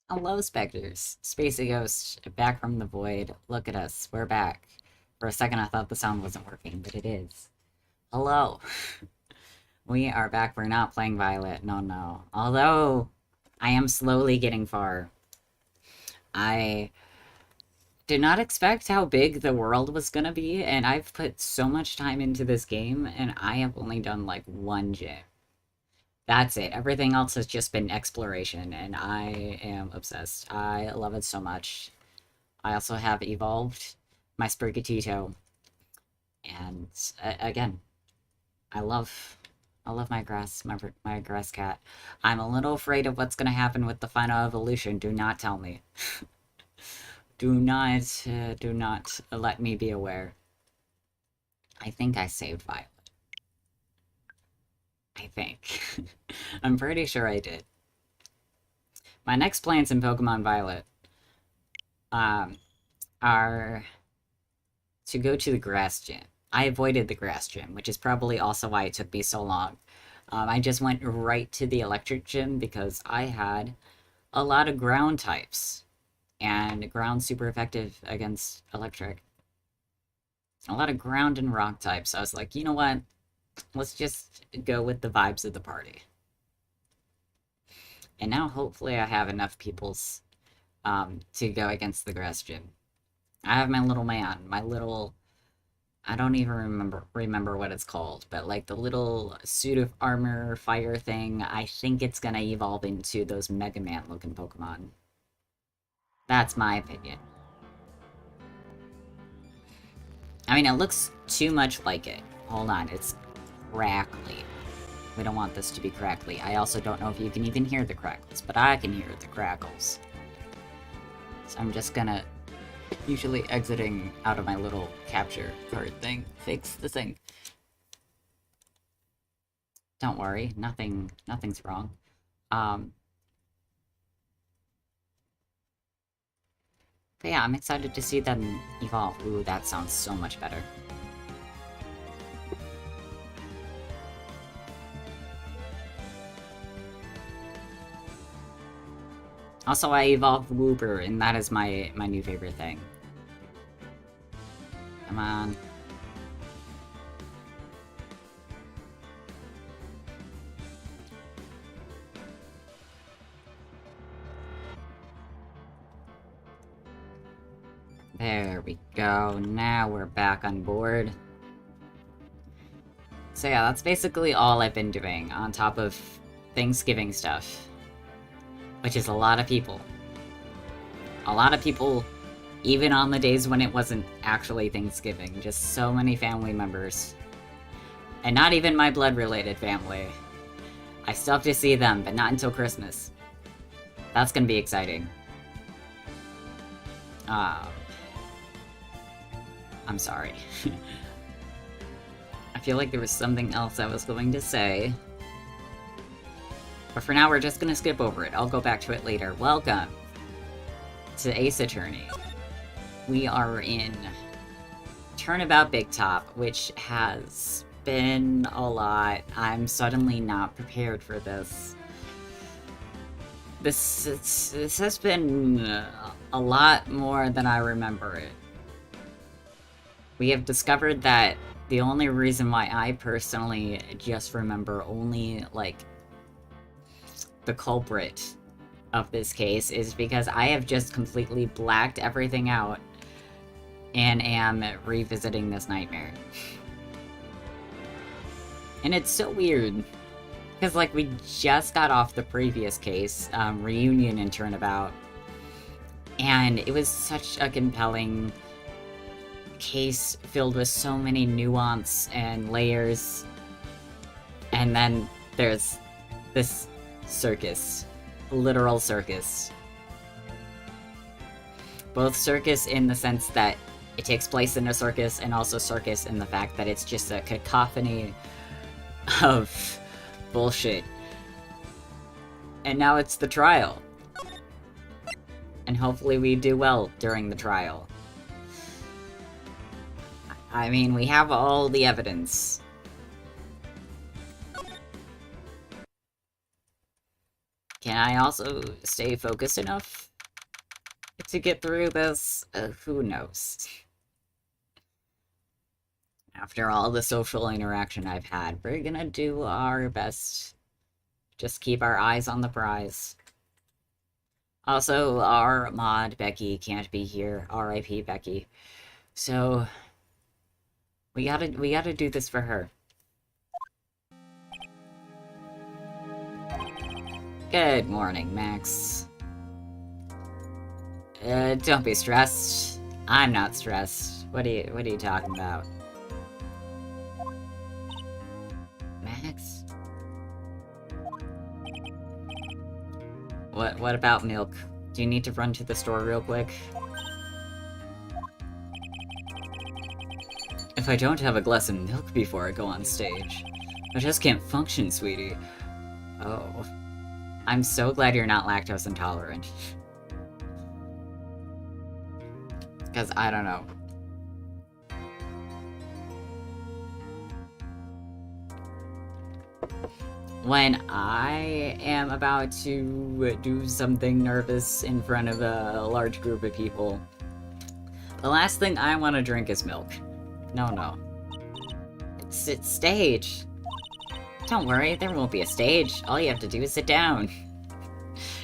Hello, Spectres. Spacey Ghost, back from the void. Look at us, we're back. For a second I thought the sound wasn't working, but it is. Hello. We are back, we're not playing Violet, no. Although, I am slowly getting far. I did not expect how big the world was gonna be, and I've put so much time into this game, and I have only done like one gym. That's it. Everything else has just been exploration, and I am obsessed. I love it so much. I also have evolved my Sprigatito, and again, I love, I love my grass cat. I'm a little afraid of what's gonna happen with the final evolution. Do not tell me. Do not let me be aware. I think I saved Violet. I think. I'm pretty sure I did. My next plans in Pokemon Violet, are to go to the grass gym. I avoided the grass gym, which is probably also why it took me so long. I just went right to the electric gym because I had a lot of ground types. And ground's super effective against electric. A lot of ground and rock types. So I was like, you know what? Let's just go with the vibes of the party. And now hopefully I have enough peoples to go against the grass gym. I have my little man, my little... I don't even remember what it's called, but like the little suit of armor fire thing, I think it's gonna evolve into those Mega Man looking Pokemon. That's my opinion. I mean, it looks too much like it. Hold on, it's crackly. We don't want this to be crackly. I also don't know if you can even hear the crackles, but I can hear the crackles. So I'm just gonna, usually exiting out of my little capture card thing, fix the thing. Don't worry, nothing's wrong. But yeah, I'm excited to see them evolve. Ooh, that sounds so much better. Also, I evolved Wooper, and that is my new favorite thing. Come on. There we go. Now we're back on board. So yeah, that's basically all I've been doing, on top of Thanksgiving stuff. Which is a lot of people. A lot of people, even on the days when it wasn't actually Thanksgiving. Just so many family members. And not even my blood-related family. I still have to see them, but not until Christmas. That's gonna be exciting. I'm sorry. I feel like there was something else I was going to say. But for now, we're just gonna skip over it. I'll go back to it later. Welcome to Ace Attorney. We are in Turnabout Big Top, which has been a lot. I'm suddenly not prepared for this. This has been a lot more than I remember it. We have discovered that the only reason why I personally just remember only, like, the culprit of this case is because I have just completely blacked everything out and am revisiting this nightmare. And it's so weird, because, like, we just got off the previous case, Reunion and Turnabout, and it was such a compelling case filled with so many nuance and layers. And then there's this circus. Literal circus. Both circus in the sense that it takes place in a circus, and also circus in the fact that it's just a cacophony of bullshit. And now it's the trial. And hopefully we do well during the trial. I mean, we have all the evidence. Can Can I also stay focused enough to get through this? Who knows? After all the social interaction I've had, we're gonna do our best. Just keep our eyes on the prize. Also, our mod, Becky, can't be here. R.I.P. Becky. So, we gotta do this for her. Good morning, Max. Don't be stressed. I'm not stressed. What are you talking about? Max? What about milk? Do you need to run to the store real quick? If I don't have a glass of milk before I go on stage, I just can't function, sweetie. Oh. I'm so glad you're not lactose intolerant. Because I don't know. When I am about to do something nervous in front of a large group of people, the last thing I want to drink is milk. No. It's stage. Don't worry, there won't be a stage. All you have to do is sit down.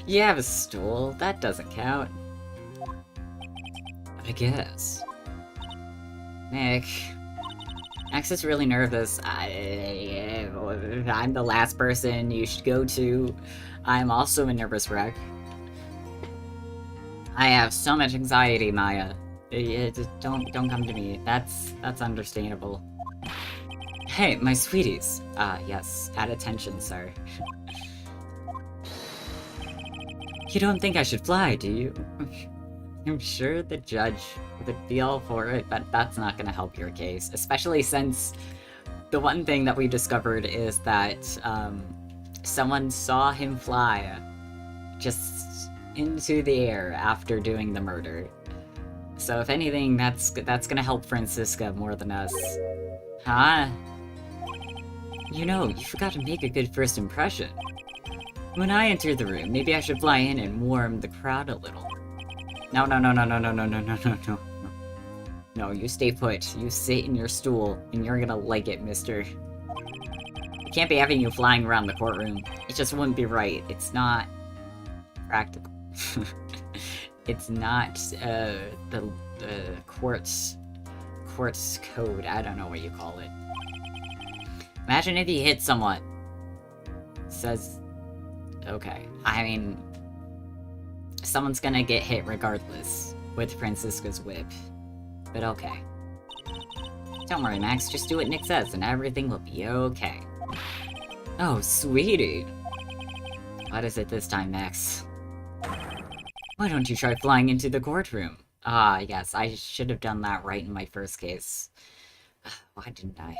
You have a stool. That doesn't count. I guess. Nick. Max is really nervous. I'm the last person you should go to. I'm also a nervous wreck. I have so much anxiety, Maya. Don't come to me. That's understandable. Hey, my sweeties. Yes. Add attention, sir. You don't think I should fly, do you? I'm sure the judge would be all for it, but that's not gonna help your case. Especially since the one thing that we discovered is that, someone saw him fly just into the air after doing the murder. So if anything, that's gonna help Francisca more than us. Huh? You know, you forgot to make a good first impression. When I enter the room, maybe I should fly in and warm the crowd a little. No. No, you stay put. You sit in your stool, and you're gonna like it, mister. I can't be having you flying around the courtroom. It just wouldn't be right. It's not practical. It's not, the court's code. I don't know what you call it. Imagine if you hit someone. Says... Okay. I mean... Someone's gonna get hit regardless, with Francisca's whip. But okay. Don't worry, Max, just do what Nick says and everything will be okay. Oh, sweetie! What is it this time, Max? Why don't you try flying into the courtroom? Ah, yes, I should have done that right in my first case. Why didn't I?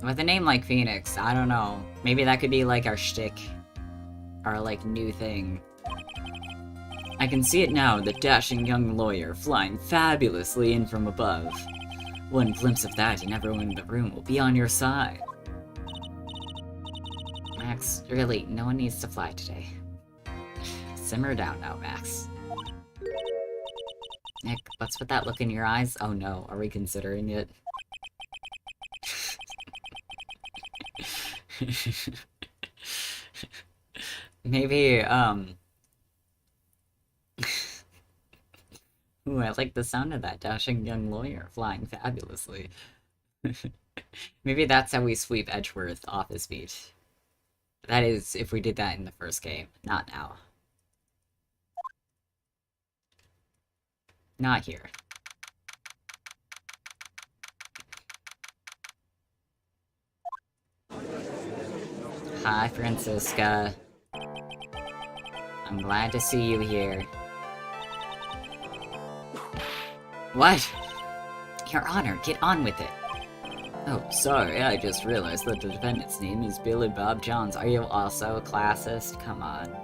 With a name like Phoenix, I don't know. Maybe that could be like our shtick. Our, like, new thing. I can see it now, the dashing young lawyer flying fabulously in from above. One glimpse of that and everyone in the room will be on your side. Max, really, no one needs to fly today. Simmer down now, Max. Nick, what's with that look in your eyes? Oh no, are we considering it? Maybe, Ooh, I like the sound of that dashing young lawyer flying fabulously. Maybe that's how we sweep Edgeworth off his feet. That is, if we did that in the first game, not now. Not here. Hi, Francisca. I'm glad to see you here. What? Your Honor, get on with it. Oh, sorry, I just realized that the defendant's name is Billy Bob Johns. Are you also a classist? Come on.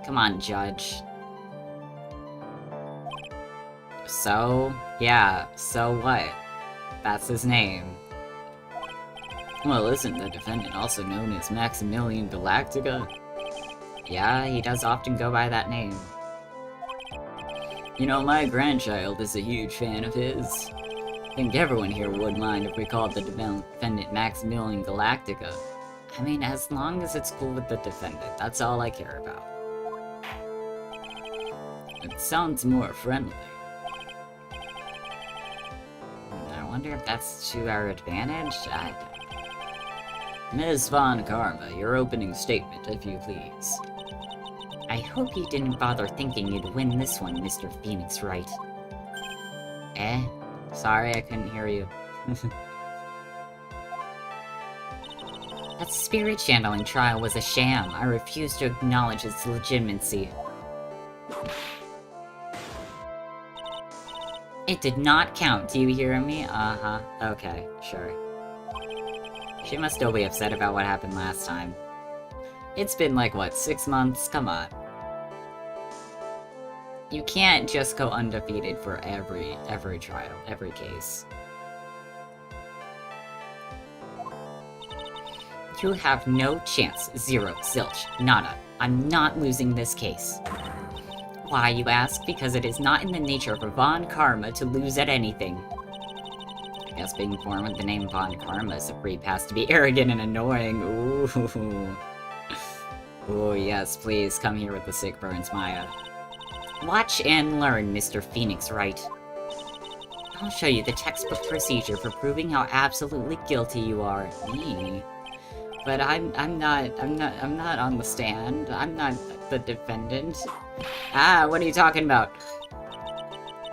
Come on, Judge. So? Yeah, so what? That's his name. Well, isn't the defendant also known as Maximilian Galactica? Yeah, he does often go by that name. You know, my grandchild is a huge fan of his. I think everyone here would mind if we called the defendant Maximilian Galactica. I mean, as long as it's cool with the defendant, that's all I care about. It sounds more friendly. I wonder if that's to our advantage? I don't know. Ms. Von Karma, your opening statement, if you please. I hope you didn't bother thinking you'd win this one, Mr. Phoenix Wright. Eh? Sorry, I couldn't hear you. That spirit channeling trial was a sham. I refuse to acknowledge its legitimacy. It did not count, do you hear me? Uh-huh. Okay, sure. She must still be upset about what happened last time. It's been like, what, 6 months? Come on. You can't just go undefeated for every trial, every case. You have no chance. Zero. Zilch. Nada. I'm not losing this case. Why, you ask? Because it is not in the nature of a Von Karma to lose at anything. I guess being born with the name Von Karma is a free pass to be arrogant and annoying. Ooh. Ooh, yes, please, come here with the sick burns, Maya. Watch and learn, Mr. Phoenix Wright. I'll show you the textbook procedure for proving how absolutely guilty you are. Me? But I'm not on the stand. I'm not the defendant. Ah, what are you talking about?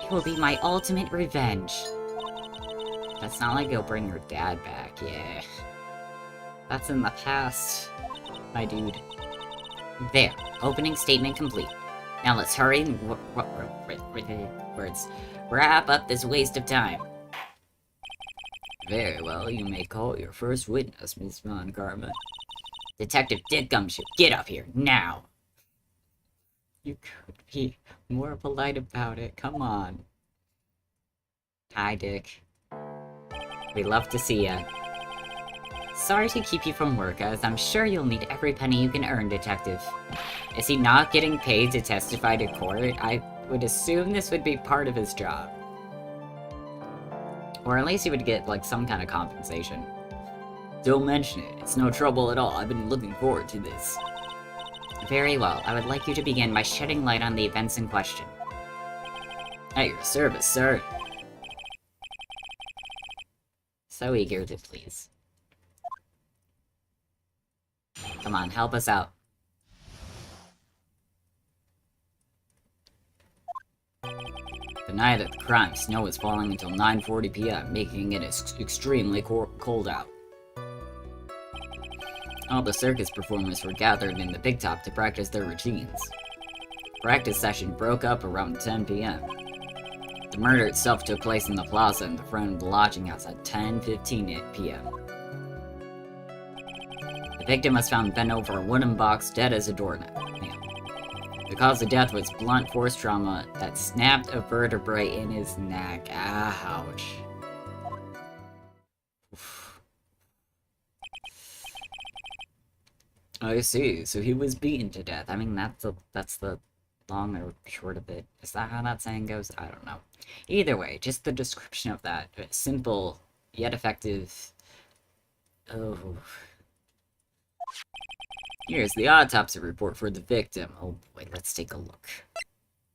It will be my ultimate revenge. That's not like you'll bring your dad back, yeah. That's in the past, my dude. There, opening statement complete. Now let's hurry and wrap up this waste of time. Very well, you may call your first witness, Miss Von Karma. Detective Dick Gumshoe, get up here, now! You could be more polite about it, come on. Hi, Dick. We'd love to see ya. Sorry to keep you from work, as I'm sure you'll need every penny you can earn, Detective. Is he not getting paid to testify to court? I would assume this would be part of his job. Or at least he would get, like, some kind of compensation. Don't mention it. It's no trouble at all. I've been looking forward to this. Very well. I would like you to begin by shedding light on the events in question. At your service, sir. So eager to please. Come on, help us out. The night of the crime, snow was falling until 9:40 p.m., making it extremely cold out. All the circus performers were gathered in the big top to practice their routines. Practice session broke up around 10 p.m. The murder itself took place in the plaza in the front of the lodging house at 10:15 p.m. The victim was found bent over a wooden box, dead as a doornail. The cause of death was blunt force trauma that snapped a vertebrae in his neck. Ouch. I see. So he was beaten to death. I mean, that's the long or short of it. Is that how that saying goes? I don't know. Either way, just the description of that. Simple, yet effective. Oh. Here's the autopsy report for the victim. Oh boy, let's take a look.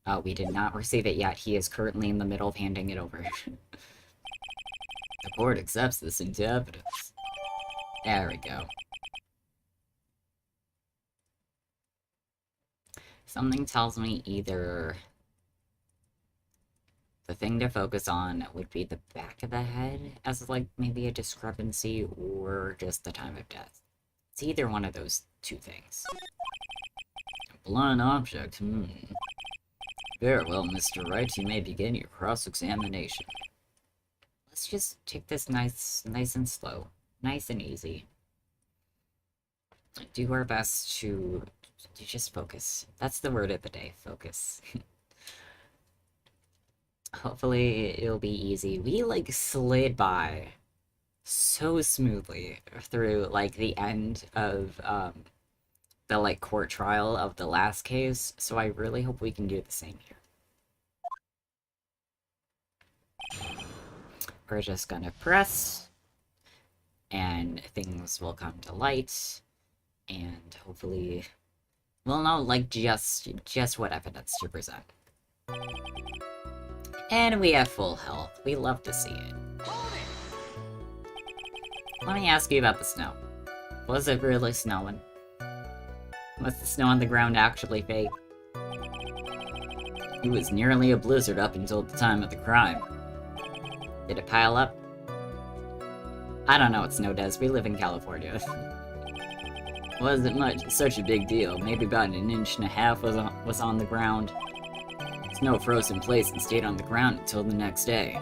Oh, we did not receive it yet. He is currently in the middle of handing it over. The court accepts this into evidence. There we go. Something tells me either the thing to focus on would be the back of the head as like maybe a discrepancy, or just the time of death. It's either one of those two things. A blunt object, Very well, Mr. Wright, you may begin your cross-examination. Let's just take this nice and slow. Nice and easy. Do our best to just focus. That's the word of the day, focus. Hopefully it'll be easy. We, like, slid by so smoothly through, like, the end of, the, like, court trial of the last case, so I really hope we can do the same here. We're just gonna press, and things will come to light, and hopefully we'll know, like, just what evidence to present. And we have full health. We love to see it. Let me ask you about the snow. Was it really snowing? Was the snow on the ground actually fake? It was nearly a blizzard up until the time of the crime. Did it pile up? I don't know what snow does. We live in California. Wasn't much. Such a big deal. Maybe about 1.5 inches was on the ground. Snow froze in place and stayed on the ground until the next day.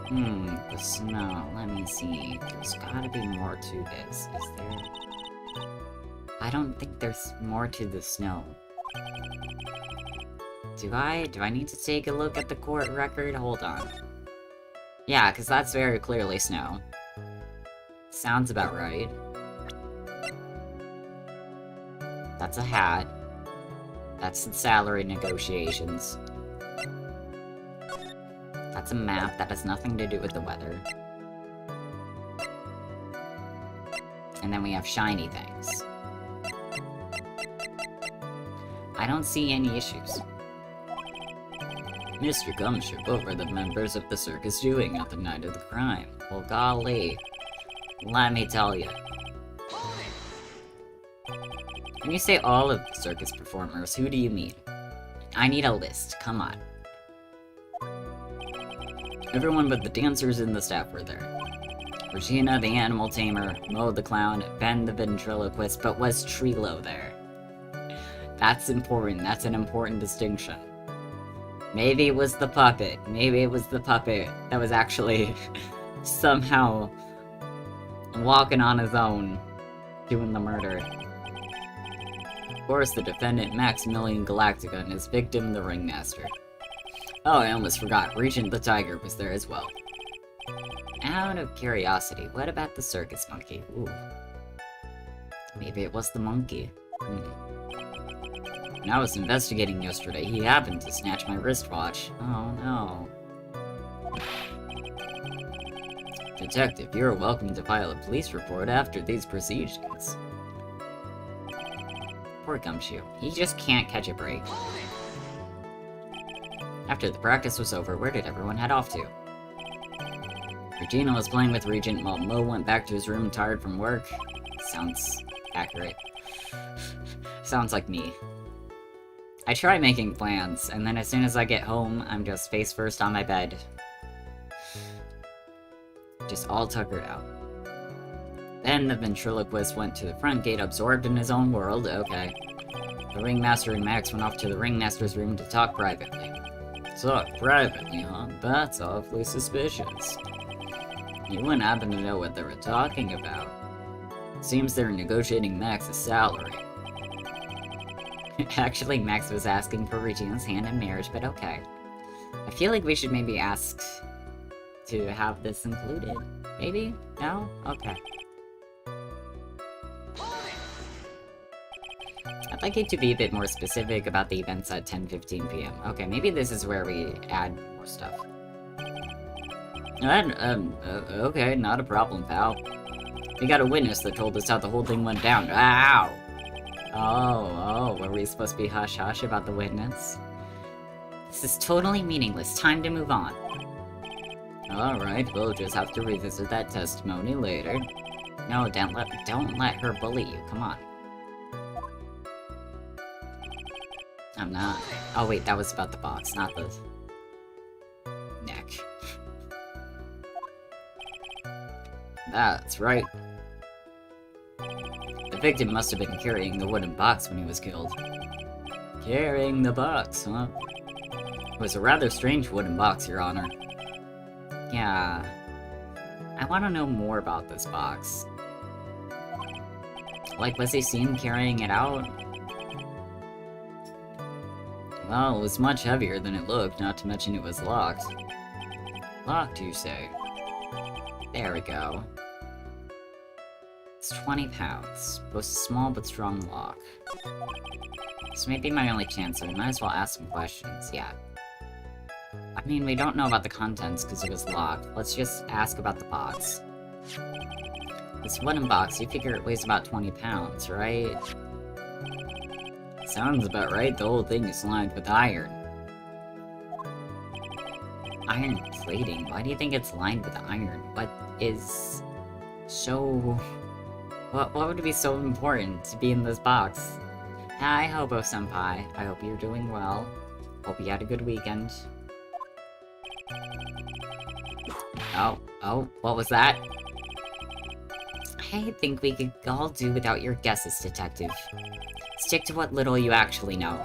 The snow. Let me see. There's gotta be more to this. Is there? I don't think there's more to the snow. Do I need to take a look at the court record? Hold on. Yeah, because that's very clearly snow. Sounds about right. That's a hat. That's the salary negotiations. That's a map that has nothing to do with the weather. And then we have shiny things. I don't see any issues. Mr. Gumshoe, what were the members of the circus doing at the night of the crime? Well, golly. Let me tell you. When you say all of the circus performers, who do you mean? I need a list, come on. Everyone but the dancers and the staff were there. Regina the animal tamer, Mo the clown, Ben the ventriloquist, but was Trilo there? That's important, that's an important distinction. Maybe it was the puppet, maybe it was the puppet that was actually somehow walking on his own, doing the murder. Of course, the defendant, Maximilian Galactica, and his victim, the Ringmaster. Oh, I almost forgot, Regent the Tiger was there as well. Out of curiosity, what about the circus monkey? Ooh. Maybe it was the monkey. When I was investigating yesterday, he happened to snatch my wristwatch. Oh no. Detective, you're welcome to file a police report after these proceedings. Poor Gumshoe. He just can't catch a break. After the practice was over, where did everyone head off to? Regina was playing with Regent while Mo went back to his room tired from work. Sounds accurate. Sounds like me. I try making plans, and then as soon as I get home, I'm just face first on my bed. Just all tuckered out. Then the ventriloquist went to the front gate absorbed in his own world, okay. The Ringmaster and Max went off to the Ringmaster's room to talk privately. Talk privately, huh? That's awfully suspicious. You wouldn't happen to know what they were talking about. Seems they were negotiating Max's salary. Actually, Max was asking for Regina's hand in marriage, but okay. I feel like we should maybe ask to have this included. Maybe? No? Okay. I'd like it to be a bit more specific about the events at 10:15 p.m. Okay, maybe this is where we add more stuff. Okay, not a problem, pal. We got a witness that told us how the whole thing went down. Ow! Oh, were we supposed to be hush-hush about the witness? This is totally meaningless. Time to move on. Alright, we'll just have to revisit that testimony later. No, don't let her bully you. Come on. I'm not. Oh wait, that was about the box, not the neck. That's right. The victim must have been carrying the wooden box when he was killed. Carrying the box, huh? It was a rather strange wooden box, Your Honor. Yeah. I want to know more about this box. Like, was he seen carrying it out? Well, it was much heavier than it looked, not to mention it was locked. Locked, you say? There we go. It's 20 pounds. Boasts a small but strong lock. This may be my only chance, so we might as well ask some questions, yeah. I mean, we don't know about the contents because it was locked. Let's just ask about the box. This wooden box, you figure it weighs about 20 pounds, right? Sounds about right. The whole thing is lined with iron. Iron plating? Why do you think it's lined with iron? What is so... What would be so important to be in this box? Hi, Hobo-senpai. I hope you're doing well. Hope you had a good weekend. Oh, what was that? I think we could all do without your guesses, Detective. Stick to what little you actually know.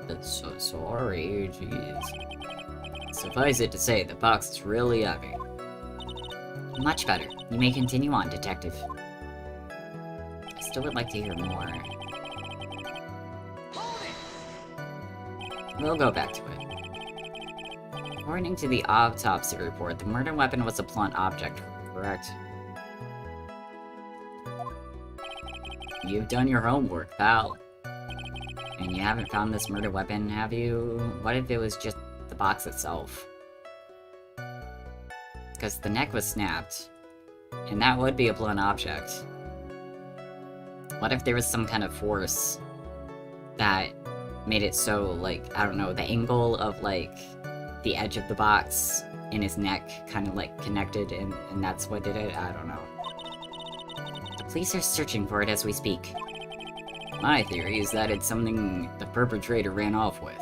That's so sorry, jeez. Suffice it to say, the box is really heavy. Much better. You may continue on, Detective. I still would like to hear more. We'll go back to it. According to the autopsy report, the murder weapon was a blunt object, correct? You've done your homework, pal. And you haven't found this murder weapon, have you? What if it was just the box itself? Because the neck was snapped, and that would be a blunt object. What if there was some kind of force that made it so, like, I don't know, the angle of, like, the edge of the box in his neck kind of, like, connected, and that's what did it? I don't know. The police are searching for it as we speak. My theory is that it's something the perpetrator ran off with.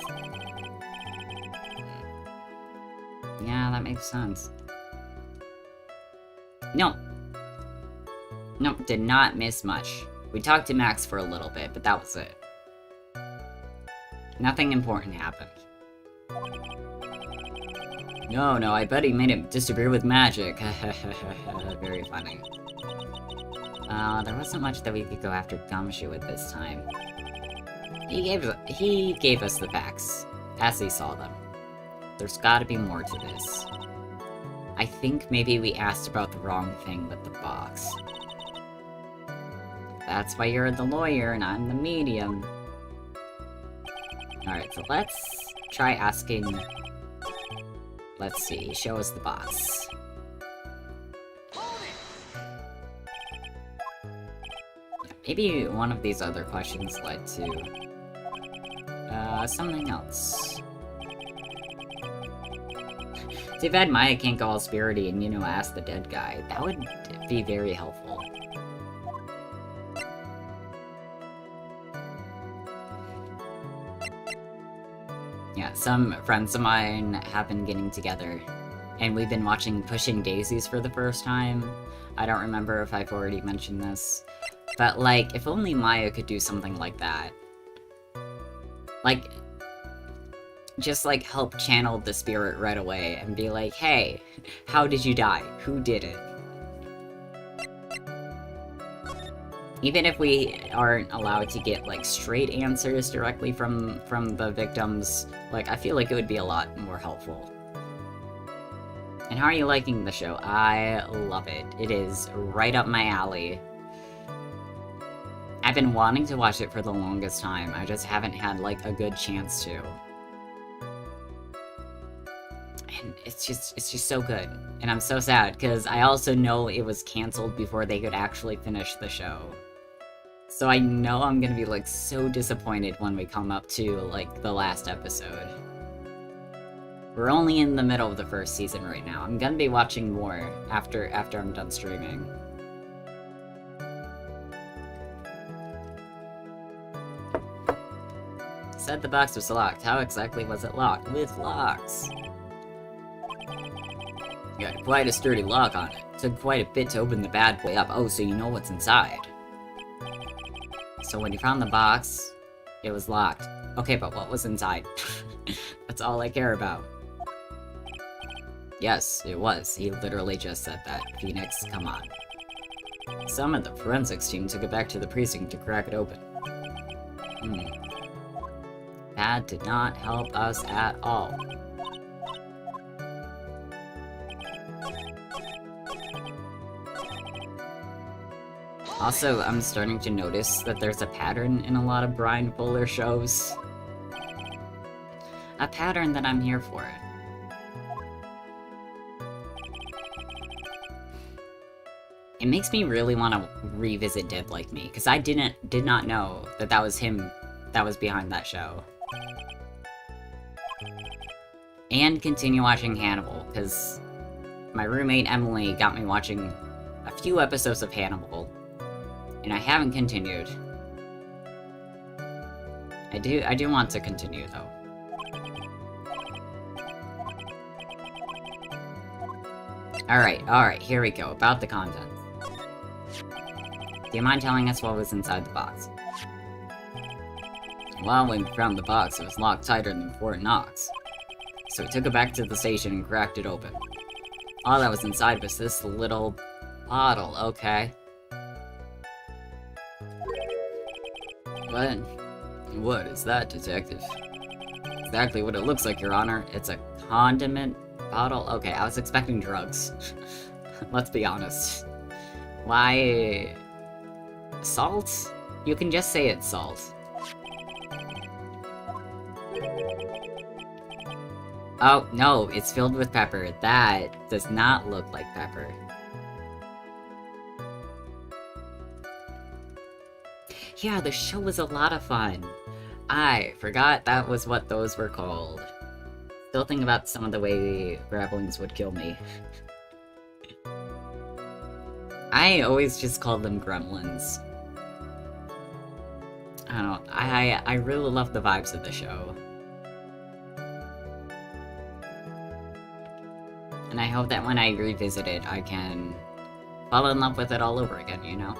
Yeah, that makes sense. No, did not miss much. We talked to Max for a little bit, but that was it. Nothing important happened. No, I bet he made it disappear with magic. Very funny. There wasn't much that we could go after Gumshoe with this time. He gave us the facts, as he saw them. There's gotta be more to this. I think maybe we asked about the wrong thing with the box. That's why you're the lawyer and I'm the medium. Alright, so let's try asking... Let's see, show us the box. Maybe one of these other questions led to... something else. Too bad Maya can't go all spirity and, you know, ask the dead guy. That would be very helpful. Yeah, some friends of mine have been getting together, and we've been watching Pushing Daisies for the first time. I don't remember if I've already mentioned this, but, like, if only Maya could do something like that. Like, just, like, help channel the spirit right away and be like, hey, how did you die? Who did it? Even if we aren't allowed to get, like, straight answers directly from the victims, like, I feel like it would be a lot more helpful. And how are you liking the show? I love it. It is right up my alley. I've been wanting to watch it for the longest time. I just haven't had, like, a good chance to. And it's just so good. And I'm so sad, because I also know it was canceled before they could actually finish the show. So I know I'm gonna be, like, so disappointed when we come up to, like, the last episode. We're only in the middle of the first season right now. I'm gonna be watching more after I'm done streaming. Said the box was locked. How exactly was it locked? With locks. Got quite a sturdy lock on it. Took quite a bit to open the bad boy up. Oh, so you know what's inside. So when you found the box, it was locked. Okay, but what was inside? That's all I care about. Yes, it was. He literally just said that. Phoenix, come on. Some of the forensics team took it back to the precinct to crack it open. That did not help us at all. Also, I'm starting to notice that there's a pattern in a lot of Brian Fuller shows. A pattern that I'm here for. It makes me really want to revisit Dead Like Me, because I did not know that that was him that was behind that show. And continue watching Hannibal, because my roommate Emily got me watching a few episodes of Hannibal, and I haven't continued. I do want to continue, though. Alright, here we go, about the content. Do you mind telling us what was inside the box? Well, when we found the box, it was locked tighter than Fort Knox. So we took it back to the station and cracked it open. All that was inside was this little bottle, okay. What is that, Detective? Exactly what it looks like, Your Honor. It's a condiment bottle? Okay, I was expecting drugs. Let's be honest. Why... salt? You can just say it's salt. Oh, no, it's filled with pepper. That does not look like pepper. Yeah, the show was a lot of fun. I forgot that was what those were called. Still think about some of the way grapplings would kill me. I always just called them gremlins. I don't know, I really love the vibes of the show. And I hope that when I revisit it, I can fall in love with it all over again, you know?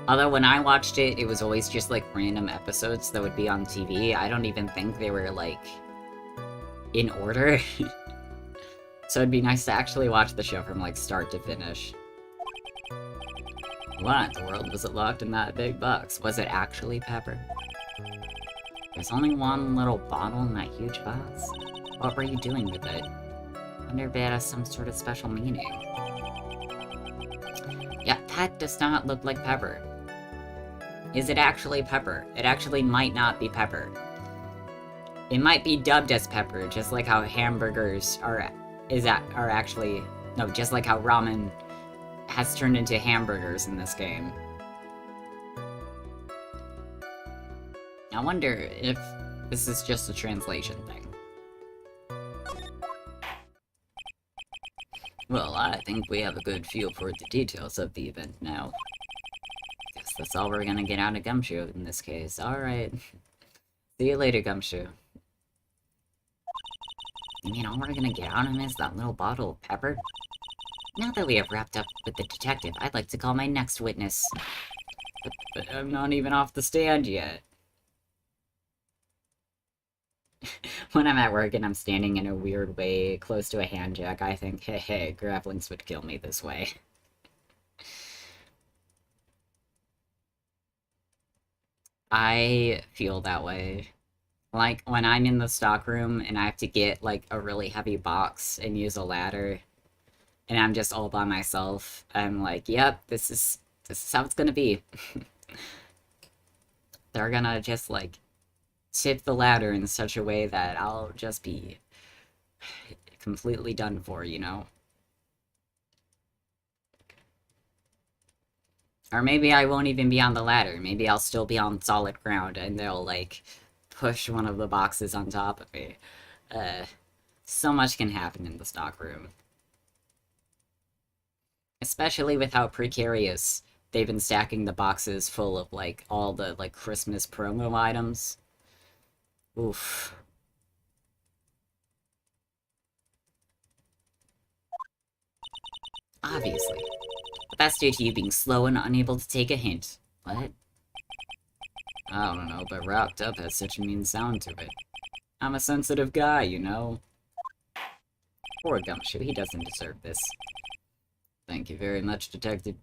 Although when I watched it, it was always just like random episodes that would be on TV. I don't even think they were like in order. So it'd be nice to actually watch the show from like start to finish. What in the world was it locked in that big box? Was it actually pepper? There's only one little bottle in that huge box. What were you doing with it? I wonder if it has some sort of special meaning. Yeah, that does not look like pepper. Is it actually pepper? It actually might not be pepper. It might be dubbed as pepper, just like how hamburgers are actually... No, just like how ramen has turned into hamburgers in this game. I wonder if this is just a translation thing. Well, I think we have a good feel for the details of the event now. Guess that's all we're gonna get out of Gumshoe in this case. Alright. See you later, Gumshoe. You mean all we're gonna get out of him is that little bottle of pepper? Now that we have wrapped up with the detective, I'd like to call my next witness. But I'm not even off the stand yet. When I'm at work and I'm standing in a weird way close to a hand jack, I think, hey, grapplings would kill me this way. I feel that way. Like, when I'm in the stockroom and I have to get, like, a really heavy box and use a ladder, and I'm just all by myself, I'm like, yep, this is how it's gonna be. They're gonna just, like, tip the ladder in such a way that I'll just be completely done for, you know? Or maybe I won't even be on the ladder. Maybe I'll still be on solid ground and they'll, like, push one of the boxes on top of me. So much can happen in the stockroom. Especially with how precarious they've been stacking the boxes full of, like, all the, like, Christmas promo items. Oof. Obviously. But that's due to you being slow and unable to take a hint. What? I don't know, but wrapped up has such a mean sound to it. I'm a sensitive guy, you know? Poor Gumshoe, he doesn't deserve this. Thank you very much, Detective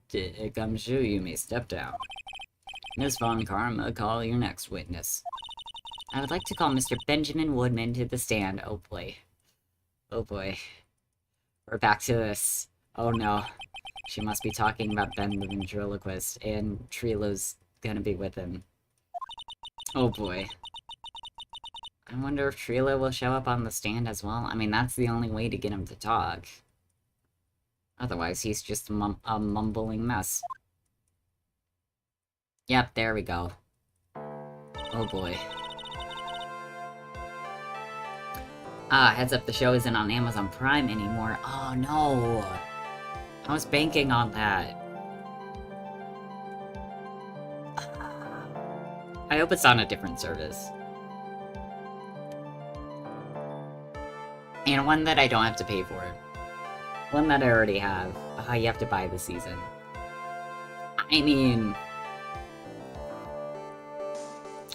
Gumshoe. You may step down. Ms. Von Karma, call your next witness. I would like to call Mr. Benjamin Woodman to the stand. Oh boy. Oh boy. We're back to this. Oh no. She must be talking about Ben the ventriloquist, and Trilo's gonna be with him. Oh boy. I wonder if Trilo will show up on the stand as well. I mean, that's the only way to get him to talk. Otherwise, he's just a mumbling mess. Yep, there we go. Oh boy. Heads up, the show isn't on Amazon Prime anymore. Oh no! I was banking on that. I hope it's on a different service. And one that I don't have to pay for. One that I already have. You have to buy the season. I mean...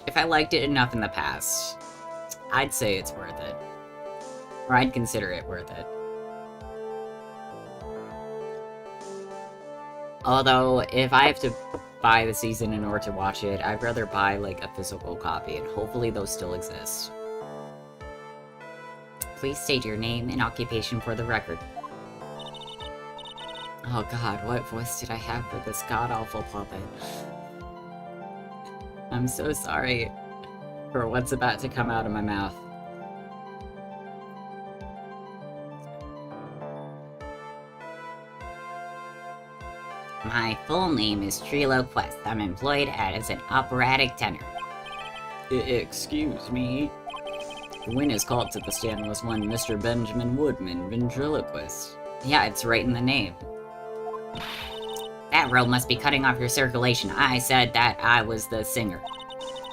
if I liked it enough in the past, I'd say it's worth it. Or I'd consider it worth it. Although, if I have to buy the season in order to watch it, I'd rather buy, like, a physical copy, and hopefully those still exist. Please state your name and occupation for the record. Oh god, what voice did I have for this god-awful puppet? I'm so sorry for what's about to come out of my mouth. My full name is Trilo Quest. I'm employed as an operatic tenor. Excuse me? The witness called to the stand was one Mr. Benjamin Woodman, ventriloquist. Yeah, it's right in the name. That rope must be cutting off your circulation. I said that I was the singer.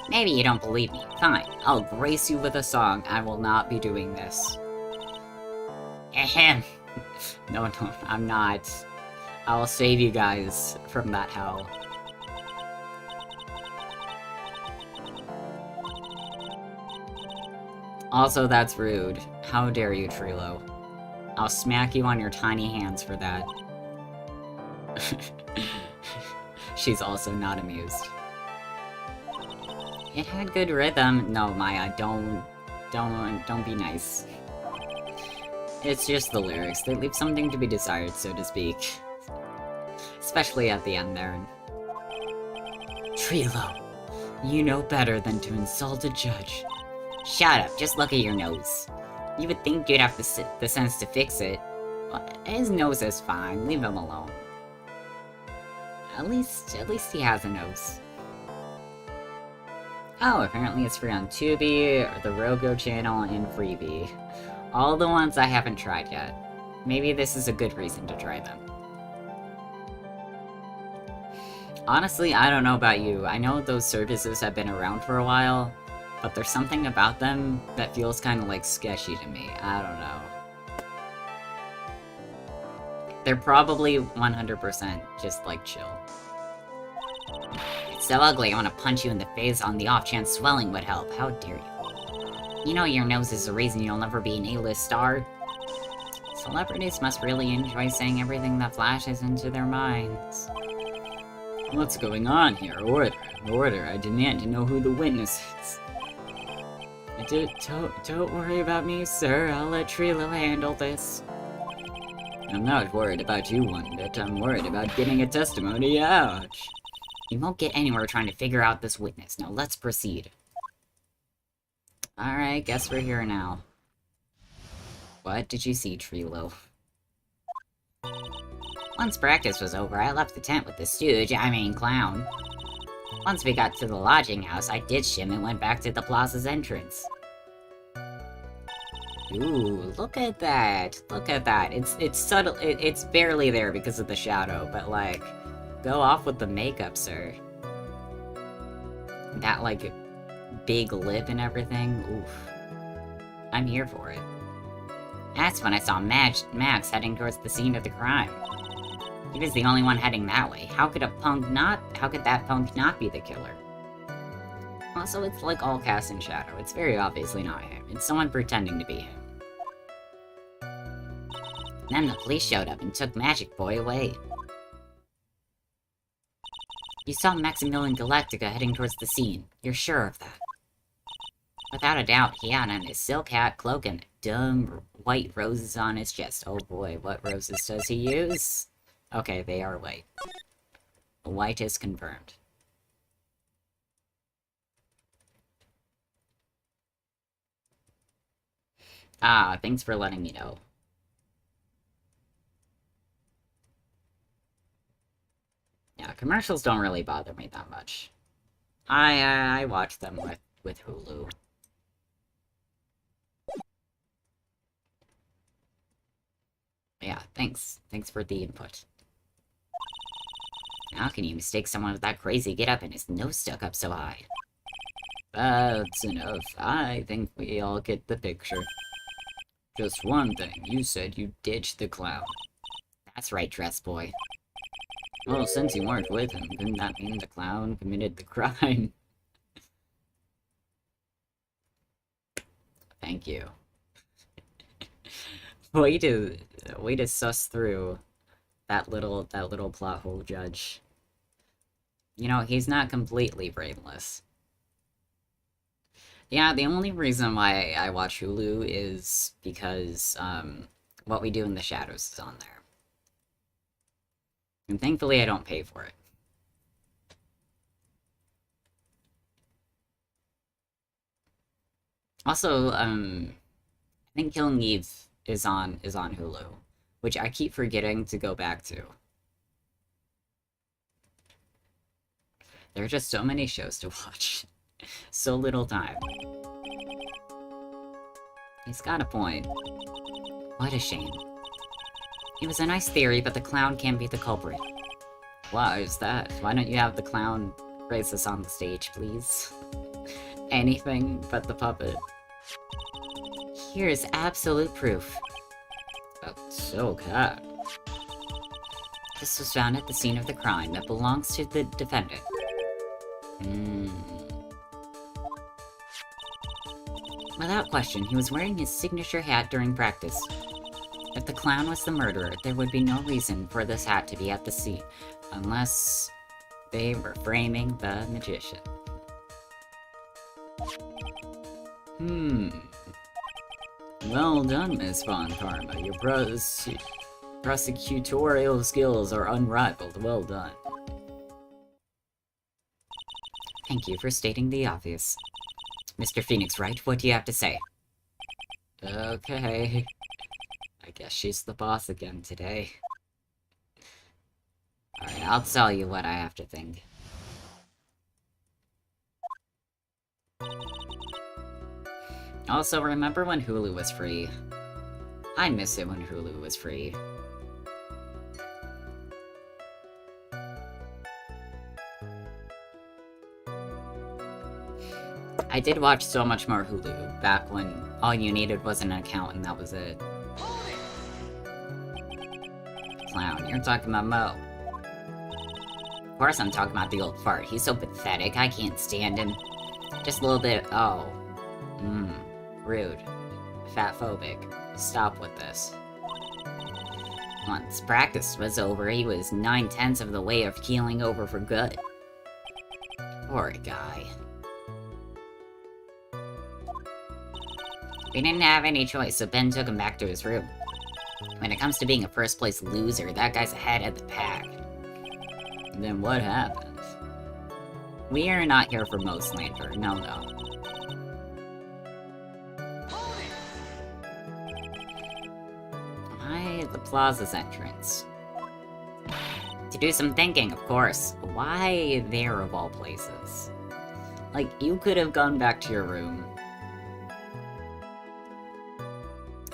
Maybe you don't believe me. Fine, I'll grace you with a song. I will not be doing this. Ahem. No, I'm not. I'll save you guys from that hell. Also, that's rude. How dare you, Trilo. I'll smack you on your tiny hands for that. She's also not amused. It had good rhythm. No, Maya, don't be nice. It's just the lyrics. They leave something to be desired, so to speak. Especially at the end there. Trilo, you know better than to insult a judge. Shut up, just look at your nose. You would think you'd have the sense to fix it. His nose is fine, leave him alone. At least he has a nose. Oh, apparently it's free on Tubi, or the Rogo channel, and Freebie. All the ones I haven't tried yet. Maybe this is a good reason to try them. Honestly, I don't know about you. I know those services have been around for a while, but there's something about them that feels kind of like sketchy to me. I don't know. They're probably 100% just like chill. It's so ugly, I want to punch you in the face on the off chance swelling would help. How dare you? You know your nose is the reason you'll never be an A-list star. Celebrities must really enjoy saying everything that flashes into their minds. What's going on here? Order. I demand to know who the witness is. Don't worry about me, sir. I'll let Trilo handle this. I'm not worried about you one bit. I'm worried about getting a testimony out. You won't get anywhere trying to figure out this witness. Now let's proceed. Alright, guess we're here now. What did you see, Trilo? Once practice was over, I left the tent with the stooge, clown. Once we got to the lodging house, I ditched him and went back to the plaza's entrance. Ooh, look at that. Look at that. It's subtle. It's barely there because of the shadow, but like, go off with the makeup, sir. That, like, big lip and everything. Oof. I'm here for it. That's when I saw Max heading towards the scene of the crime. He was the only one heading that way. How could that punk not be the killer? Also, it's like all cast in shadow. It's very obviously not him. It's someone pretending to be him. Then the police showed up and took Magic Boy away. You saw Maximilian Galactica heading towards the scene. You're sure of that? Without a doubt, he had on his silk hat, cloak, and dumb white roses on his chest. Oh boy, what roses does he use? Okay, they are white. White is confirmed. Ah, thanks for letting me know. Yeah, commercials don't really bother me that much. I watch them with Hulu. Yeah, thanks. Thanks for the input. How can you mistake someone with that crazy get-up and his nose stuck up so high? That's enough. I think we all get the picture. Just one thing. You said you ditched the clown. That's right, dress boy. Well, since you weren't with him, couldn't that mean the clown committed the crime? Thank you. way to suss through that little plot hole, Judge. You know, he's not completely brainless. Yeah, the only reason why I watch Hulu is because, What We Do in the Shadows is on there. And thankfully I don't pay for it. Also, I think Killing Eve is on Hulu, which I keep forgetting to go back to. There are just so many shows to watch. So little time. He's got a point. What a shame. It was a nice theory, but the clown can't be the culprit. Why is that? Why don't you have the clown raise us on the stage, please? Anything but the puppet. Here's absolute proof. That's so bad. This was found at the scene of the crime. It belongs to the defendant. Without question, he was wearing his signature hat during practice. If the clown was the murderer, there would be no reason for this hat to be at the scene, unless they were framing the magician. Well done, Miss Von Karma. Your prosecutorial skills are unrivaled. Well done. Thank you for stating the obvious. Mr. Phoenix Wright, what do you have to say? Okay. I guess she's the boss again today. Alright, I'll tell you what I have to think. Also, remember when Hulu was free? I miss it when Hulu was free. I did watch so much more Hulu, back when all you needed was an account and that was it. Clown, you're talking about Mo. Of course I'm talking about the old fart. He's so pathetic, I can't stand him. Just a little bit, oh. Rude. Fatphobic. Stop with this. Once practice was over, he was 9/10 of the way of keeling over for good. Poor guy. We didn't have any choice, so Ben took him back to his room. When it comes to being a first-place loser, that guy's ahead of the pack. And then what happened? We are not here for Mo slander, no. Why the Plaza's entrance? To do some thinking, of course. Why there of all places? Like, you could have gone back to your room.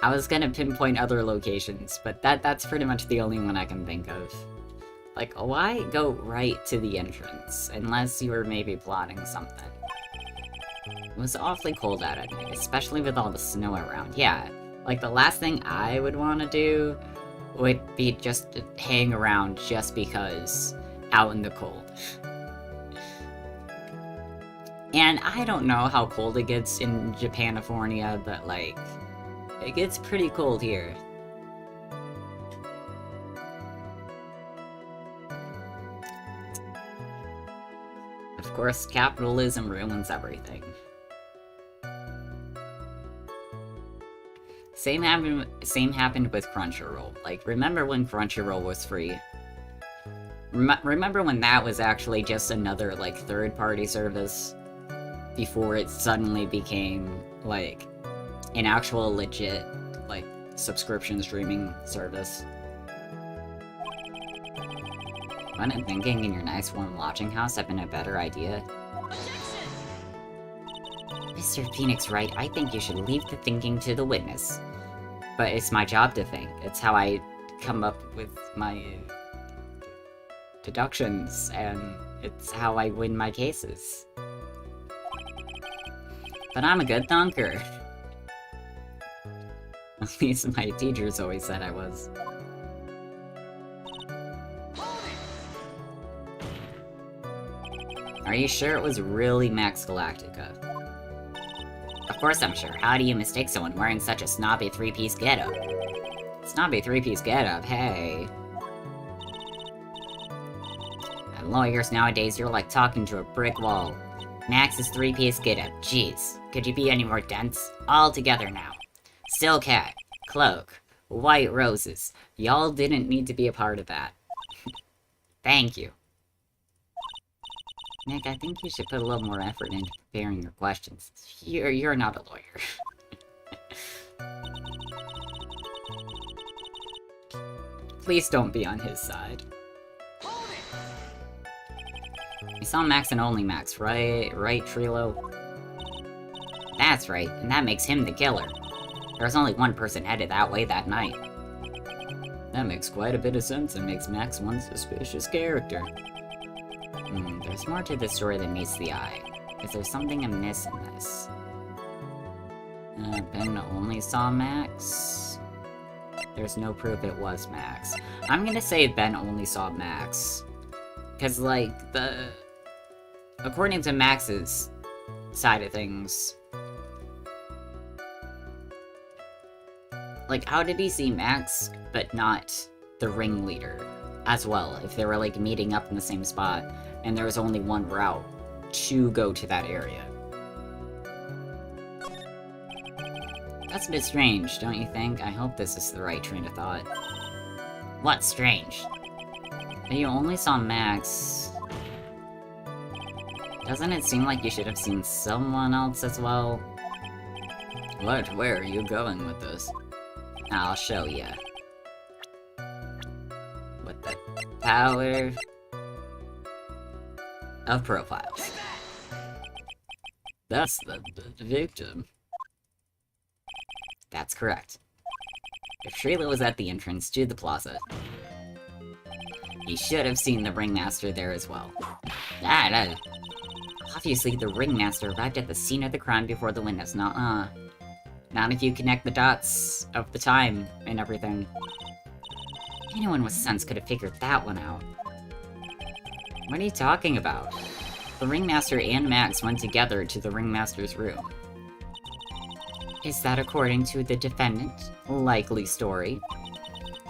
I was gonna pinpoint other locations, but that's pretty much the only one I can think of. Like, why go right to the entrance, unless you were maybe plotting something? It was awfully cold out at night, especially with all the snow around. Yeah, like, the last thing I would want to do would be just to hang around just because, out in the cold. And I don't know how cold it gets in Japanifornia, but, like, it gets pretty cold here. Of course, capitalism ruins everything. Same happened with Crunchyroll. Like, remember when Crunchyroll was free? Remember when that was actually just another, like, third-party service? Before it suddenly became, like, an actual legit, like, subscription streaming service. Wouldn't thinking in your nice warm lodging house have been a better idea? Mr. Phoenix Wright, I think you should leave the thinking to the witness. But it's my job to think. It's how I come up with my deductions, and it's how I win my cases. But I'm a good thunker. At least my teachers always said I was. Are you sure it was really Max Galactica? Of course I'm sure. How do you mistake someone wearing such a snobby three-piece getup? Snobby three-piece getup, hey. And lawyers nowadays, you're like talking to a brick wall. Max's three-piece getup, jeez. Could you be any more dense? All together now. Still cat, cloak, white roses. Y'all didn't need to be a part of that. Thank you. Nick, I think you should put a little more effort into preparing your questions. You're not a lawyer. Please don't be on his side. You saw Max and only Max, right? Right, Trilo? That's right, and that makes him the killer. There was only one person headed that way that night. That makes quite a bit of sense and makes Max one suspicious character. There's more to this story than meets the eye. Is there something amiss in this? Ben only saw Max? There's no proof it was Max. I'm gonna say Ben only saw Max. Cause, like, according to Max's side of things... Like, how did he see Max, but not the ringleader as well, if they were, like, meeting up in the same spot, and there was only one route to go to that area? That's a bit strange, don't you think? I hope this is the right train of thought. What's strange? But you only saw Max... Doesn't it seem like you should have seen someone else as well? What? Where are you going with this? I'll show ya. With the power of profiles. That's the victim. That's correct. If Trilo was at the entrance to the plaza, he should have seen the ringmaster there as well. Obviously, the ringmaster arrived at the scene of the crime before the witness. Not if you connect the dots of the time and everything. Anyone with sense could have figured that one out. What are you talking about? The ringmaster and Max went together to the ringmaster's room. Is that according to the defendant? Likely story.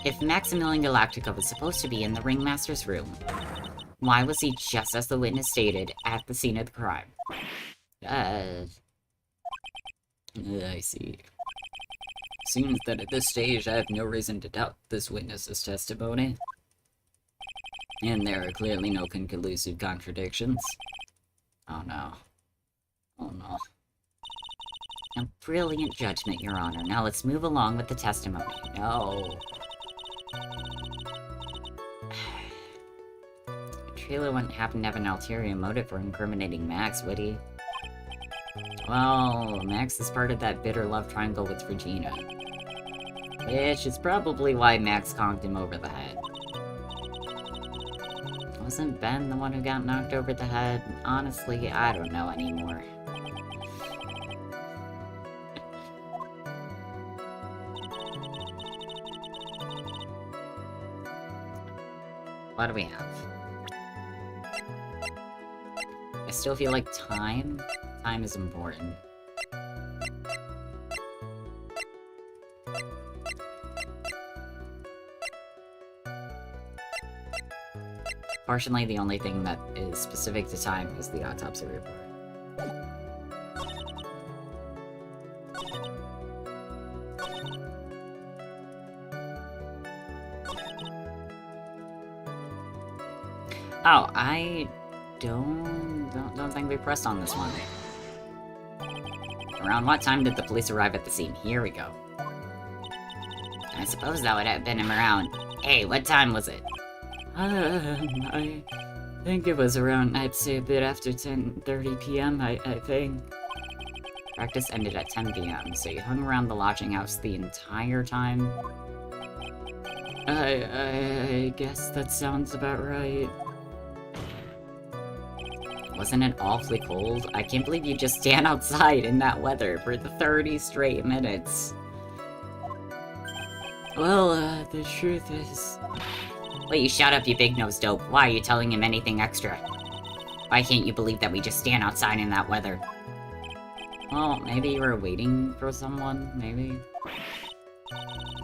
If Maximilian Galactica was supposed to be in the ringmaster's room, why was he, just as the witness stated, at the scene of the crime? I see. Seems that at this stage I have no reason to doubt this witness's testimony. And there are clearly no conclusive contradictions. Oh no. Oh no. A brilliant judgment, Your Honor. Now let's move along with the testimony. No. Trilo wouldn't happen to have an ulterior motive for incriminating Max, would he? Well, Max is part of that bitter love triangle with Regina. Which is probably why Max conked him over the head. Wasn't Ben the one who got knocked over the head? Honestly, I don't know anymore. What do we have? I still feel like time is important. Fortunately, the only thing that is specific to time is the autopsy report. Oh, I don't think we pressed on this one. Around what time did the police arrive at the scene? Here we go. I suppose that would have been around... Hey, what time was it? I think it was around, I'd say a bit after 10:30 p.m., I think. Practice ended at 10 p.m., so you hung around the lodging house the entire time? I guess that sounds about right. Wasn't it awfully cold? I can't believe you just stand outside in that weather for 30 straight minutes. Well, the truth is... Wait, you shut up, you big-nosed dope. Why are you telling him anything extra? Why can't you believe that we just stand outside in that weather? Well, maybe you were waiting for someone, maybe?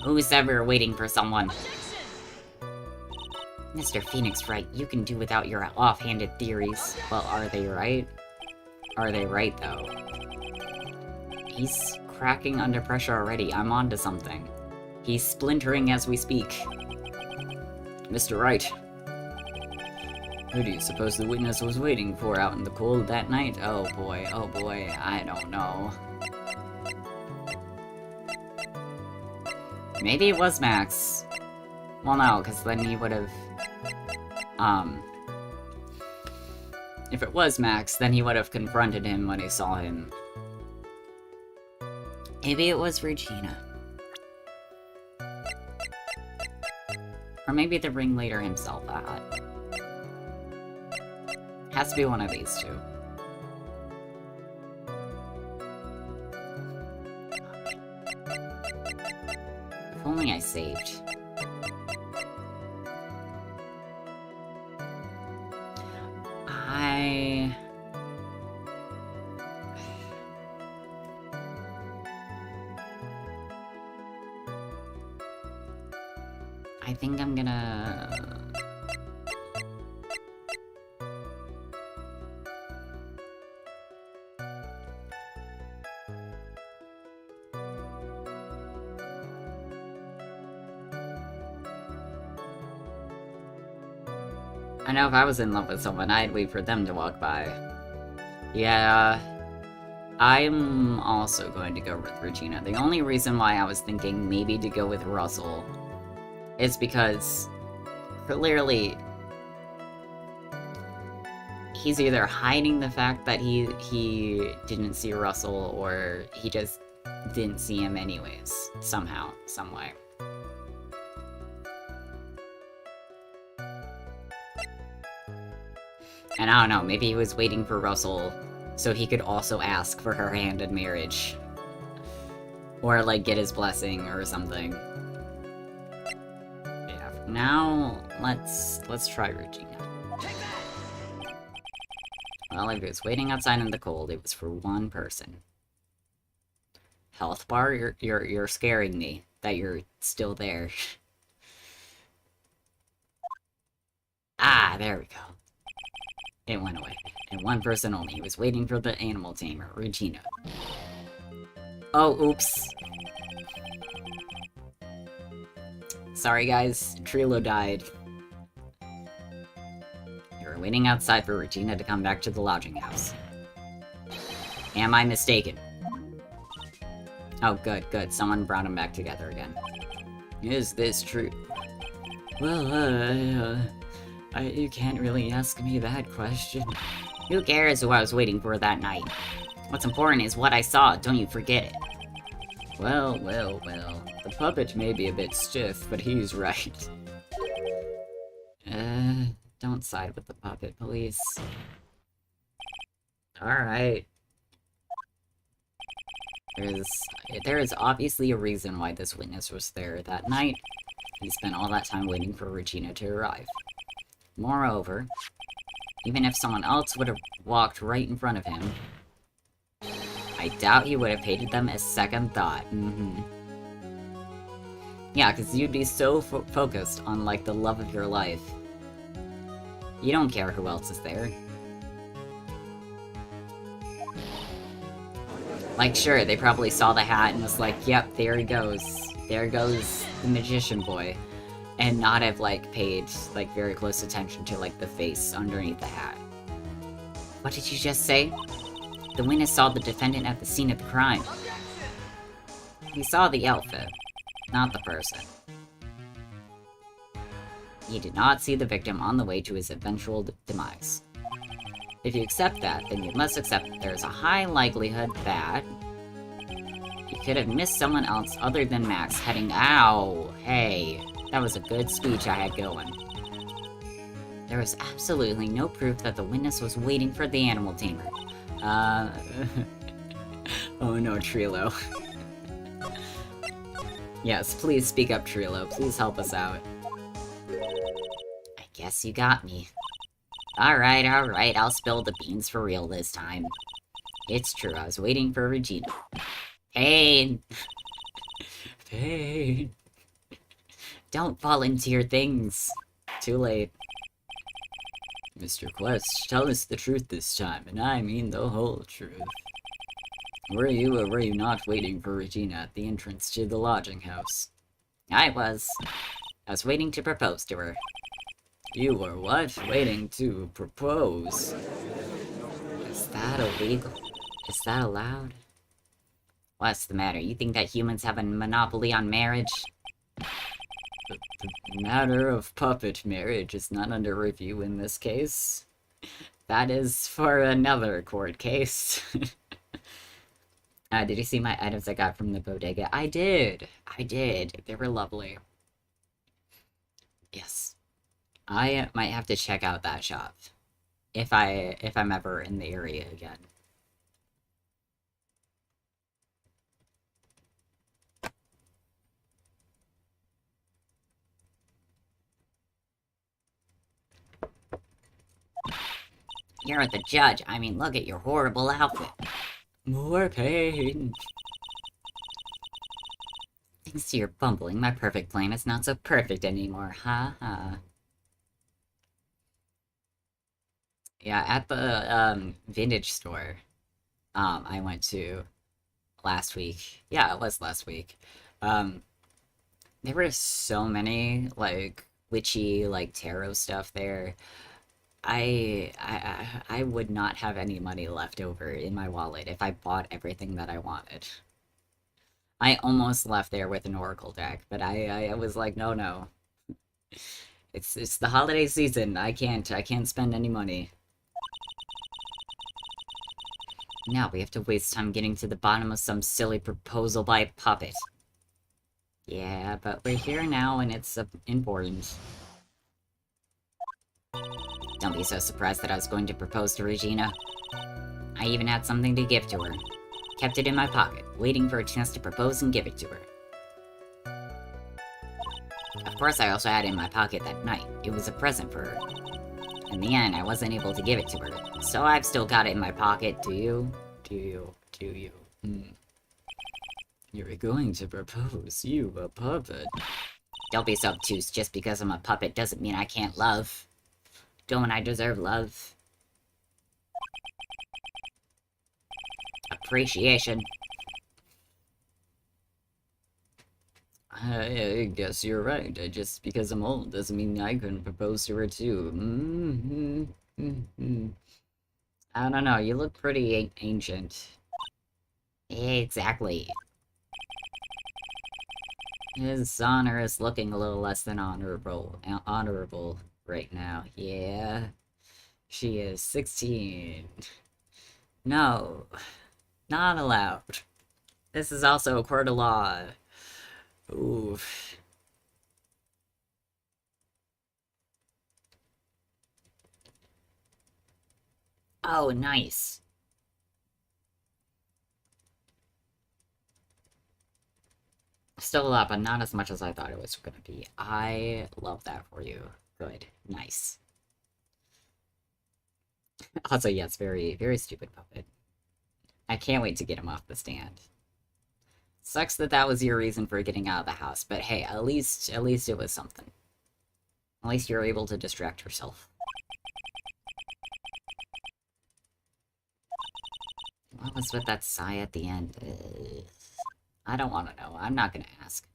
Who said we were waiting for someone? Mr. Phoenix, right, you can do without your offhanded theories. Well, are they right? Are they right, though? He's cracking under pressure already. I'm onto something. He's splintering as we speak. Mr. Wright. Who do you suppose the witness was waiting for out in the cold that night? Oh boy, I don't know. Maybe it was Max. Well, no, because then he would have... If it was Max, then he would have confronted him when he saw him. Maybe it was Regina. Or maybe the ringleader himself, Has to be one of these two. If only I saved. I think I'm gonna... I know if I was in love with someone, I'd wait for them to walk by. Yeah, I'm also going to go with Regina. The only reason why I was thinking maybe to go with Russell is because clearly he's either hiding the fact that he didn't see Russell, or he just didn't see him anyways, somehow, some way. And I don't know, maybe he was waiting for Russell so he could also ask for her hand in marriage. Or, like, get his blessing or something. Yeah, now, let's try Regina. Well, if he was waiting outside in the cold, it was for one person. Health bar? You're scaring me that you're still there. Ah, there we go. It went away. And one person only. He was waiting for the animal tamer, Regina. Oh, oops. Sorry, guys. Trilo died. You were waiting outside for Regina to come back to the lodging house. Am I mistaken? Oh, good, good. Someone brought them back together again. Is this true? Well, you can't really ask me that question. Who cares who I was waiting for that night? What's important is what I saw, don't you forget it. Well, well, well. The puppet may be a bit stiff, but he's right. Don't side with the puppet, please. Alright. There is obviously a reason why this witness was there that night. He spent all that time waiting for Regina to arrive. Moreover, even if someone else would have walked right in front of him, I doubt he would have paid them a second thought. Yeah, because you'd be so focused on, like, the love of your life. You don't care who else is there. Like, sure, they probably saw the hat and was like, yep, there he goes. There goes the magician boy. and not have, like, paid, like, very close attention to, like, the face underneath the hat. What did you just say? The witness saw the defendant at the scene of the crime. He saw the outfit, not the person. He did not see the victim on the way to his eventual demise. If you accept that, then you must accept that there is a high likelihood that you could have missed someone else other than Max heading— Ow! Hey, that was a good speech I had going. There was absolutely no proof that the witness was waiting for the animal tamer. Oh no, Trilo. Yes, please speak up, Trilo. Please help us out. I guess you got me. Alright, I'll spill the beans for real this time. It's true, I was waiting for Regina. Pain! Pain! Don't fall into your things. Too late. Mr. Quest, tell us the truth this time, and I mean the whole truth. Were you or were you not waiting for Regina at the entrance to the lodging house? I was. I was waiting to propose to her. You were what? Waiting to propose? Is that illegal? Is that allowed? What's the matter? You think that humans have a monopoly on marriage? The matter of puppet marriage is not under review in this case. That is for another court case. Did you see my items I got from the bodega? I did! I did. They were lovely. Yes. I might have to check out that shop. If I'm ever in the area again. You're the judge. I mean, look at your horrible outfit. More pain. Thanks to your bumbling, my perfect plan is not so perfect anymore. Ha ha. Yeah, at the vintage store I went to last week. Yeah, it was last week. There were so many like witchy like tarot stuff there. I would not have any money left over in my wallet if I bought everything that I wanted. I almost left there with an oracle deck, but I was like, no. It's the holiday season. I can't spend any money. Now we have to waste time getting to the bottom of some silly proposal by a puppet. Yeah, but we're here now and it's important. Don't be so surprised that I was going to propose to Regina. I even had something to give to her. Kept it in my pocket, waiting for a chance to propose and give it to her. Of course, I also had it in my pocket that night. It was a present for her. In the end, I wasn't able to give it to her, so I've still got it in my pocket. Do you? You're going to propose, you a puppet. Don't be so obtuse. Just because I'm a puppet doesn't mean I can't love. Don't I deserve love? Appreciation. I guess you're right. Just because I'm old doesn't mean I couldn't propose to her too. I don't know, you look pretty ancient. Exactly. His honor is looking a little less than honorable right now. Yeah. She is 16. No. Not allowed. This is also a court of law. Oof. Oh, nice. Still a lot, but not as much as I thought it was gonna be. I love that for you. Good. Nice. Also, yes, very, very stupid puppet. I can't wait to get him off the stand. Sucks that that was your reason for getting out of the house, but hey, at least it was something. At least you're able to distract yourself. What was with that sigh at the end? I don't want to know. I'm not gonna ask.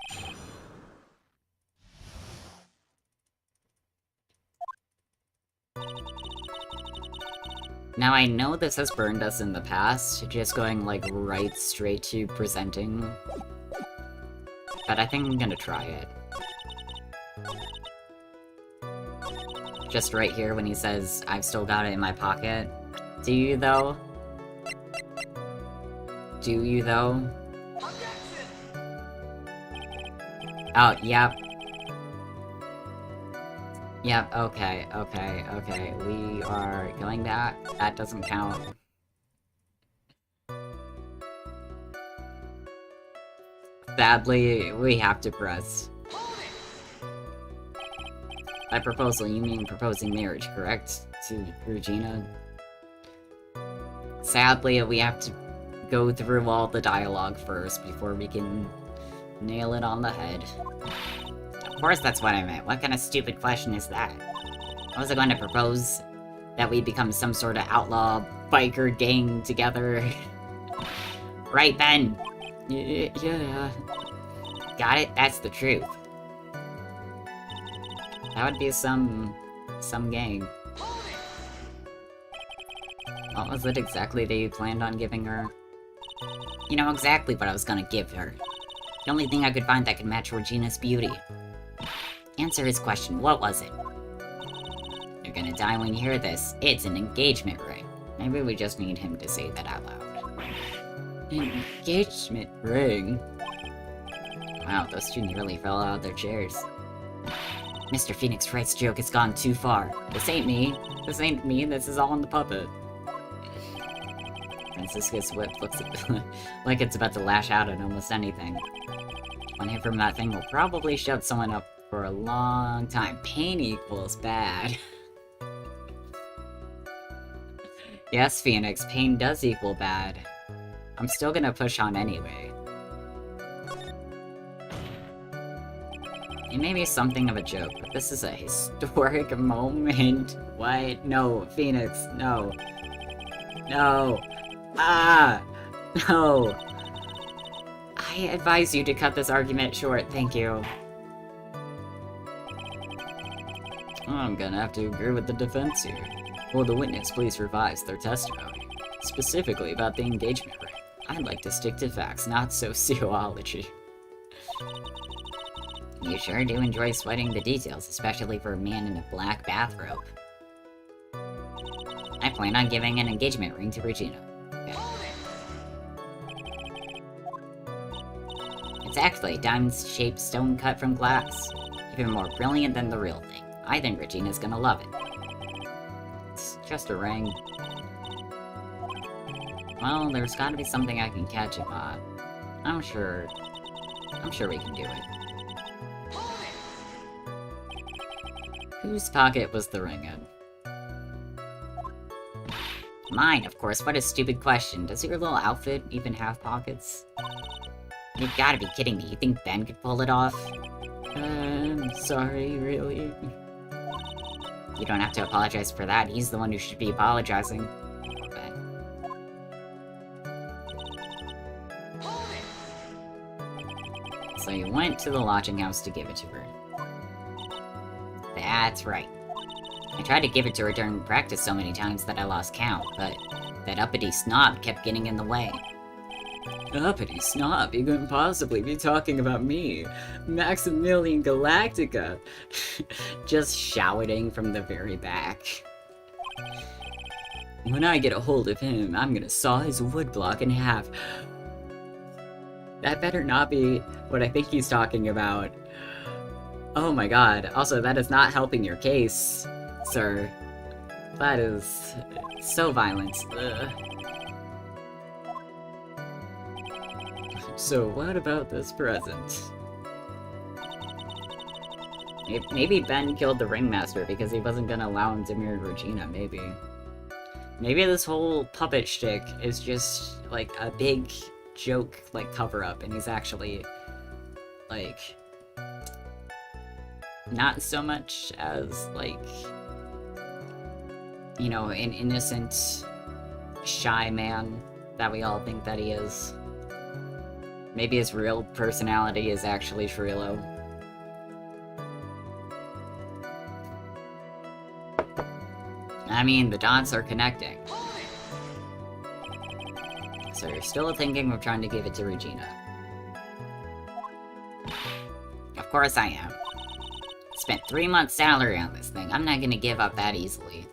Now, I know this has burned us in the past, just going, like, right straight to presenting. But I think I'm gonna try it. Just right here when he says, I've still got it in my pocket. Do you, though? Do you, though? Oh, yep. Yep, okay, okay, okay. We are going back. That doesn't count. Sadly, we have to press. By proposal, you mean proposing marriage, correct? To Regina? Sadly, we have to go through all the dialogue first before we can nail it on the head. Of course that's what I meant. What kind of stupid question is that? I was going to propose that we become some sort of outlaw biker gang together. Right, Ben? Yeah. Got it? That's the truth. That would be some gang. What was it exactly that you planned on giving her? You know exactly what I was gonna give her. The only thing I could find that could match Regina's beauty. Answer his question, what was it? You're gonna die when you hear this. It's an engagement ring. Maybe we just need him to say that out loud. An engagement ring? Wow, those two nearly fell out of their chairs. Mr. Phoenix Wright's joke has gone too far. This ain't me. This ain't me, this is all on the puppet. Francisca's whip looks like it's about to lash out at almost anything. One hit from that thing will probably shut someone up for a long time. Pain equals bad. Yes, Phoenix, pain does equal bad. I'm still gonna push on anyway. It may be something of a joke, but this is a historic moment. What? No, Phoenix, no. No. Ah! No. I advise you to cut this argument short, thank you. I'm gonna have to agree with the defense here. Will the witness please revise their testimony? Specifically about the engagement ring. I'd like to stick to facts, not sociology. You sure do enjoy sweating the details, especially for a man in a black bathrobe. I plan on giving an engagement ring to Regina. Okay. It's actually a diamond-shaped stone cut from glass. Even more brilliant than the real thing. I think Regina's gonna love it. It's just a ring. Well, there's gotta be something I can catch him on. I'm sure we can do it. Whose pocket was the ring in? Mine, of course. What a stupid question. Does your little outfit even have pockets? You've gotta be kidding me. You think Ben could pull it off? I'm sorry, really? You don't have to apologize for that. He's the one who should be apologizing. Okay. So you went to the lodging house to give it to her. That's right. I tried to give it to her during practice so many times that I lost count, but that uppity snob kept getting in the way. Uppity snob? You couldn't possibly be talking about me. Maximilian Galactica. Just shouting from the very back. When I get a hold of him, I'm gonna saw his woodblock in half. That better not be what I think he's talking about. Oh my god. Also, that is not helping your case, sir. That is so violent. Ugh. So what about this present? Maybe Ben killed the ringmaster because he wasn't gonna allow him to marry Regina, maybe. Maybe this whole puppet shtick is just, like, a big joke, like, cover-up, and he's actually, like, not so much as, like, you know, an innocent, shy man that we all think that he is. Maybe his real personality is actually Shrilo. I mean, the dots are connecting. So you're still thinking of trying to give it to Regina. Of course I am. Spent 3 months' salary on this thing. I'm not gonna give up that easily.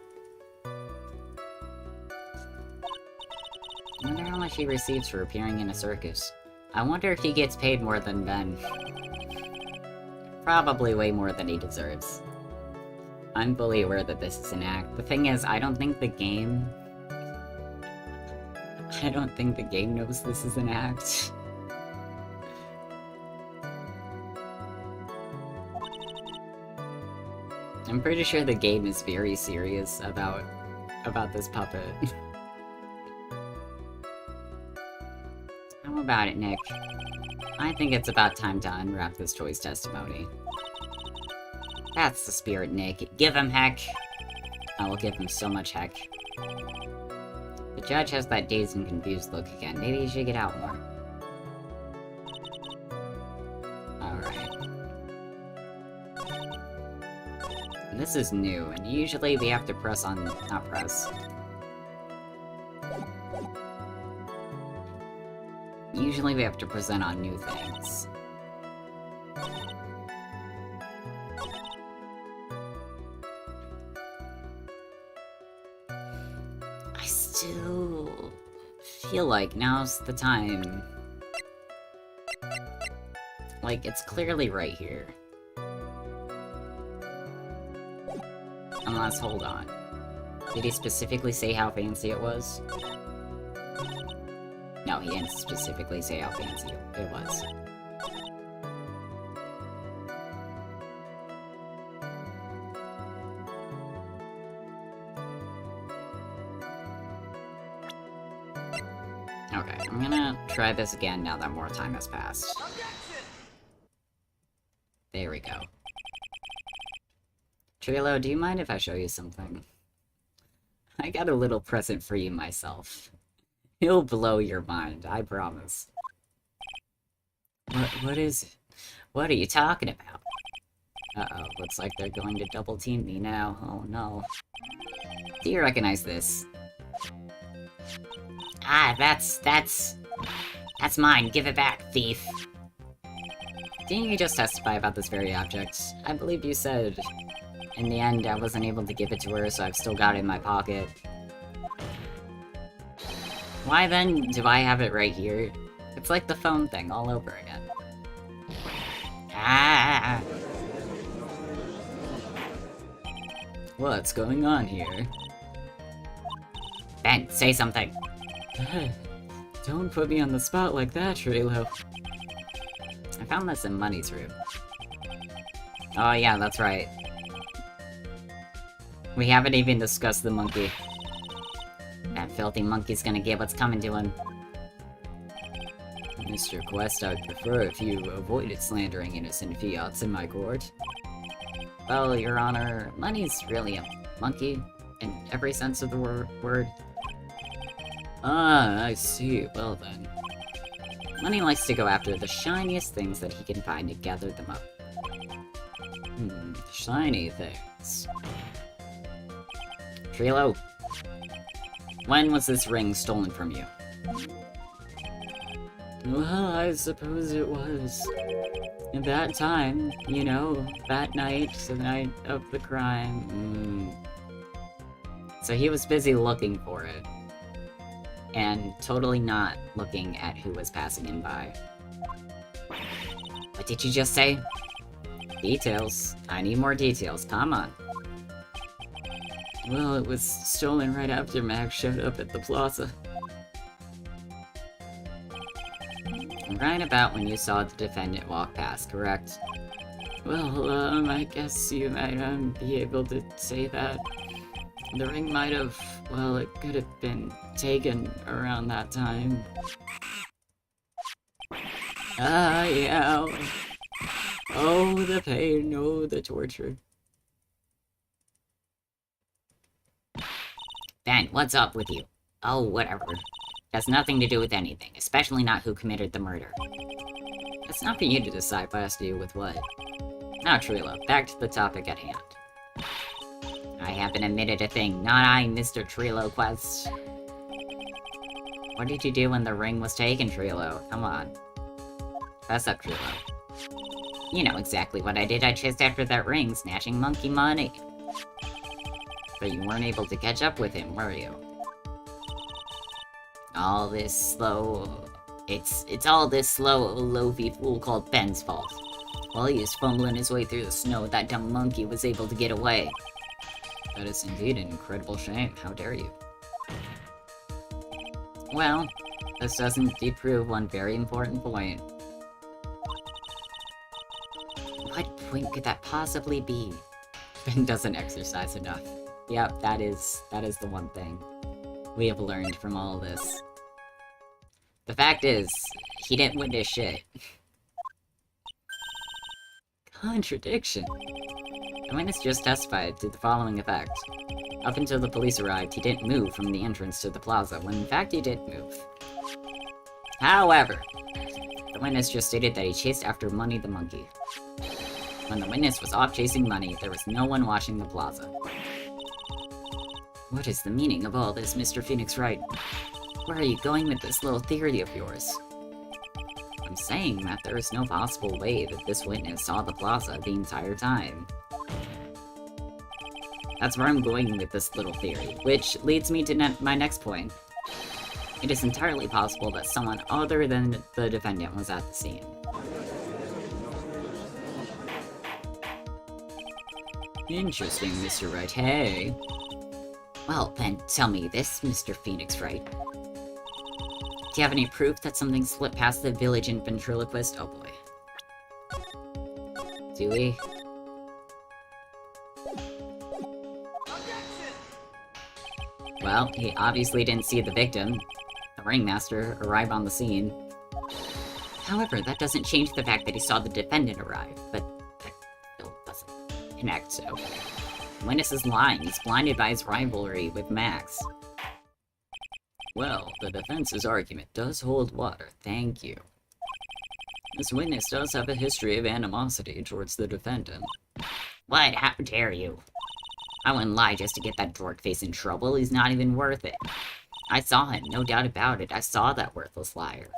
I wonder how much he receives for appearing in a circus. I wonder if he gets paid more than Ben. Probably way more than he deserves. I'm fully aware that this is an act. The thing is, I don't think the game knows this is an act. I'm pretty sure the game is very serious about this puppet. How about it, Nick? I think it's about time to unwrap this toy's testimony. That's the spirit, Nick. Give him heck. I will give him so much heck. The judge has that dazed and confused look again. Maybe he should get out more. Alright. This is new, and usually we have to press on... not press. Usually we have to present on new things. I still feel like now's the time. Like, it's clearly right here. Unless, hold on. Did he specifically say how fancy it was? No, he didn't specifically say how fancy it was. Okay, I'm gonna try this again now that more time has passed. There we go. Trilo, do you mind if I show you something? I got a little present for you myself. It'll blow your mind, I promise. What is it? What are you talking about? Uh-oh, looks like they're going to double team me now. Oh no. Do you recognize this? Ah, that's mine. Give it back, thief. Didn't you just testify about this very object? I believe you said... In the end, I wasn't able to give it to her, so I've still got it in my pocket. Why then do I have it right here? It's like the phone thing all over again. Ah! What's going on here? Ben, say something! Don't put me on the spot like that, Trilo. I found this in Money's room. Oh yeah, that's right. We haven't even discussed the monkey. That filthy monkey's gonna get what's coming to him. Mr. Quest, I'd prefer if you avoided slandering innocent fiats in my court. Well, Your Honor, Money's really a monkey, in every sense of the word. Ah, I see. Well then. Money likes to go after the shiniest things that he can find to gather them up. Shiny things. Trilo, when was this ring stolen from you? Well, I suppose it was. At that time, you know, that night, the night of the crime. So he was busy looking for it. And totally not looking at who was passing him by. What did you just say? Details. I need more details. Come on. Well, it was stolen right after Max showed up at the plaza. Right about when you saw the defendant walk past, correct? Well, I guess you might, be able to say that. The ring might have, well, it could have been taken around that time. Ah, yeah. Oh, the pain, oh, the torture. Ben, what's up with you? Oh, whatever. Has nothing to do with anything, especially not who committed the murder. It's not for you to decide what has to do with what. Now, Trilo, back to the topic at hand. I haven't admitted a thing. Not I, Mr. Trilo Quest. What did you do when the ring was taken, Trilo? Come on. Fess up, Trilo. You know exactly what I did. I chased after that ring, snatching monkey money. But you weren't able to catch up with him, were you? All this slow... It's all this slow, loafy fool called Ben's fault. While he was fumbling his way through the snow, that dumb monkey was able to get away. That is indeed an incredible shame. How dare you? Well, this doesn't prove one very important point. What point could that possibly be? Ben doesn't exercise enough. Yep, that is the one thing we have learned from all this. The fact is, he didn't witness shit. Contradiction. The witness just testified to the following effect. Up until the police arrived, he didn't move from the entrance to the plaza, when in fact he did move. However, the witness just stated that he chased after Money the monkey. When the witness was off chasing Money, there was no one watching the plaza. What is the meaning of all this, Mr. Phoenix Wright? Where are you going with this little theory of yours? I'm saying that there is no possible way that this witness saw the plaza the entire time. That's where I'm going with this little theory, which leads me to my next point. It is entirely possible that someone other than the defendant was at the scene. Interesting, Mr. Wright. Hey. Well, then, tell me this, Mr. Phoenix Wright. Do you have any proof that something slipped past the village in ventriloquist? Oh boy. Do we? Well, he obviously didn't see the victim, the ringmaster, arrive on the scene. However, that doesn't change the fact that he saw the defendant arrive, but that still doesn't connect, so... The witness is lying. He's blinded by his rivalry with Max. Well, the defense's argument does hold water, thank you. This witness does have a history of animosity towards the defendant. What? How dare you? I wouldn't lie just to get that dork face in trouble. He's not even worth it. I saw him, no doubt about it. I saw that worthless liar.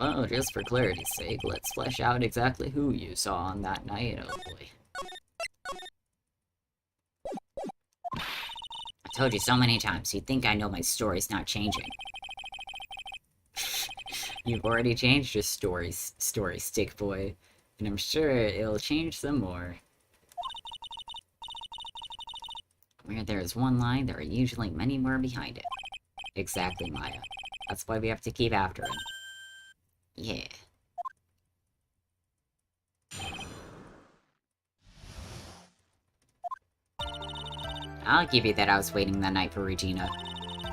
Well, just for clarity's sake, let's flesh out exactly who you saw on that night, oh boy. I told you so many times, you'd think I know my story's not changing. You've already changed your story, stick boy, and I'm sure it'll change some more. Where there is one line, there are usually many more behind it. Exactly, Maya. That's why we have to keep after him. Yeah. I'll give you that I was waiting that night for Regina.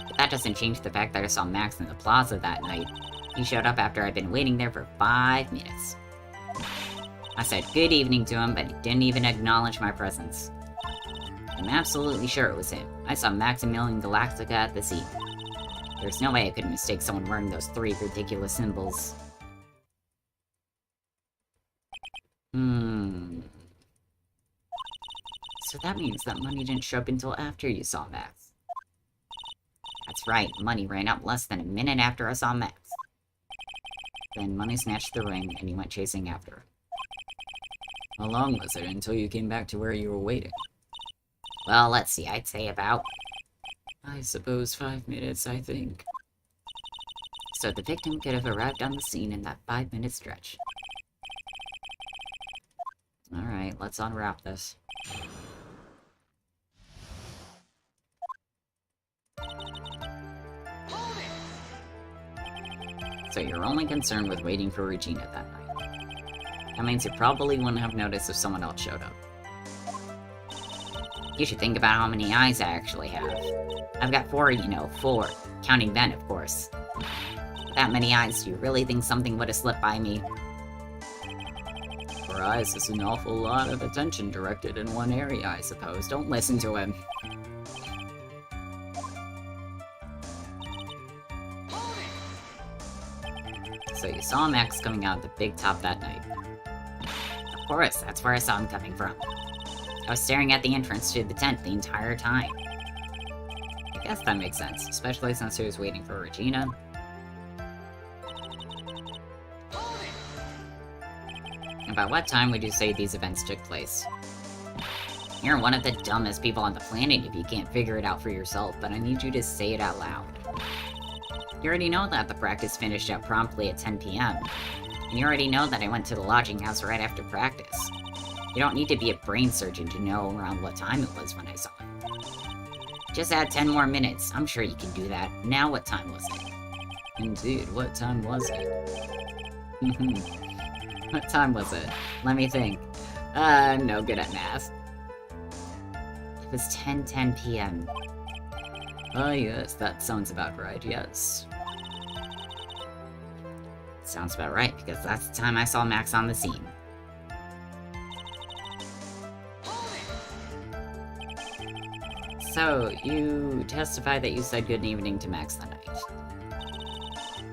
But that doesn't change the fact that I saw Max in the plaza that night. He showed up after I'd been waiting there for 5 minutes. I said good evening to him, but he didn't even acknowledge my presence. I'm absolutely sure it was him. I saw Maximilian Galactica at the scene. There's no way I could mistake someone wearing those 3 ridiculous symbols. So that means that Money didn't show up until after you saw Max. That's right, Money ran up less than a minute after I saw Max. Then Money snatched the ring, and he went chasing after her. How long was it until you came back to where you were waiting? Well, let's see, I'd say about... I suppose 5 minutes, I think. So the victim could have arrived on the scene in that 5-minute stretch. Alright, let's unwrap this. So you're only concerned with waiting for Regina that night. That means you probably wouldn't have noticed if someone else showed up. You should think about how many eyes I actually have. I've got 4, you know, 4. Counting Ben, of course. With that many eyes, do you really think something would have slipped by me? 4 eyes is an awful lot of attention directed in one area, I suppose. Don't listen to him. So you saw Max coming out of the big top that night. Of course, that's where I saw him coming from. I was staring at the entrance to the tent the entire time. I guess that makes sense, especially since I was waiting for Regina. About what time would you say these events took place? You're one of the dumbest people on the planet if you can't figure it out for yourself, but I need you to say it out loud. You already know that the practice finished up promptly at 10 p.m. And you already know that I went to the lodging house right after practice. You don't need to be a brain surgeon to know around what time it was when I saw it. Just add 10 more minutes. I'm sure you can do that. Now what time was it? Indeed, what time was it? What time was it? Let me think. No good at math. It was 10:10 p.m. Oh yes, that sounds about right, yes. Sounds about right, because that's the time I saw Max on the scene. So, you testify that you said good evening to Max that night.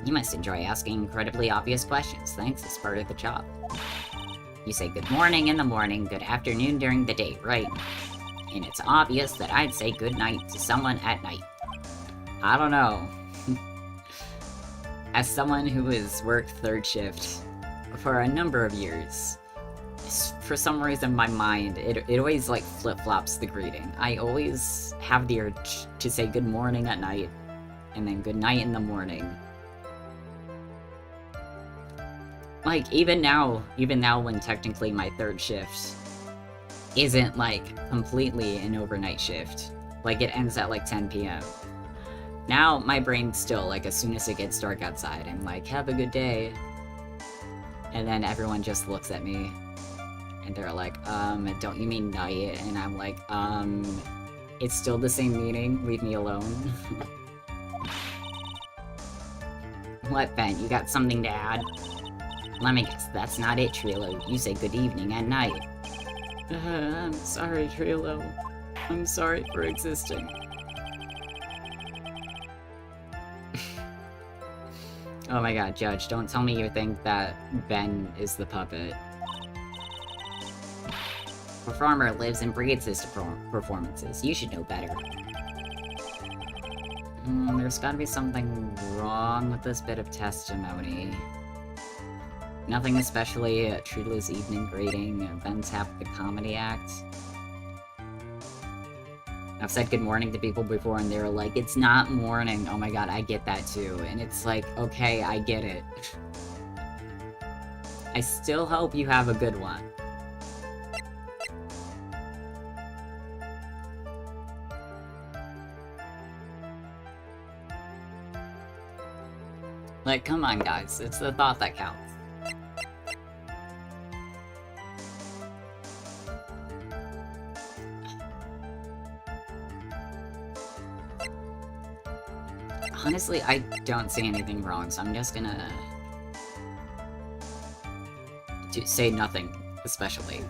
You must enjoy asking incredibly obvious questions. Thanks, it's part of the job. You say good morning in the morning, good afternoon during the day, right? And it's obvious that I'd say good night to someone at night. I don't know. As someone who has worked third shift for a number of years, for some reason my mind, it always like flip-flops the greeting. I always have the urge to say good morning at night, and then good night in the morning. Like, even now when technically my third shift isn't, like, completely an overnight shift. Like, it ends at, like, 10 p.m. Now, my brain still, like, as soon as it gets dark outside, I'm like, have a good day. And then everyone just looks at me, and they're like, don't you mean night? And I'm like, it's still the same meaning, leave me alone. What, Ben, you got something to add? Let me guess, that's not it, Trilo. You say good evening at night. I'm sorry, Trilo. I'm sorry for existing. Oh my god, Judge, don't tell me you think that Ben is the puppet. Performer lives and breathes his performances. You should know better. There's gotta be something wrong with this bit of testimony. Nothing especially Trilo's evening grading, Ben's half the comedy act. I've said good morning to people before and they're like, it's not morning. Oh my god, I get that too. And it's like, okay, I get it. I still hope you have a good one. Like, come on guys, it's the thought that counts. Honestly, I don't see anything wrong, so I'm just gonna say nothing, especially.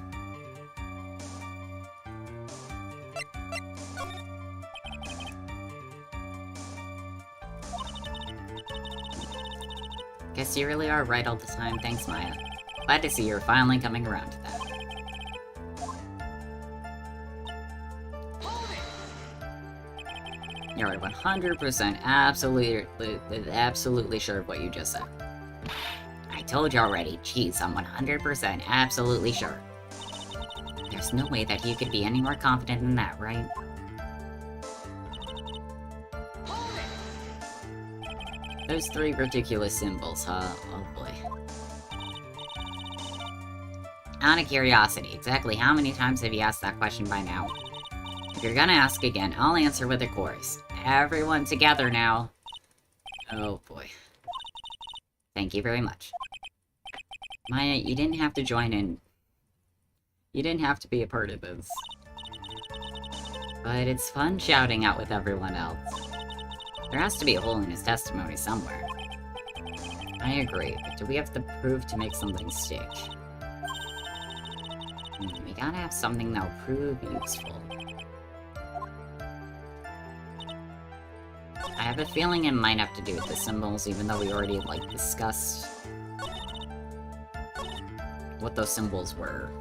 Guess you really are right all the time. Thanks, Maya. Glad to see you're finally coming around to that. You're 100% absolutely sure of what you just said. I told you already. Jeez, I'm 100% absolutely sure. There's no way that you could be any more confident than that, right? Those three ridiculous symbols, huh? Oh boy. Out of curiosity, exactly how many times have you asked that question by now? If you're gonna ask again, I'll answer with a chorus. Everyone together now. Oh boy. Thank you very much. Maya, you didn't have to join in. You didn't have to be a part of this. But it's fun shouting out with everyone else. There has to be a hole in his testimony somewhere. I agree, but do we have the proof to make something stick? We gotta have something that'll prove useful. I have a feeling it might have to do with the symbols, even though we already, like, discussed what those symbols were.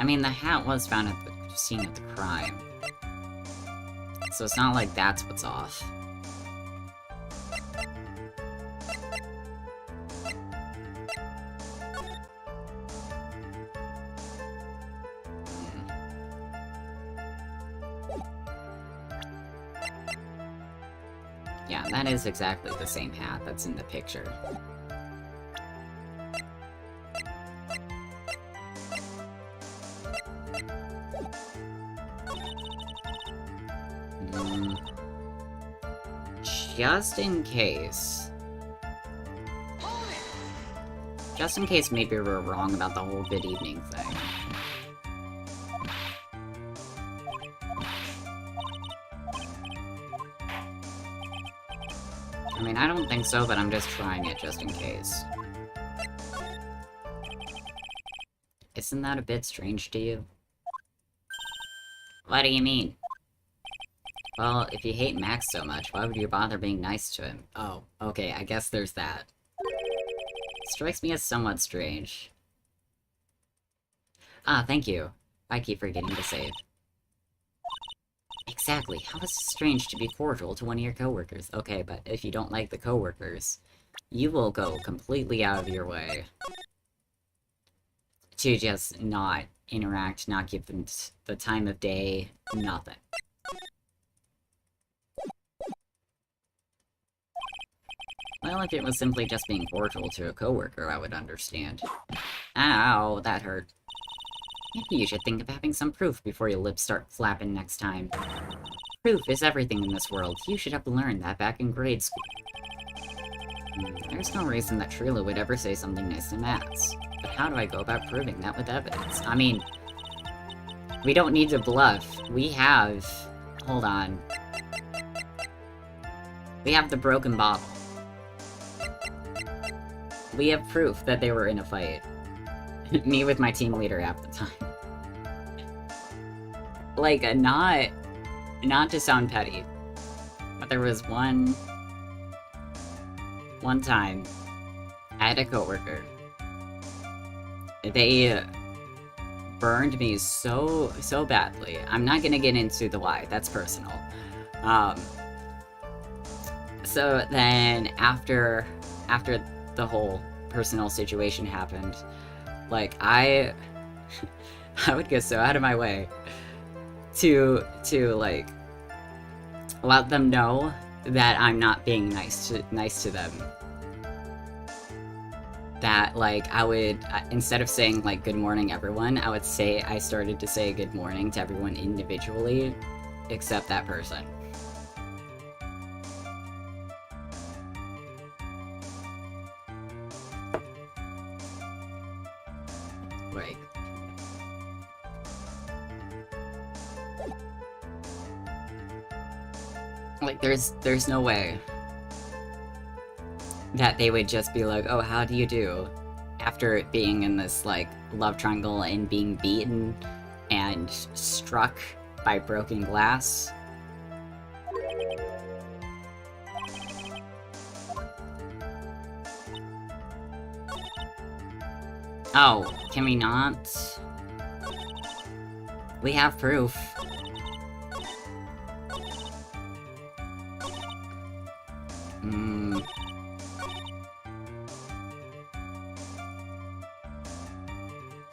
I mean, the hat was found at the scene of the crime. So it's not like that's what's off. Yeah, that is exactly the same hat that's in the picture. Just in case. Just in case maybe we're wrong about the whole good evening thing. I mean, I don't think so, but I'm just trying it just in case. Isn't that a bit strange to you? What do you mean? Well, if you hate Max so much, why would you bother being nice to him? Oh, okay, I guess there's that. Strikes me as somewhat strange. Ah, thank you. I keep forgetting to save. Exactly. How is it strange to be cordial to one of your coworkers? Okay, but if you don't like the coworkers, you will go completely out of your way to just not interact, not give them the time of day, nothing. Well, if it was simply just being cordial to a coworker, I would understand. Ow, that hurt. Maybe you should think of having some proof before your lips start flapping next time. Proof is everything in this world. You should have learned that back in grade school. There's no reason that Trila would ever say something nice to Max. But how do I go about proving that with evidence? I mean, we don't need to bluff. We have... Hold on. We have the broken bottle. We have proof that they were in a fight. Me with my team leader at the time. Like, not to sound petty, but there was one time, I had a coworker. They burned me so badly. I'm not gonna get into the why, that's personal. So then after the whole personal situation happened, like, I would go so out of my way to like, let them know that I'm not being nice to them. That, like, I would, instead of saying, like, good morning everyone, I started to say good morning to everyone individually, except that person. Like, there's no way that they would just be like, oh, how do you do? After being in this, like, love triangle and being beaten and struck by broken glass. Oh, can we not? We have proof.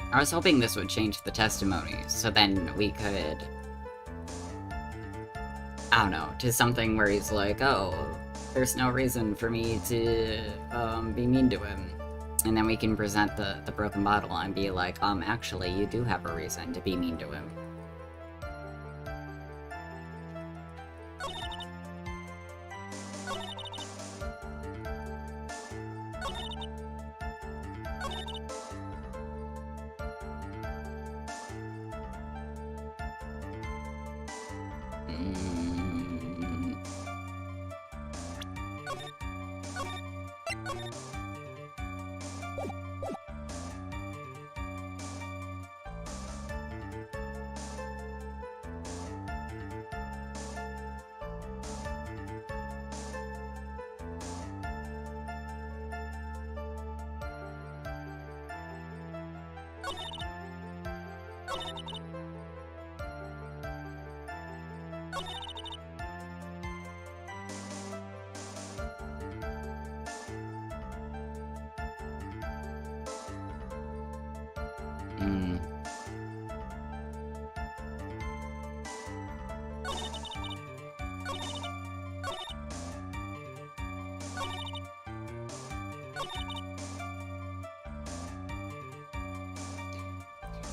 I was hoping this would change the testimony, so then we could... I don't know, to something where he's like, oh, there's no reason for me to be mean to him. And then we can present the broken bottle and be like, actually, you do have a reason to be mean to him.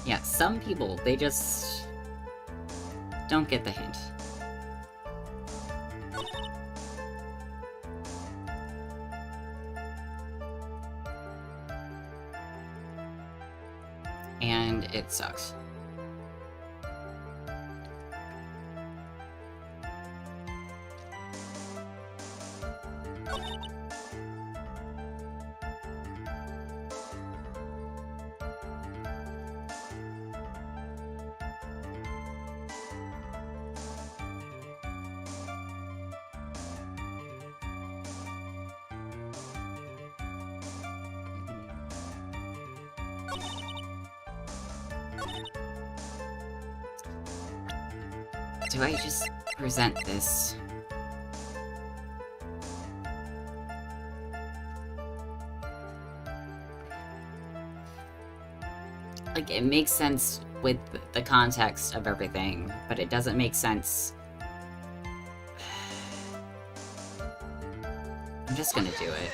Yeah, some people, they just don't get the hint. And it sucks. Do I just present this? Like, it makes sense with the context of everything, but it doesn't make sense. I'm just gonna do it.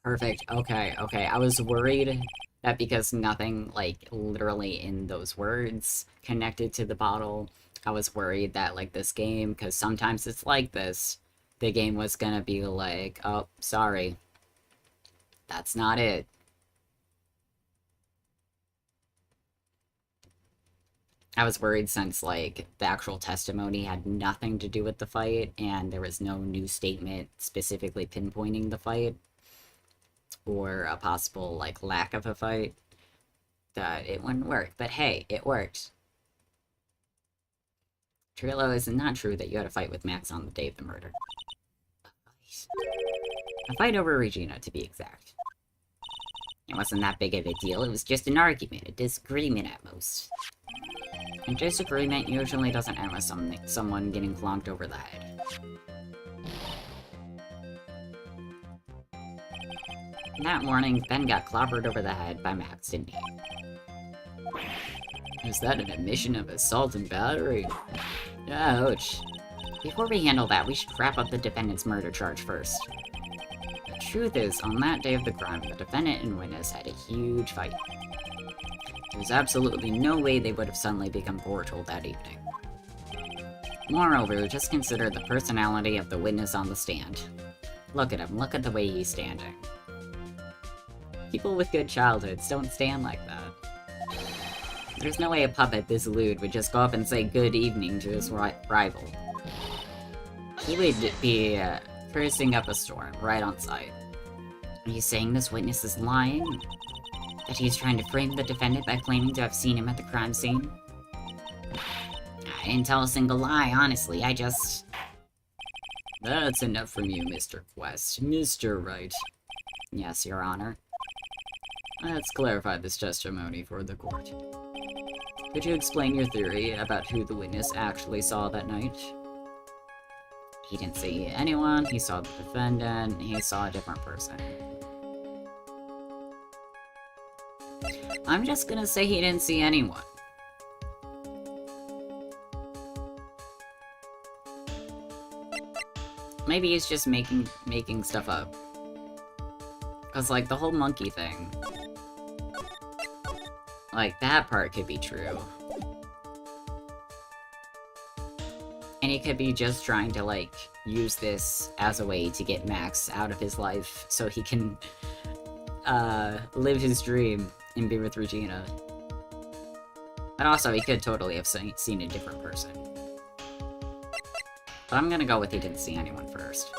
Perfect. Okay, okay. I was worried that because nothing, like, literally in those words connected to the bottle, I was worried that, like, this game, because sometimes it's like this, the game was gonna be like, oh, sorry. That's not it. I was worried since, like, the actual testimony had nothing to do with the fight, and there was no new statement specifically pinpointing the fight, or a possible, like, lack of a fight, that it wouldn't work. But hey, it worked. Trillo, is it not true that you had a fight with Max on the day of the murder? A fight over Regina, to be exact. It wasn't that big of a deal, it was just an argument, a disagreement at most. A disagreement usually doesn't end with someone getting clonked over the head. That morning, Ben got clobbered over the head by Max, didn't he? Is that an admission of assault and battery? Ouch. Before we handle that, we should wrap up the defendant's murder charge first. The truth is, on that day of the crime, the defendant and witness had a huge fight. There's absolutely no way they would have suddenly become cordial that evening. Moreover, just consider the personality of the witness on the stand. Look at him, look at the way he's standing. People with good childhoods don't stand like that. There's no way a puppet this lewd would just go up and say good evening to his rival. He would be cursing up a storm right on sight. Are you saying this witness is lying? That he's trying to frame the defendant by claiming to have seen him at the crime scene? I didn't tell a single lie, honestly, I just... That's enough from you, Mr. Quest. Mr. Wright. Yes, Your Honor. Let's clarify this testimony for the court. Could you explain your theory about who the witness actually saw that night? He didn't see anyone, he saw the defendant, he saw a different person. I'm just gonna say he didn't see anyone. Maybe he's just making stuff up. Cause, like, the whole monkey thing... Like, that part could be true. And he could be just trying to, like, use this as a way to get Max out of his life so he can, live his dream and be with Regina. But also, he could totally have seen a different person. But I'm gonna go with he didn't see anyone first.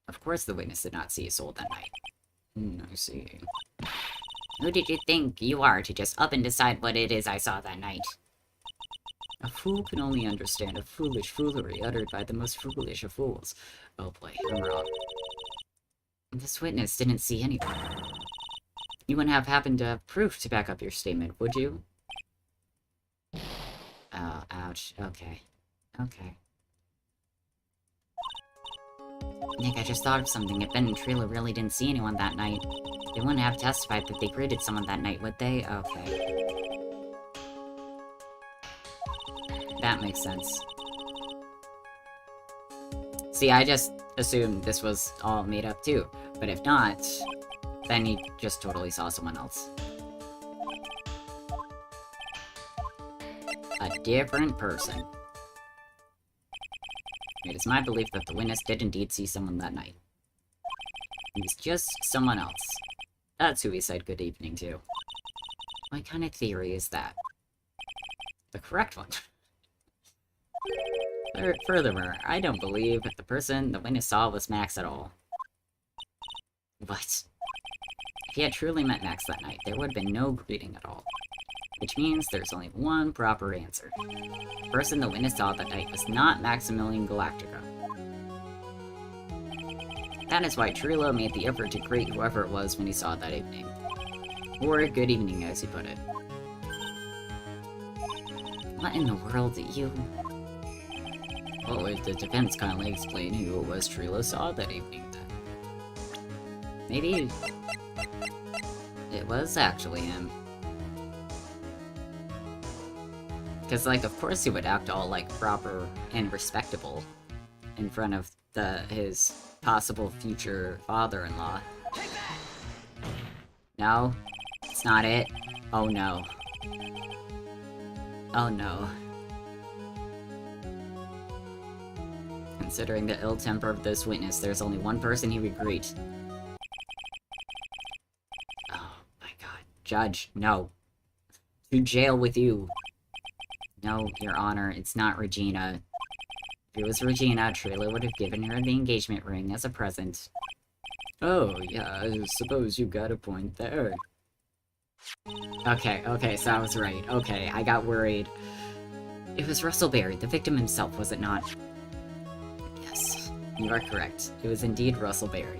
Of course the witness did not see a soul that night. I see. Who did you think you are to just up and decide what it is I saw that night? A fool can only understand a foolish foolery uttered by the most foolish of fools. Oh boy, I'm wrong. This witness didn't see anything. You wouldn't have happened to have proof to back up your statement, would you? Oh, ouch. Okay. Okay. Nick, I just thought of something. If Ben and Trila really didn't see anyone that night, they wouldn't have testified that they greeted someone that night, would they? Okay. That makes sense. See, I just assumed this was all made up too. But if not, then he just totally saw someone else. A different person. It is my belief that the witness did indeed see someone that night. He's just someone else. That's who he said good evening to. What kind of theory is that? The correct one. Furthermore, I don't believe that the person the witness saw was Max at all. What? If he had truly met Max that night, there would have been no greeting at all. Which means there's only one proper answer. The person the witness saw that night was not Maximilian Galactica. That is why Trilo made the effort to greet whoever it was when he saw it that evening. Or good evening, as he put it. What in the world did you... Oh, the defense kindly explained who it was Trilo saw that evening then. Maybe... it was actually him. Because, like, of course he would act all, like, proper and respectable in front of his possible future father-in-law. No? It's not it? Oh no. Oh no. Considering the ill temper of this witness, there's only one person he would greet. Oh my god. Judge, no. To jail with you. No, Your Honor, it's not Regina. If it was Regina, Trila would have given her the engagement ring as a present. Oh, yeah, I suppose you got a point there. Okay, so I was right. Okay, I got worried. It was Russell Berry, the victim himself, was it not? Yes, you are correct. It was indeed Russell Berry.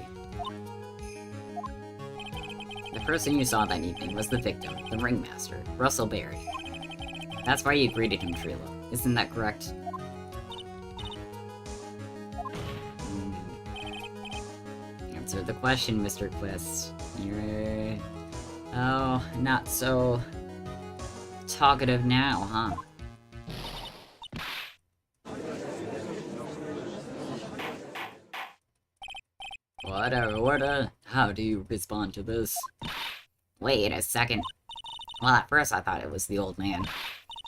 The person you saw that evening was the victim, the ringmaster, Russell Berry. That's why you greeted him, Trilo. Isn't that correct? Answer the question, Mr. Quist. You're... oh, not so... talkative now, huh? What, how do you respond to this? Wait a second. Well, at first I thought it was the old man.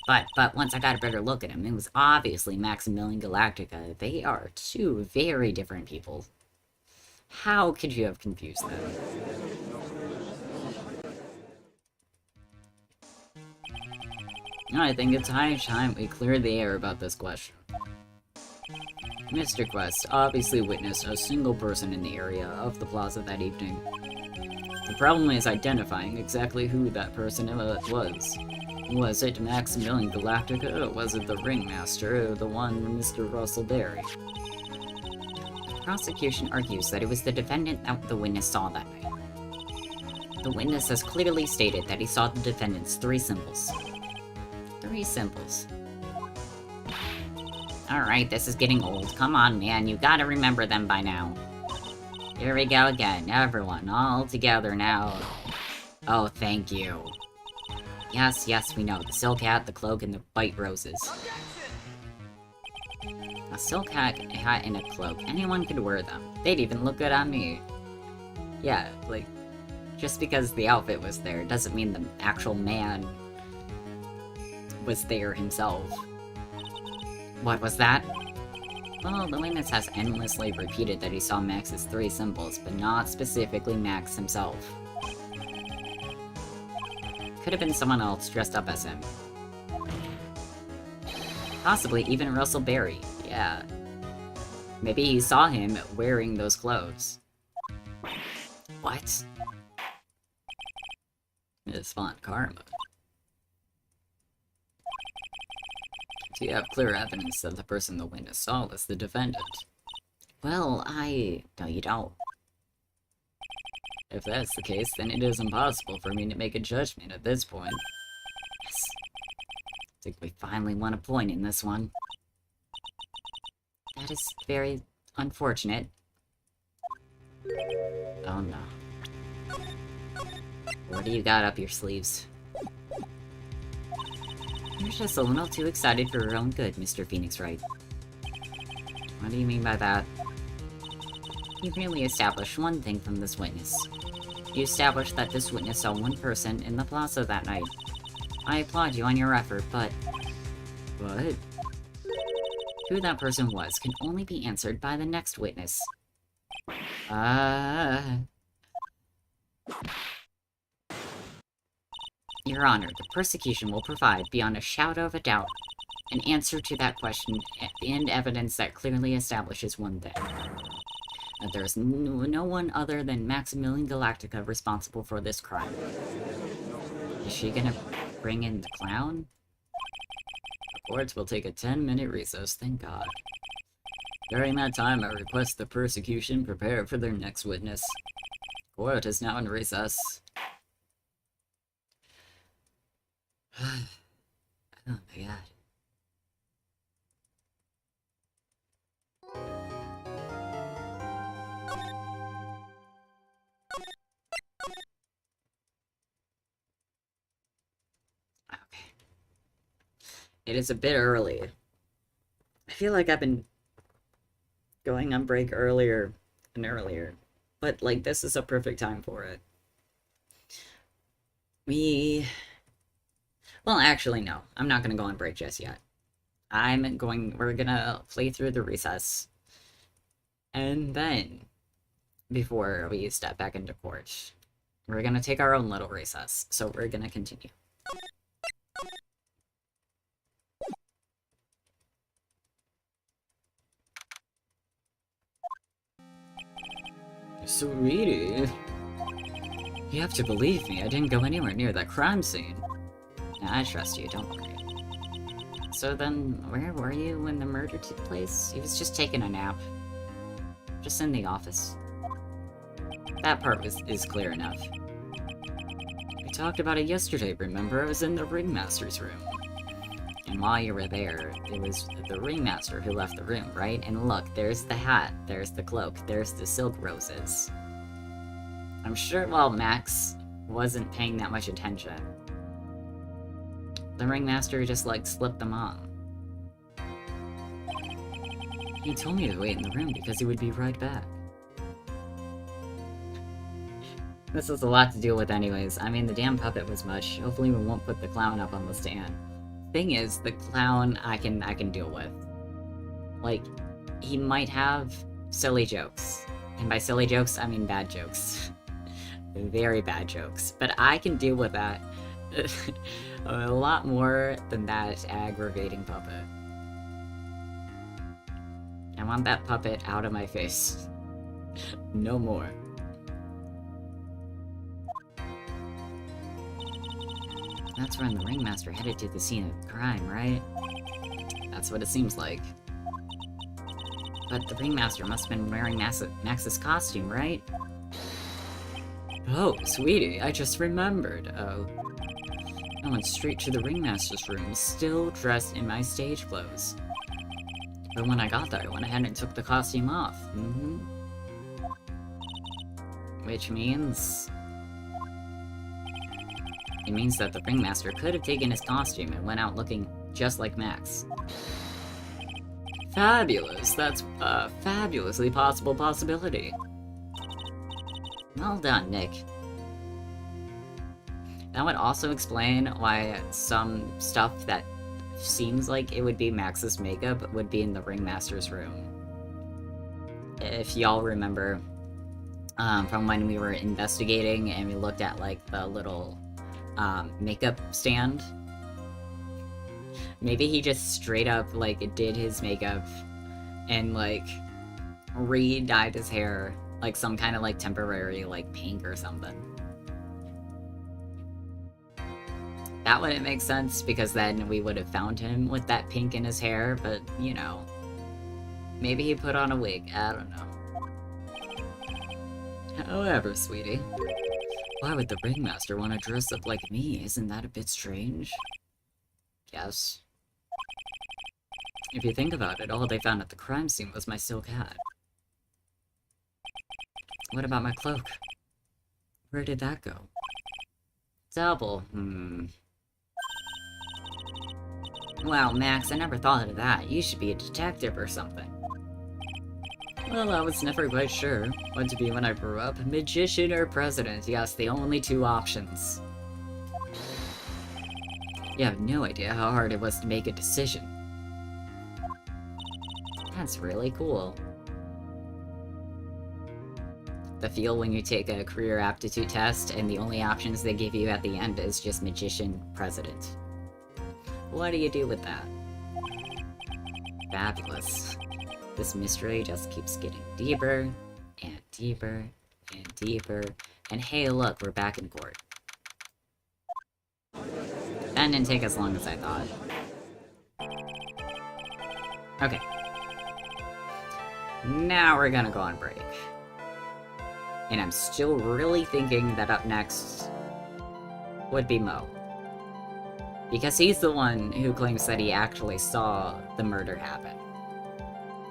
But once I got a better look at him, it was obviously Maximilian Galactica. They are two very different people. How could you have confused them? I think it's high time we clear the air about this question. Mr. Quest obviously witnessed a single person in the area of the plaza that evening. The problem is identifying exactly who that person was. Was it Maximilian Galactica, or was it the ringmaster, or the one Mr. Russell Berry? The prosecution argues that it was the defendant that the witness saw that night. The witness has clearly stated that he saw the defendant's 3 symbols. 3 symbols. Alright, this is getting old. Come on, man, you gotta remember them by now. Here we go again. Everyone, all together now. Oh, thank you. Yes, we know. The silk hat, the cloak, and the white roses. A silk hat and a cloak. Anyone could wear them. They'd even look good on me. Yeah, like, just because the outfit was there doesn't mean the actual man was there himself. What was that? Well, the witness has endlessly repeated that he saw Max's 3 symbols, but not specifically Max himself. Could have been someone else dressed up as him. Possibly even Russell Berry, yeah. Maybe he saw him wearing those clothes. What? It's fun karma. Do you have clear evidence that the person the witness saw was the defendant? Well, no, you don't. If that's the case, then it is impossible for me to make a judgment at this point. Yes. I think we finally won a point in this one. That is very unfortunate. Oh no. What do you got up your sleeves? You're just a little too excited for your own good, Mr. Phoenix Wright. What do you mean by that? You merely established one thing from this witness. You established that this witness saw one person in the plaza that night. I applaud you on your effort, but... What? Who that person was can only be answered by the next witness. Your Honor, the prosecution will provide, beyond a shadow of a doubt, an answer to that question and evidence that clearly establishes one thing. That there is no one other than Maximilian Galactica responsible for this crime. Is she gonna bring in the clown? The courts will take a 10-minute recess, thank God. During that time, I request the prosecution prepare for their next witness. Court is now in recess. Oh my God. Okay. It is a bit early. I feel like I've been going on break earlier and earlier, but like this is a perfect time for it. Well, actually, no. I'm not gonna go on break just yet. We're gonna play through the recess. And then, before we step back into court, we're gonna take our own little recess. So we're gonna continue. Sweetie, you have to believe me, I didn't go anywhere near that crime scene. I trust you, don't worry. So then, where were you when the murder took place? He was just taking a nap. Just in the office. That part is clear enough. We talked about it yesterday, remember? I was in the ringmaster's room. And while you were there, it was the ringmaster who left the room, right? And look, there's the hat, there's the cloak, there's the silk roses. I'm sure, well, Max wasn't paying that much attention. The ringmaster just, like, slipped them on. He told me to wait in the room because he would be right back. This is a lot to deal with anyways. I mean, the damn puppet was much. Hopefully we won't put the clown up on the stand. Thing is, the clown I can deal with. Like, he might have silly jokes. And by silly jokes, I mean bad jokes. Very bad jokes. But I can deal with that a lot more than that aggravating puppet. I want that puppet out of my face. No more. That's when the ringmaster headed to the scene of the crime, right? That's what it seems like. But the ringmaster must have been wearing Max's costume, right? Oh, sweetie, I just remembered. Oh. I went straight to the ringmaster's room, still dressed in my stage clothes. But when I got there, I went ahead and took the costume off. Which means... It means that the ringmaster could have taken his costume and went out looking just like Max. Fabulous! That's a fabulously possible possibility. Well done, Nick. That would also explain why some stuff that seems like it would be Max's makeup would be in the ringmaster's room. If y'all remember, from when we were investigating and we looked at, like, the little, makeup stand. Maybe he just straight up, like, did his makeup and, like, re-dyed his hair, like, some kind of, like, temporary, like, pink or something. That wouldn't make sense, because then we would have found him with that pink in his hair, but, you know. Maybe he put on a wig, I don't know. However, sweetie, why would the ringmaster want to dress up like me? Isn't that a bit strange? Yes. If you think about it, all they found at the crime scene was my silk hat. What about my cloak? Where did that go? Double, Wow, Max, I never thought of that. You should be a detective or something. Well, I was never quite sure what to be when I grew up. Magician or president? Yes, the only two options. You have no idea how hard it was to make a decision. That's really cool. The feel when you take a career aptitude test and the only options they give you at the end is just magician, president. What do you do with that? Fabulous. This mystery just keeps getting deeper, and deeper, and deeper. And hey, look, we're back in court. That didn't take as long as I thought. Okay. Now we're gonna go on break. And I'm still really thinking that up next would be Mo. Because he's the one who claims that he actually saw the murder happen.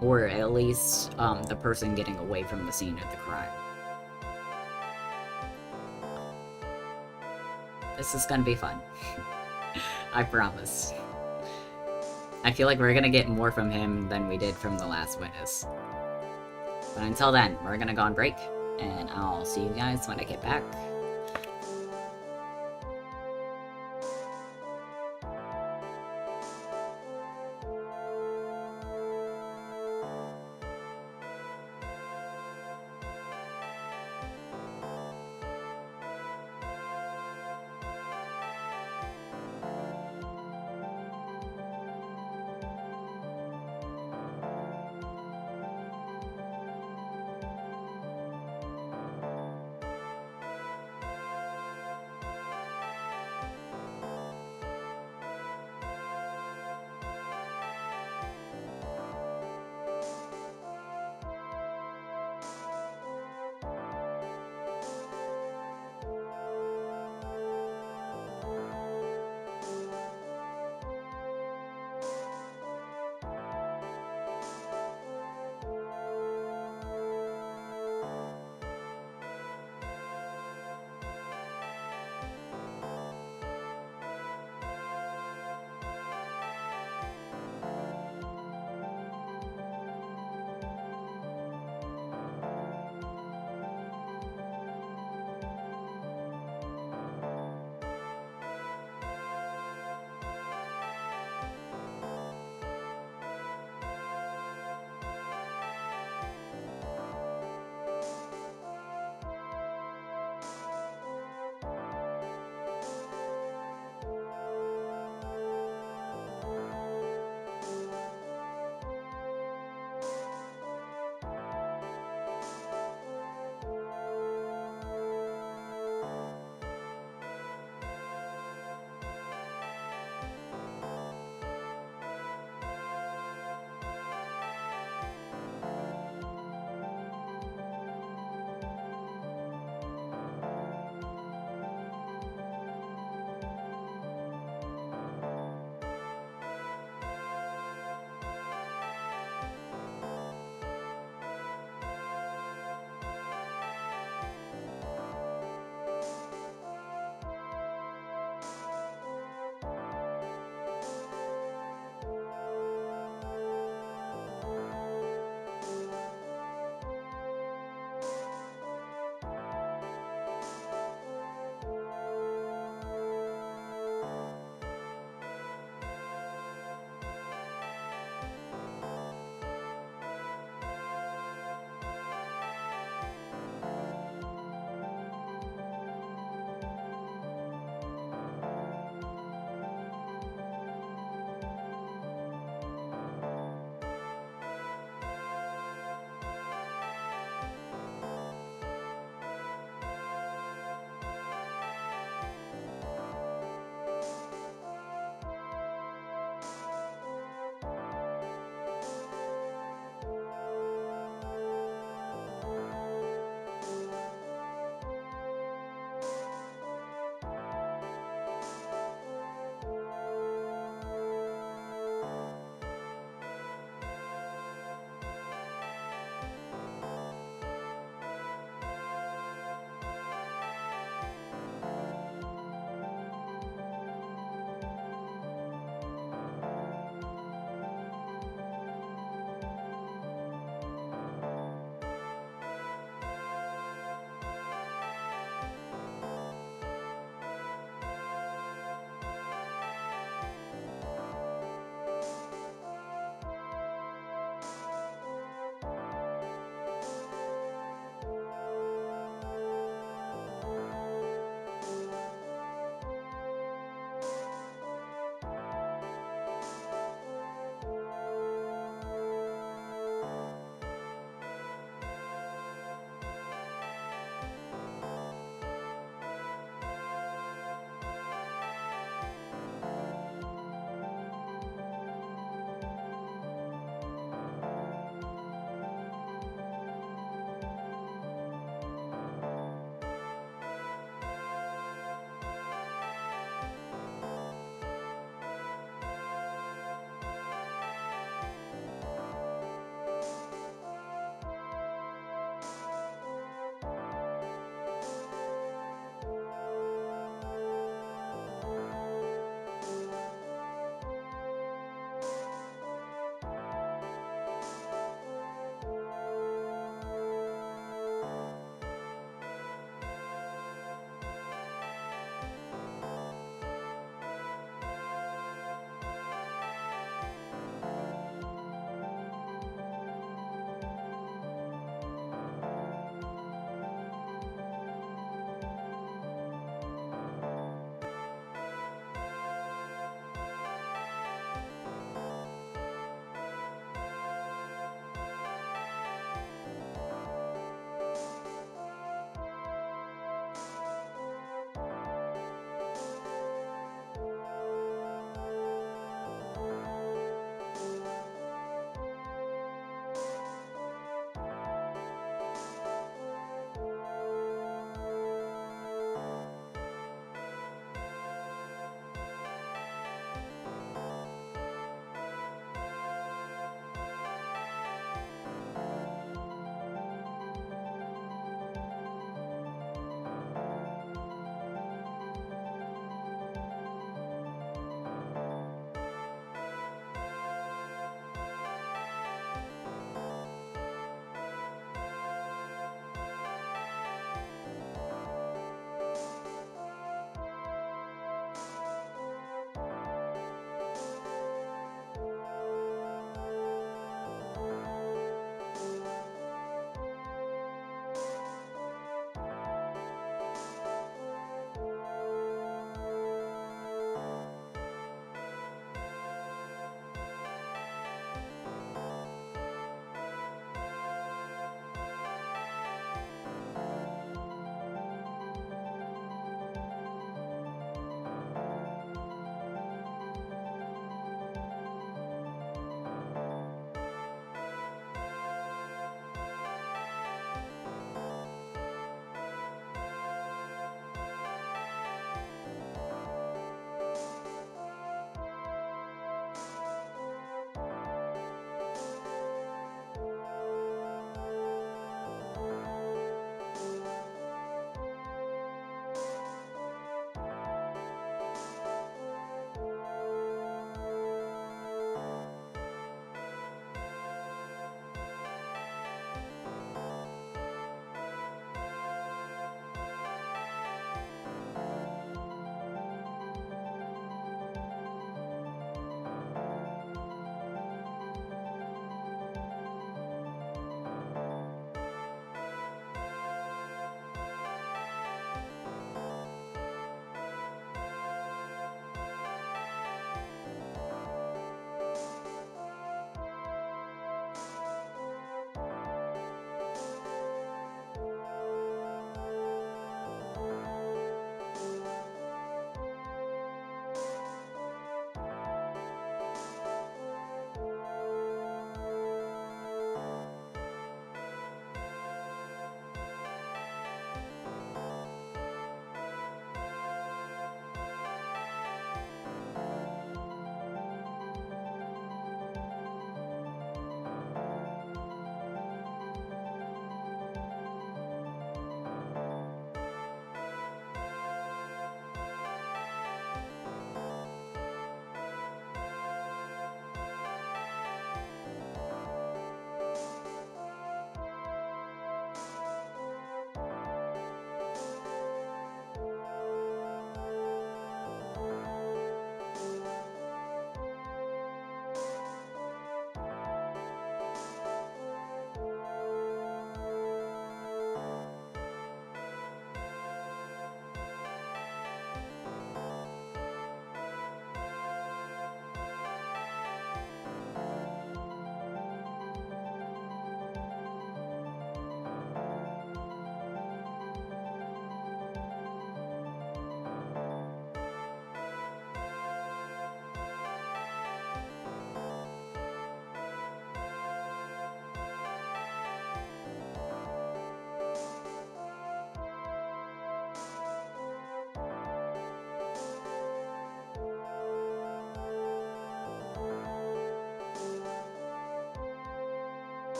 Or at least, the person getting away from the scene of the crime. This is gonna be fun. I promise. I feel like we're gonna get more from him than we did from the last witness. But until then, we're gonna go on break, and I'll see you guys when I get back.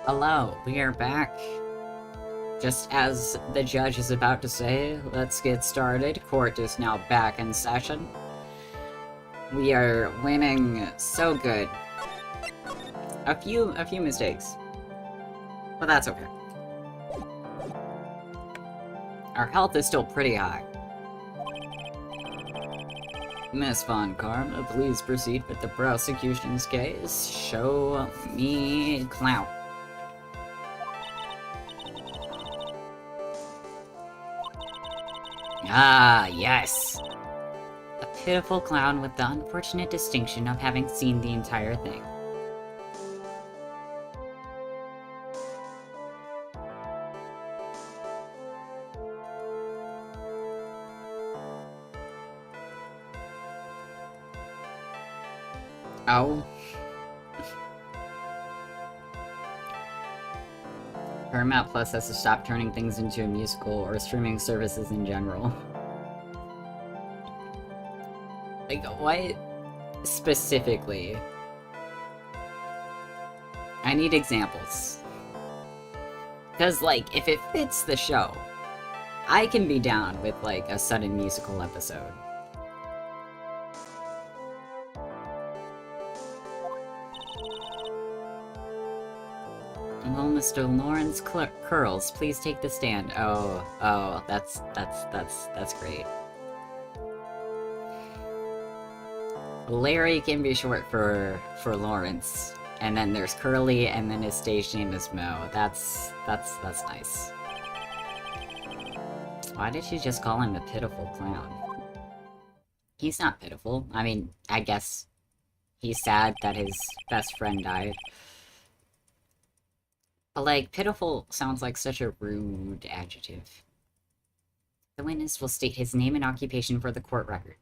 Hello, we are back. Just as the judge is about to say, let's get started. Court is now back in session. We are winning so good. A few mistakes. But that's okay. Our health is still pretty high. Miss Von Karma, please proceed with the prosecution's case. Show me clown. Ah, yes! A pitiful clown with the unfortunate distinction of having seen the entire thing. Oh. Paramount Plus has to stop turning things into a musical or streaming services in general. Like, what specifically? I need examples. Because, like, if it fits the show, I can be down with, like, a sudden musical episode. Well, Mr. Lawrence Curls, please take the stand. Oh, that's great. Larry can be short for Lawrence, and then there's Curly, and then his stage name is Mo. That's nice. Why did she just call him a pitiful clown? He's not pitiful. I mean, I guess he's sad that his best friend died. But, like, pitiful sounds like such a rude adjective. The witness will state his name and occupation for the court record.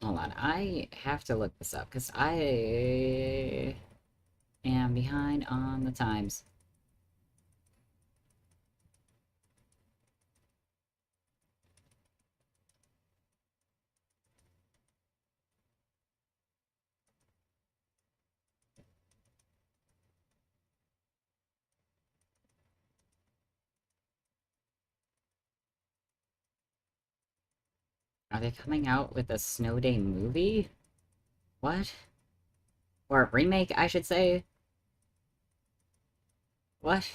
Hold on, I have to look this up, because I am behind on the times. Are they coming out with a Snow Day movie? What? Or a remake, I should say? What?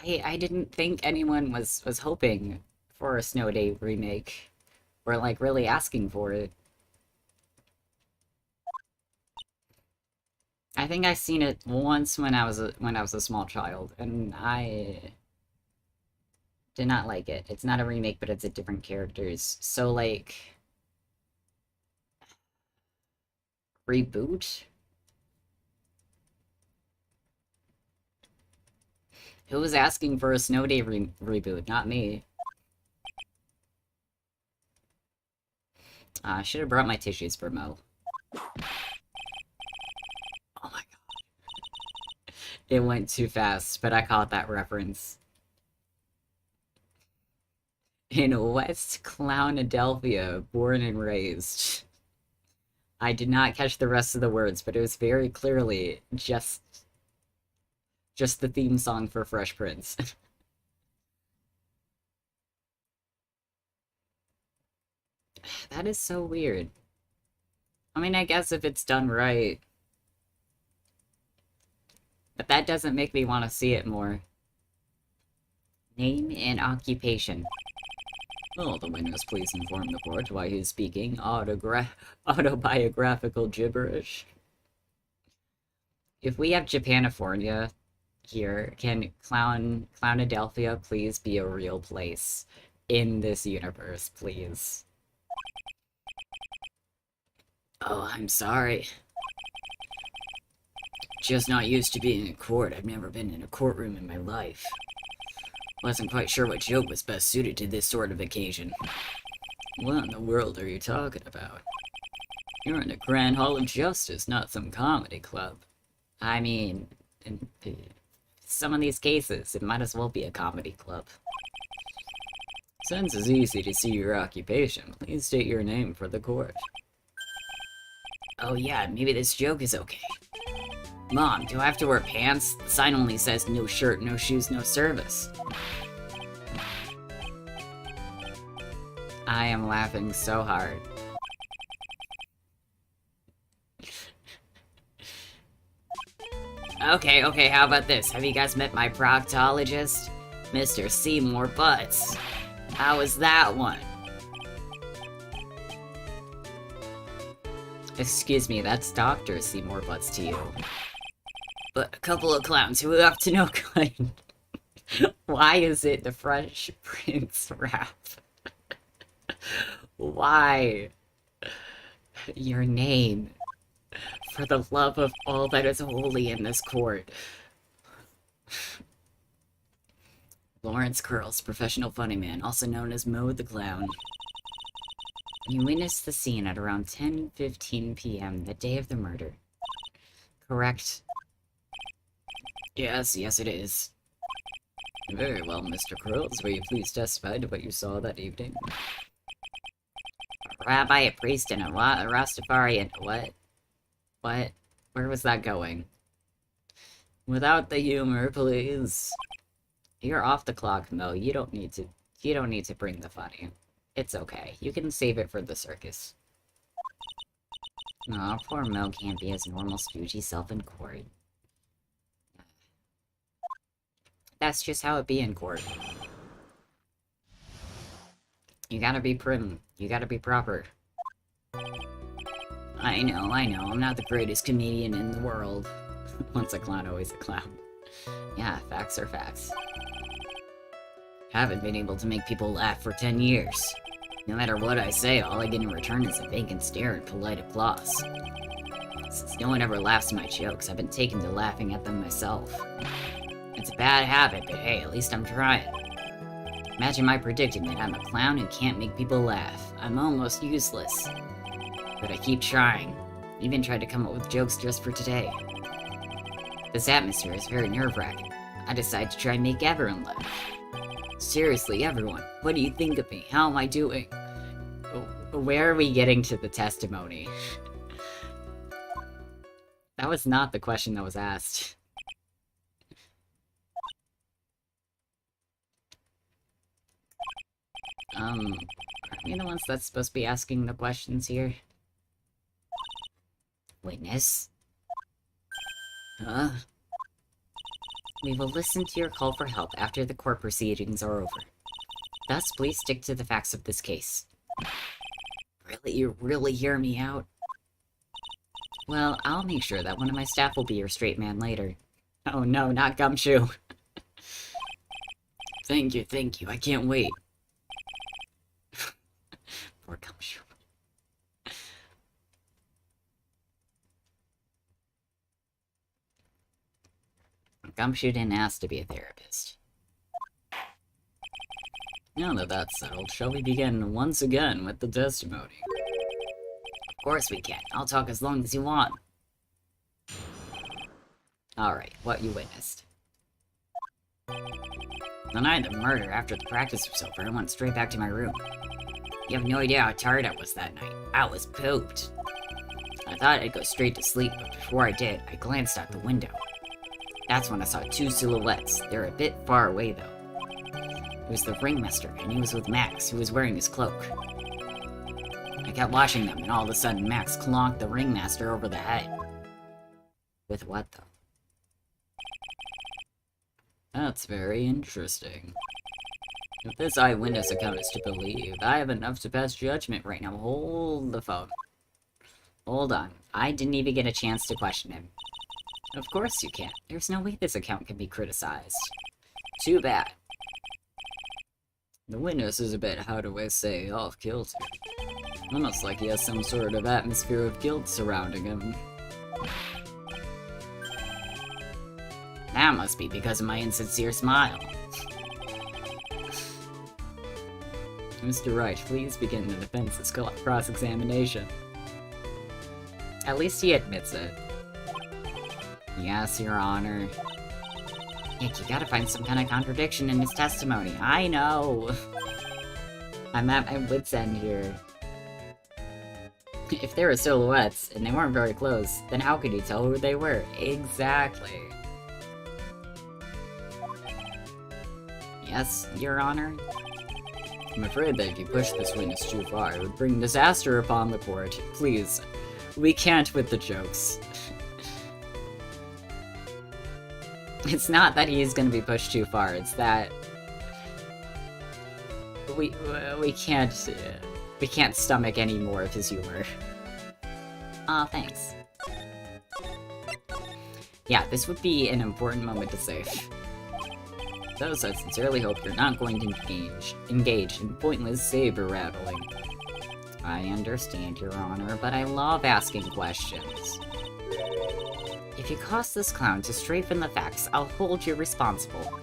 I didn't think anyone was hoping for a Snow Day remake. Or, like, really asking for it. I think I seen it once when I was a small child, and I did not like it. It's not a remake, but it's a different characters. So, like, reboot? Who was asking for a Snow Day reboot? Not me. I should have brought my tissues for Mo. Oh my god. It went too fast, but I caught that reference. In West Clownadelphia, born and raised. I did not catch the rest of the words, but it was very clearly just the theme song for Fresh Prince. That is so weird. I mean, I guess if it's done right. But that doesn't make me want to see it more. Name and occupation. Will the witness please inform the court why he's speaking autobiographical gibberish? If we have Japanifornia here, can Clownadelphia please be a real place in this universe, please? Oh, I'm sorry. Just not used to being in court. I've never been in a courtroom in my life. Wasn't quite sure what joke was best suited to this sort of occasion. What in the world are you talking about? You're in a Grand Hall of Justice, not some comedy club. I mean, some of these cases, it might as well be a comedy club. Since it's easy to see your occupation, please state your name for the court. Oh yeah, maybe this joke is okay. Mom, do I have to wear pants? The sign only says no shirt, no shoes, no service. I am laughing so hard. Okay, how about this? Have you guys met my proctologist? Mr. Seymour Butts. How was that one? Excuse me, that's Dr. Seymour Butts to you. But a couple of clowns who have to no good. Why is it the Fresh Prince rap? Why? Your name. For the love of all that is holy in this court. Lawrence Curls, professional funny man, also known as Mo the Clown. You witnessed the scene at around 10:15 p.m. the day of the murder. Correct? Yes, it is. Very well, Mr. Curls. Will you please testify to what you saw that evening? A rabbi, a priest, and a Rastafarian. What? What? Where was that going? Without the humor, please. You're off the clock, Mo. You don't need to bring the funny. It's okay. You can save it for the circus. Aw, poor Mo can't be his normal spoochy self in court. That's just how it be in court. You gotta be prim. You gotta be proper. I know, I'm not the greatest comedian in the world. Once a clown, always a clown. Yeah, facts are facts. Haven't been able to make people laugh for 10 years. No matter what I say, all I get in return is a vacant stare and polite applause. Since no one ever laughs at my jokes, I've been taken to laughing at them myself. It's a bad habit, but hey, at least I'm trying. Imagine my predicament, I'm a clown who can't make people laugh. I'm almost useless. But I keep trying. Even tried to come up with jokes just for today. This atmosphere is very nerve-wracking. I decided to try and make everyone laugh. Seriously, everyone, what do you think of me? How am I doing? Where are we getting to the testimony? That was not the question that was asked. Aren't we the ones that's supposed to be asking the questions here? Witness? Huh? We will listen to your call for help after the court proceedings are over. Thus, please stick to the facts of this case. Really? You really hear me out? Well, I'll make sure that one of my staff will be your straight man later. Oh no, not Gumshoe. Thank you, I can't wait. Poor Gumshoe. Gumshoe didn't ask to be a therapist. Now that that's settled, shall we begin once again with the testimony? Of course we can. I'll talk as long as you want. Alright, what you witnessed. The night of the murder, after the practice was over, I went straight back to my room. You have no idea how tired I was that night. I was pooped. I thought I'd go straight to sleep, but before I did, I glanced out the window. That's when I saw two silhouettes. They were a bit far away, though. It was the ringmaster, and he was with Max, who was wearing his cloak. I kept watching them, and all of a sudden, Max clonked the ringmaster over the head. With what, though? That's very interesting. If this eyewitness account is to believe, I have enough to pass judgment right now. Hold the phone. Hold on. I didn't even get a chance to question him. Of course you can't. There's no way this account can be criticized. Too bad. The witness is a bit, how do I say, off-kilter. Almost like he has some sort of atmosphere of guilt surrounding him. That must be because of my insincere smile. Mr. Wright, please begin the defense's cross-examination. At least he admits it. Yes, Your Honor. Nick, you gotta find some kind of contradiction in his testimony. I know! I'm at my wit's end here. If they were silhouettes, and they weren't very close, then how could you tell who they were? Exactly. Yes, Your Honor? I'm afraid that if you push this witness too far, it would bring disaster upon the court. Please, we can't with the jokes. It's not that he's gonna be pushed too far, it's that... We can't stomach any more of his humor. Aw, thanks. Yeah, this would be an important moment to save. Thus, I sincerely hope you're not going to engage in pointless saber-rattling. I understand, Your Honor, but I love asking questions. If you cause this clown to stray from the facts, I'll hold you responsible.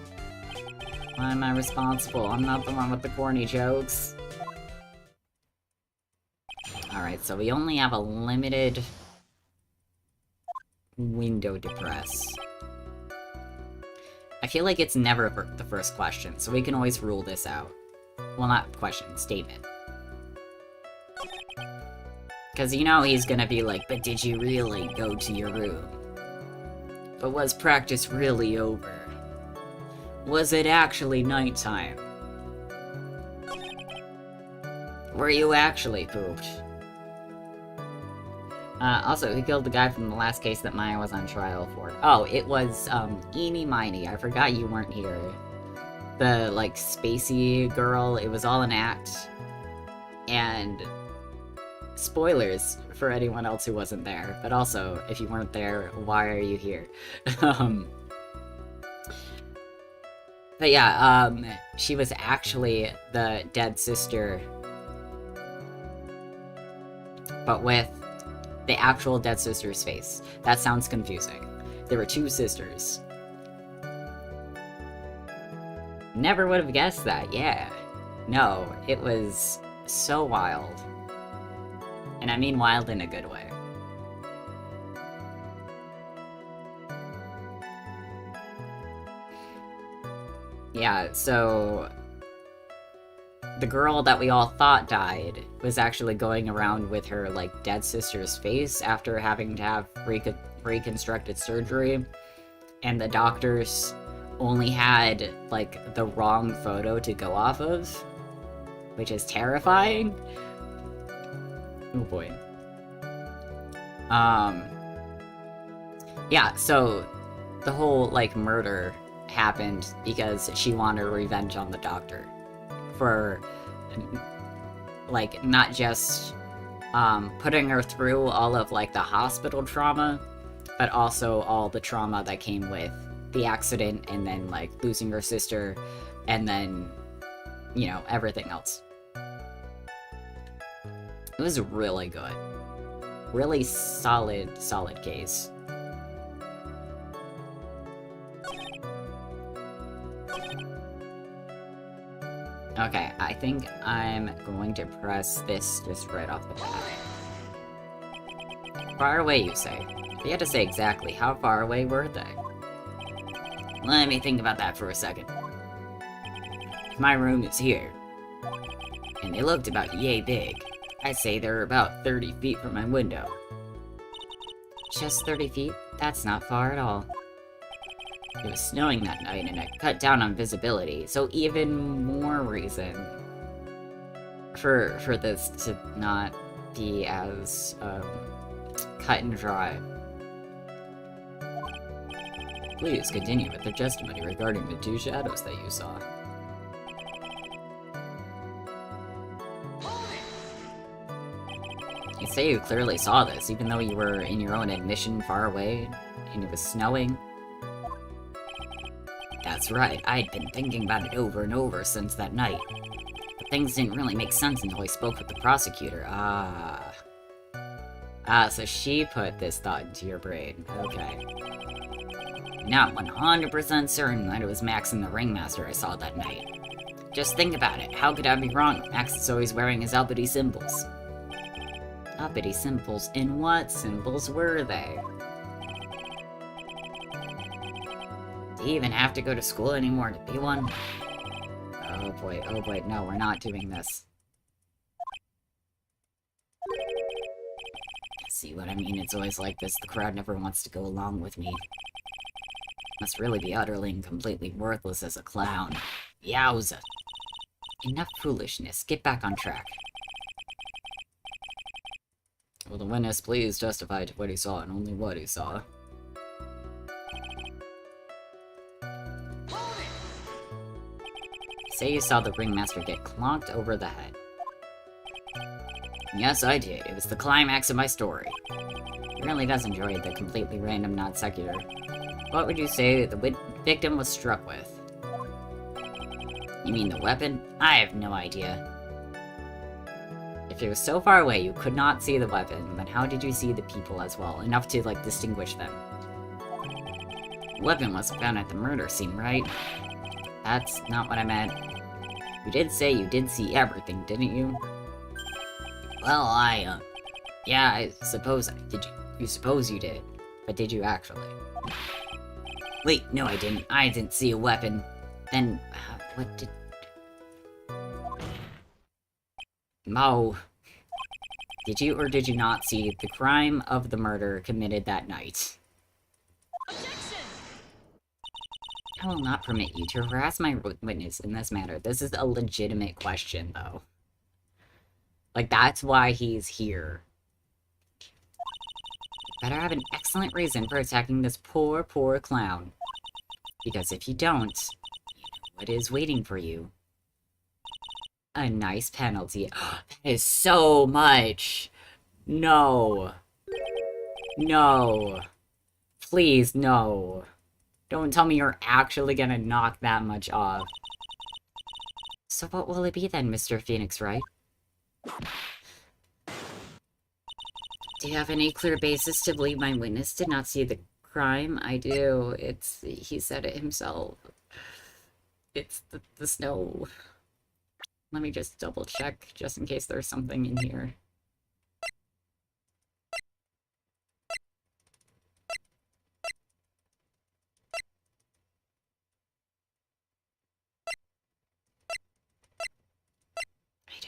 Why am I responsible? I'm not the one with the corny jokes. Alright, so we only have a limited window to press. I feel like it's never the first question, so we can always rule this out. Well, not question, statement. Because you know he's gonna be like, but did you really go to your room? But was practice really over? Was it actually nighttime? Were you actually pooped? Also, who killed the guy from the last case that Maya was on trial for? Oh, it was, Eeny Miny. I forgot you weren't here. The, like, Spacey girl, it was all an act. And... spoilers for anyone else who wasn't there. But also, if you weren't there, why are you here? But yeah, she was actually the dead sister. But with the actual dead sister's face. That sounds confusing. There were two sisters. Never would have guessed that, yeah. No, it was so wild. And I mean wild in a good way. Yeah, so... the girl that we all thought died was actually going around with her, like, dead sister's face after having to have reconstructed surgery. And the doctors only had, like, the wrong photo to go off of. Which is terrifying. Oh boy. Yeah, so the whole, like, murder happened because she wanted revenge on the doctor. For, like, not just, putting her through all of, like, the hospital trauma, but also all the trauma that came with the accident, and then, like, losing her sister, and then, you know, everything else. It was really good. Really solid case. Okay, I think I'm going to press this just right off the bat. Far away, you say? You had to say exactly how far away were they? Let me think about that for a second. My room is here, and they looked about yay big. I'd say they're about 30 feet from my window. Just 30 feet? That's not far at all. It was snowing that night, and it cut down on visibility, so even more reason for this to not be as, cut and dry. Please continue with the testimony regarding the two shadows that you saw. You say you clearly saw this, even though you were in your own admission far away, and it was snowing? That's right, I'd been thinking about it over and over since that night. But things didn't really make sense until I spoke with the prosecutor. So she put this thought into your brain. Okay. Not 100% certain that it was Max and the Ringmaster I saw that night. Just think about it, how could I be wrong? Max is always wearing his uppity symbols. Uppity symbols? And what symbols were they? Do you even have to go to school anymore to be one? Oh boy, no, we're not doing this. See what I mean? It's always like this. The crowd never wants to go along with me. Must really be utterly and completely worthless as a clown. Yowza. Enough foolishness. Get back on track. Will the witness please testify to what he saw and only what he saw? Say you saw the ringmaster get clonked over the head. Yes, I did. It was the climax of my story. He really does enjoy the completely random non sequitur. What would you say the victim was struck with? You mean the weapon? I have no idea. If it was so far away you could not see the weapon, then how did you see the people as well, enough to, like, distinguish them? The weapon was found at the murder scene, right? That's not what I meant. You did say you did see everything, didn't you? Well, yeah, I suppose I did. You suppose you did, but did you actually? Wait, no, I didn't. I didn't see a weapon. Then, what did... Mo. Did you or did you not see the crime of the murder committed that night? Objection! I will not permit you to harass my witness in this manner. This is a legitimate question, though. Like, that's why he's here. Better have an excellent reason for attacking this poor clown. Because if you don't, you know what is waiting for you. A nice penalty. That is so much! No. No. Please, no. Don't tell me you're actually gonna knock that much off. So what will it be then, Mr. Phoenix Wright? Do you have any clear basis to believe my witness did not see the crime? I do. He said it himself. It's the snow. Let me just double check, just in case there's something in here. I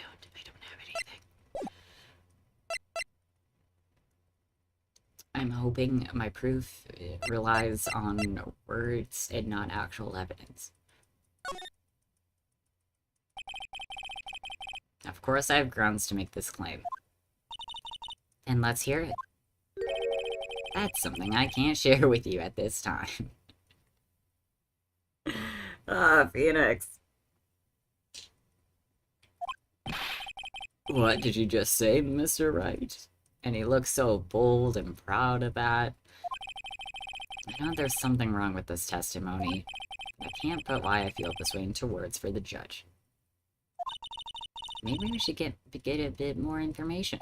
don't have anything. I'm hoping my proof relies on words and not actual evidence. Of course I have grounds to make this claim. And let's hear it. That's something I can't share with you at this time. Ah, Phoenix. What did you just say, Mr. Wright? And he looks so bold and proud of that. I know there's something wrong with this testimony. I can't put why I feel this way into words for the judge. Maybe we should get a bit more information.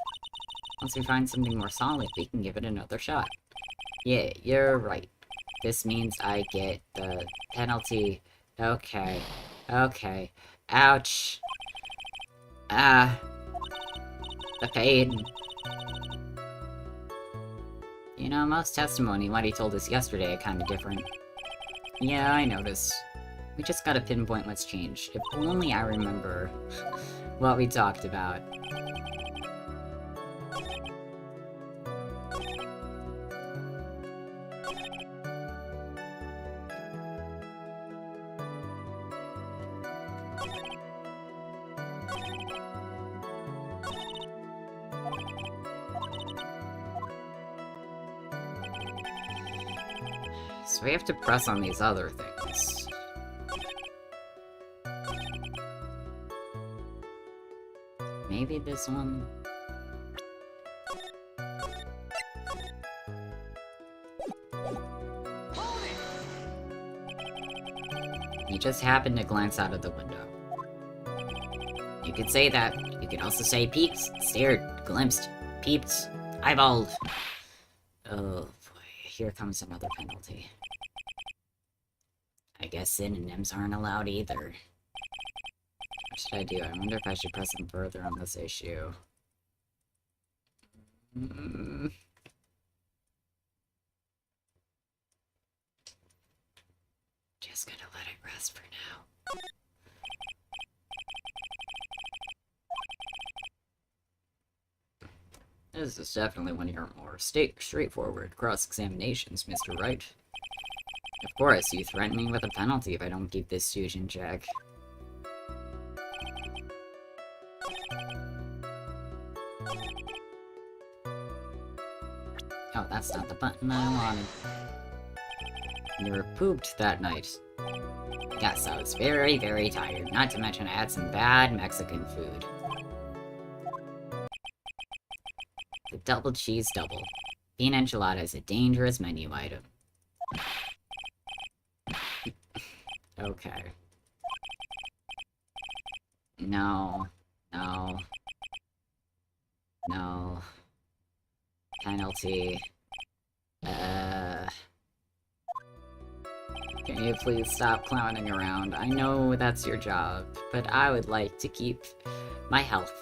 Once we find something more solid, we can give it another shot. Yeah, you're right. This means I get the penalty. Okay. Okay. Ouch. Ah. The pain. You know, most testimony, what he told us yesterday, are kind of different. Yeah, I noticed. We just gotta pinpoint what's changed. If only I remember what we talked about. So we have to press on these other things. Maybe this one? He just happened to glance out of the window. You could say that. You could also say peeked, stared, glimpsed, peeped, eyeballed. Oh boy, here comes another penalty. I guess synonyms aren't allowed either. What should I do? I wonder if I should press them further on this issue. just gonna let it rest for now. This is definitely one of your more straightforward cross-examinations, Mr. Wright. Of course, you threaten me with a penalty if I don't keep this stooge in check. Oh, that's not the button I wanted. You were pooped that night. Yes, I was very, very tired. Not to mention I had some bad Mexican food. The double cheese double. Bean enchilada is a dangerous menu item. Okay. No. No. No. Penalty. Can you please stop clowning around? I know that's your job, but I would like to keep my health.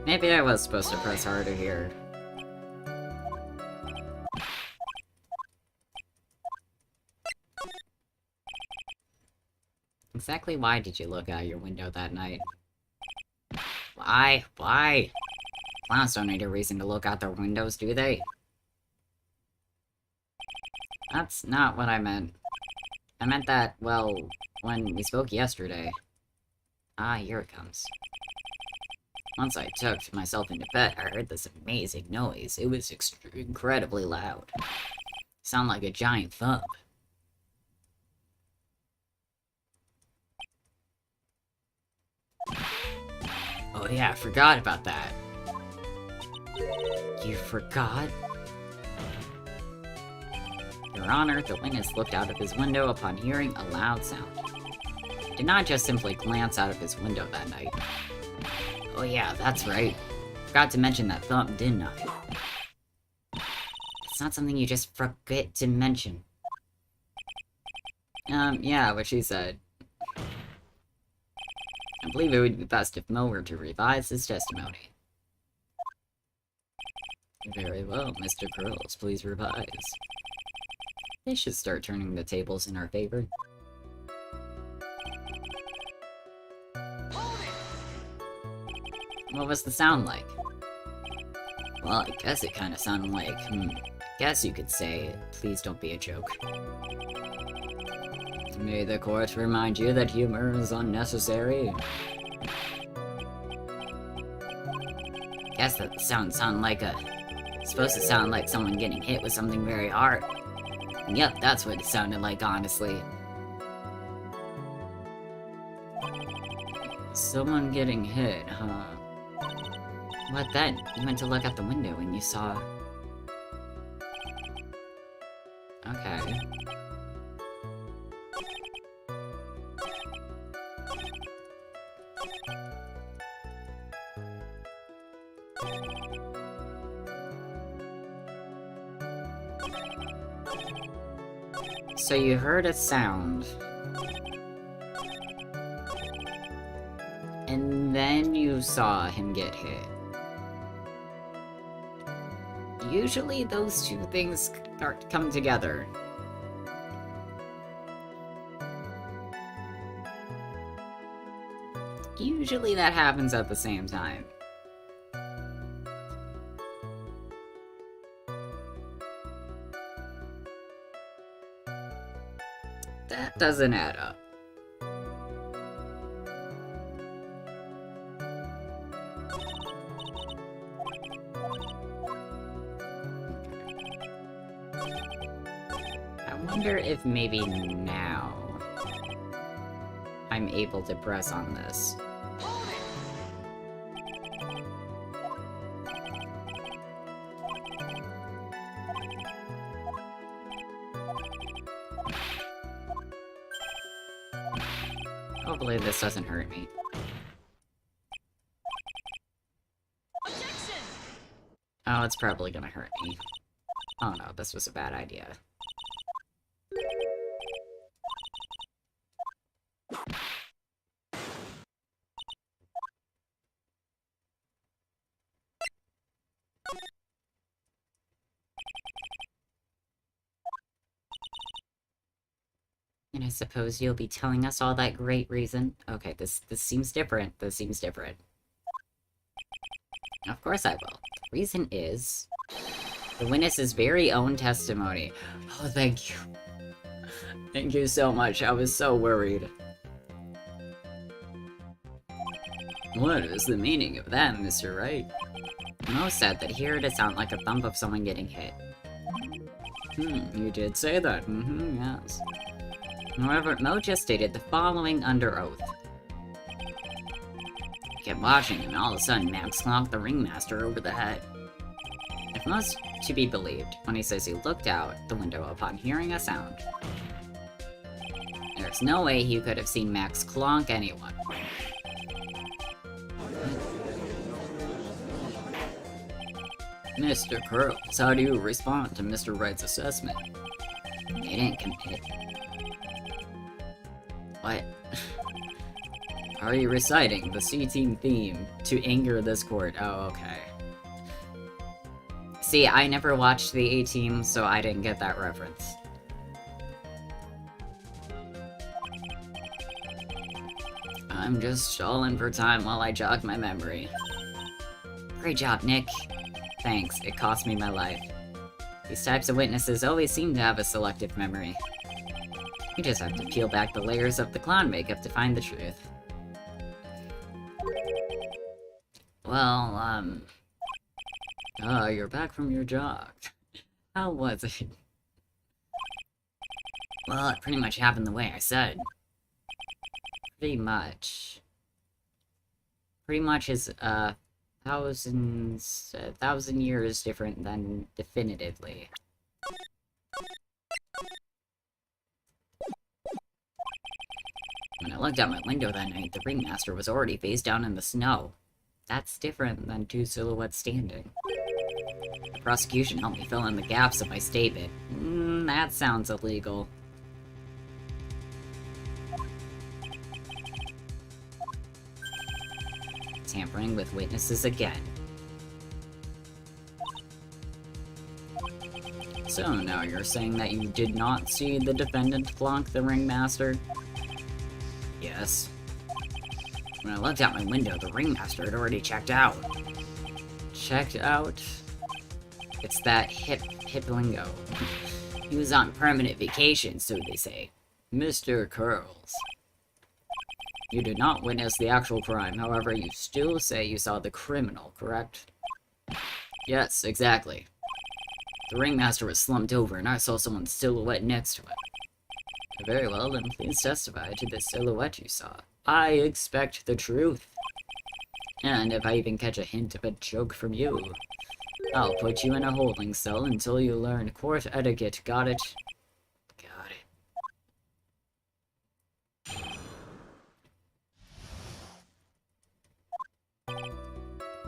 Maybe I was supposed to press harder here. Exactly why did you look out your window that night? Why? Why? Clowns don't need a reason to look out their windows, do they? That's not what I meant. I meant that, well, when we spoke yesterday. Ah, here it comes. Once I tucked myself into bed, I heard this amazing noise. It was incredibly loud. Sounded like a giant thump. Oh yeah, I forgot about that. You forgot? Your Honor, the witness looked out of his window upon hearing a loud sound. He did not just simply glance out of his window that night. Oh yeah, that's right. Forgot to mention that thump, didn't I? It's not something you just forget to mention. Yeah, what she said. I believe it would be best if Mo were to revise his testimony. Very well, Mr. Curls, please revise. They should start turning the tables in our favor. What was the sound like? Well, I guess it kind of sounded like, I guess you could say, please don't be a joke. May the court remind you that humor is unnecessary. Guess that sound like supposed to sound like someone getting hit with something very hard. And yep, that's what it sounded like, honestly. Someone getting hit, huh? What then? You went to look out the window and you saw... Okay. So you heard a sound. And then you saw him get hit. Usually those two things come together. Usually that happens at the same time. That doesn't add up. I wonder if maybe now I'm able to press on this. Hopefully this doesn't hurt me. Oh, it's probably gonna hurt me. Oh no, this was a bad idea. And I suppose you'll be telling us all that great reason? Okay, this seems different. This seems different. Of course I will. The reason is... the witness's very own testimony. Oh, thank you. Thank you so much. I was so worried. What is the meaning of that, Mr. Wright? Mo said that he heard it sound like a thump of someone getting hit. You did say that. Yes. However, Mo just stated the following under oath. He kept watching him, and all of a sudden, Max clonked the ringmaster over the head. If Mo's to be believed, when he says he looked out the window upon hearing a sound, there's no way he could have seen Max clonk anyone. Mr. Curls, how do you respond to Mr. Wright's assessment? They didn't commit. What? Are you reciting the C-Team theme to anger this court? Oh, okay. See, I never watched the A-Team, so I didn't get that reference. I'm just stalling for time while I jog my memory. Great job, Nick. Thanks, it cost me my life. These types of witnesses always seem to have a selective memory. You just have to peel back the layers of the clown makeup to find the truth. Well, you're back from your jog. How was it? Well, it pretty much happened the way I said. Pretty much. Pretty much is, 1,000 years different than definitively. When I looked out my window that night, the ringmaster was already face down in the snow. That's different than two silhouettes standing. The prosecution helped me fill in the gaps of my statement. That sounds illegal. Tampering with witnesses again. So now you're saying that you did not see the defendant flunk the ringmaster? Yes. When I looked out my window, the ringmaster had already checked out. Checked out? It's that hip lingo. He was on permanent vacation, so they say. Mr. Curls. You did not witness the actual crime, however, you still say you saw the criminal, correct? Yes, exactly. The ringmaster was slumped over, and I saw someone's silhouette next to him. Very well, then please testify to the silhouette you saw. I expect the truth. And if I even catch a hint of a joke from you, I'll put you in a holding cell until you learn court etiquette, got it? Got it.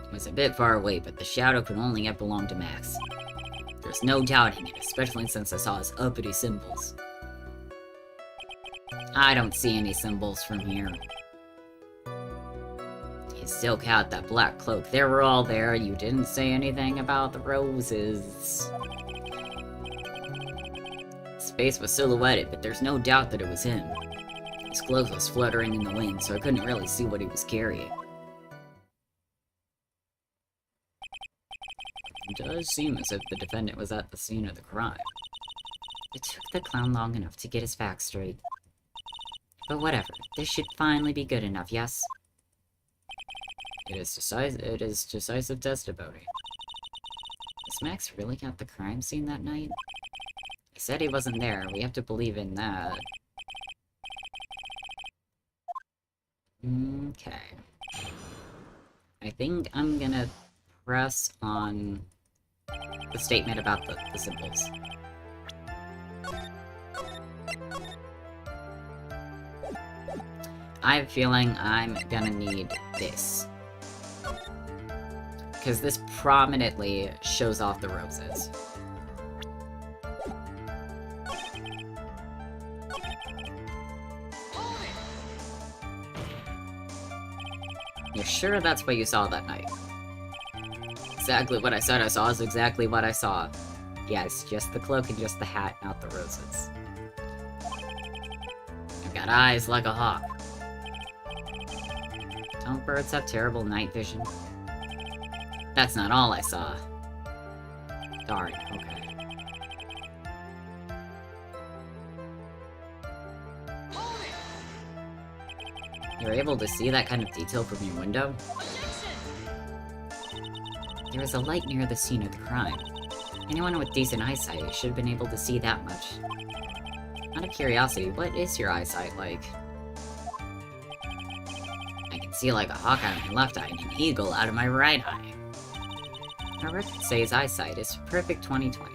It was a bit far away, but the shadow could only have belonged to Max. There's no doubting it, especially since I saw his uppity symbols. I don't see any symbols from here. He still had that black cloak. They were all there. You didn't say anything about the roses. His face was silhouetted, but there's no doubt that it was him. His clothes was fluttering in the wind, so I couldn't really see what he was carrying. It does seem as if the defendant was at the scene of the crime. It took the clown long enough to get his facts straight. But whatever, this should finally be good enough, yes? It is decisive testimony. Is Max really at the crime scene that night? He said he wasn't there, we have to believe in that. Okay. I think I'm gonna press on the statement about the symbols. I have a feeling I'm gonna need this. Because this prominently shows off the roses. You're sure that's what you saw that night? Exactly what I said I saw is exactly what I saw. Yes, just the cloak and just the hat, not the roses. got eyes like a hawk. Don't birds have terrible night vision? That's not all I saw. Darn, okay. You're able to see that kind of detail from your window? There was a light near the scene of the crime. Anyone with decent eyesight should have been able to see that much. Out of curiosity, what is your eyesight like? I can see like a hawk out of my left eye and an eagle out of my right eye. Our records say his eyesight is perfect 20/20.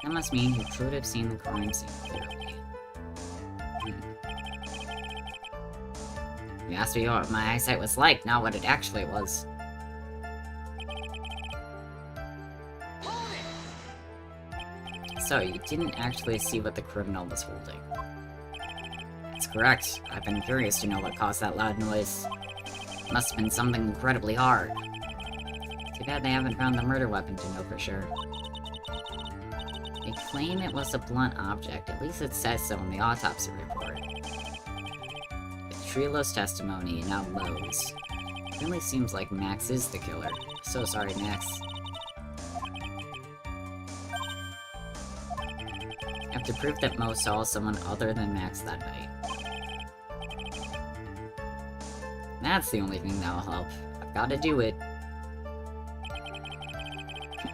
That must mean he could have seen the crime scene clearly. You asked me what my eyesight was like, not what it actually was. So, you didn't actually see what the criminal was holding. That's correct. I've been curious to know what caused that loud noise. Must have been something incredibly hard. Too bad they haven't found the murder weapon to know for sure. They claim it was a blunt object, at least it says so in the autopsy report. With Trilo's testimony and now Mo's, it really seems like Max is the killer. So sorry, Max. I have to prove that Mo saw someone other than Max that night. That's the only thing that'll help. I've gotta do it.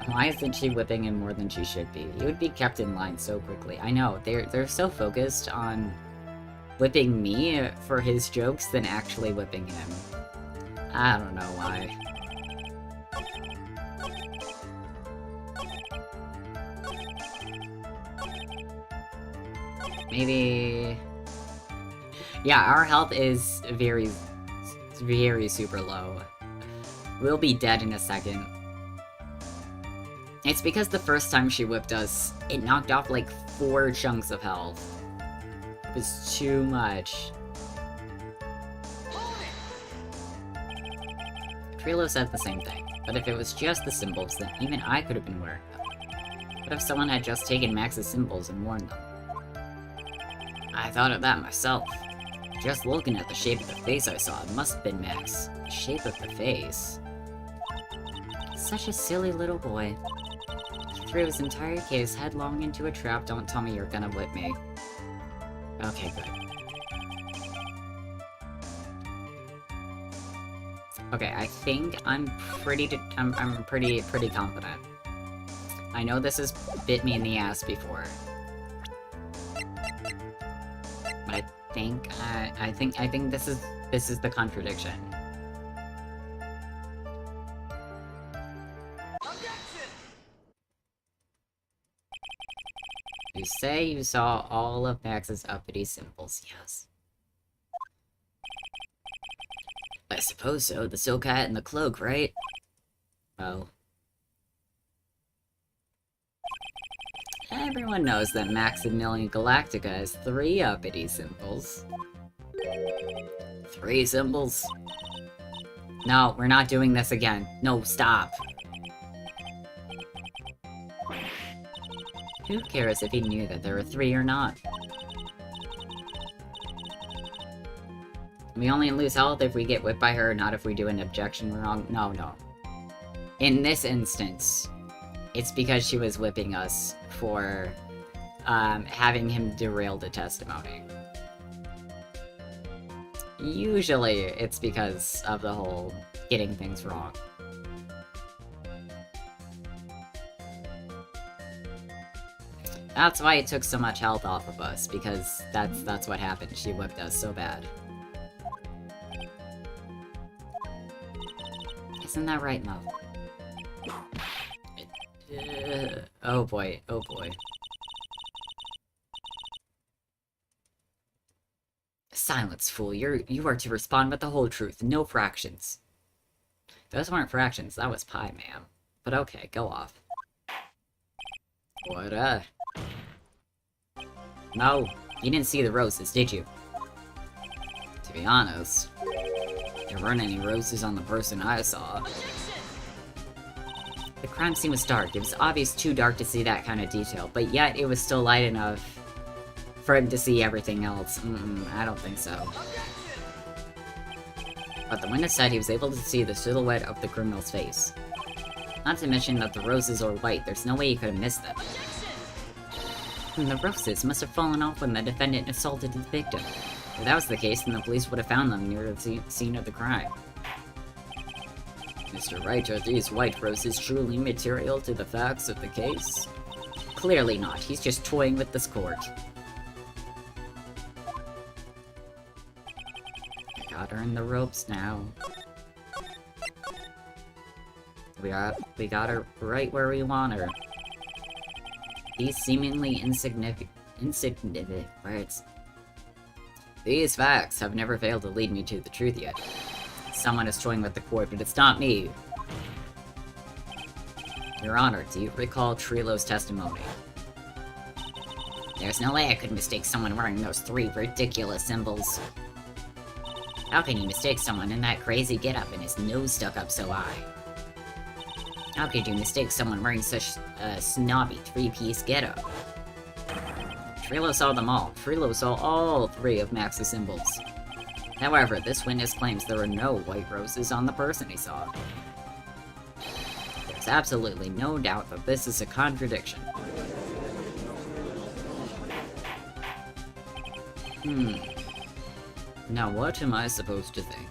Why isn't she whipping him more than she should be? He would be kept in line so quickly. I know, they're so focused on whipping me for his jokes than actually whipping him. I don't know why. Maybe... Yeah, our health is very super low. We'll be dead in a second. It's because the first time she whipped us, it knocked off like 4 chunks of health. It was too much. Trilo said the same thing, but if it was just the symbols, then even I could have been wearing them. What if someone had just taken Max's symbols and worn them? I thought of that myself. Just looking at the shape of the face I saw, it must have been Max. The shape of the face. Such a silly little boy. He threw his entire case headlong into a trap. Don't tell me you're gonna whip me. Okay, good. Okay, I think I'm pretty confident. I know this has bit me in the ass before. But I think this is the contradiction. You say you saw all of Max's uppity symbols, yes. I suppose so, the silk hat and the cloak, right? Well... Everyone knows that Maximilian Galactica has 3 uppity symbols. 3 symbols? No, we're not doing this again. No, stop. Who cares if he knew that there were 3 or not? We only lose health if we get whipped by her, not if we do an objection wrong. No. In this instance, it's because she was whipping us for having him derail the testimony. Usually, it's because of the whole getting things wrong. That's why it took so much health off of us, because that's what happened. She whipped us so bad. Isn't that right, Mo? Oh boy, oh boy. Silence, fool. You are to respond with the whole truth, no fractions. Those weren't fractions, that was pie, ma'am. But okay, go off. What, No, you didn't see the roses, did you? To be honest, there weren't any roses on the person I saw. The crime scene was dark. It was obvious too dark to see that kind of detail, but yet it was still light enough for him to see everything else. I don't think so. But the witness said he was able to see the silhouette of the criminal's face. Not to mention that the roses are white, there's no way he could have missed them. And the roses must have fallen off when the defendant assaulted his victim. If that was the case, then the police would have found them near the scene of the crime. Mr. Wright, are these white roses truly material to the facts of the case? Clearly not. He's just toying with this court. I got her in the ropes now. We got her right where we want her. These seemingly insignificant words. These facts have never failed to lead me to the truth yet. Someone is toying with the court, but it's not me. Your Honor, do you recall Trilo's testimony? There's no way I could mistake someone wearing those 3 ridiculous symbols. How can you mistake someone in that crazy getup and his nose stuck up so high? How could you mistake someone wearing such a snobby 3-piece getup? Trilo saw them all. Trilo saw all 3 of Max's symbols. However, this witness claims there were no white roses on the person he saw. There's absolutely no doubt that this is a contradiction. Now what am I supposed to think?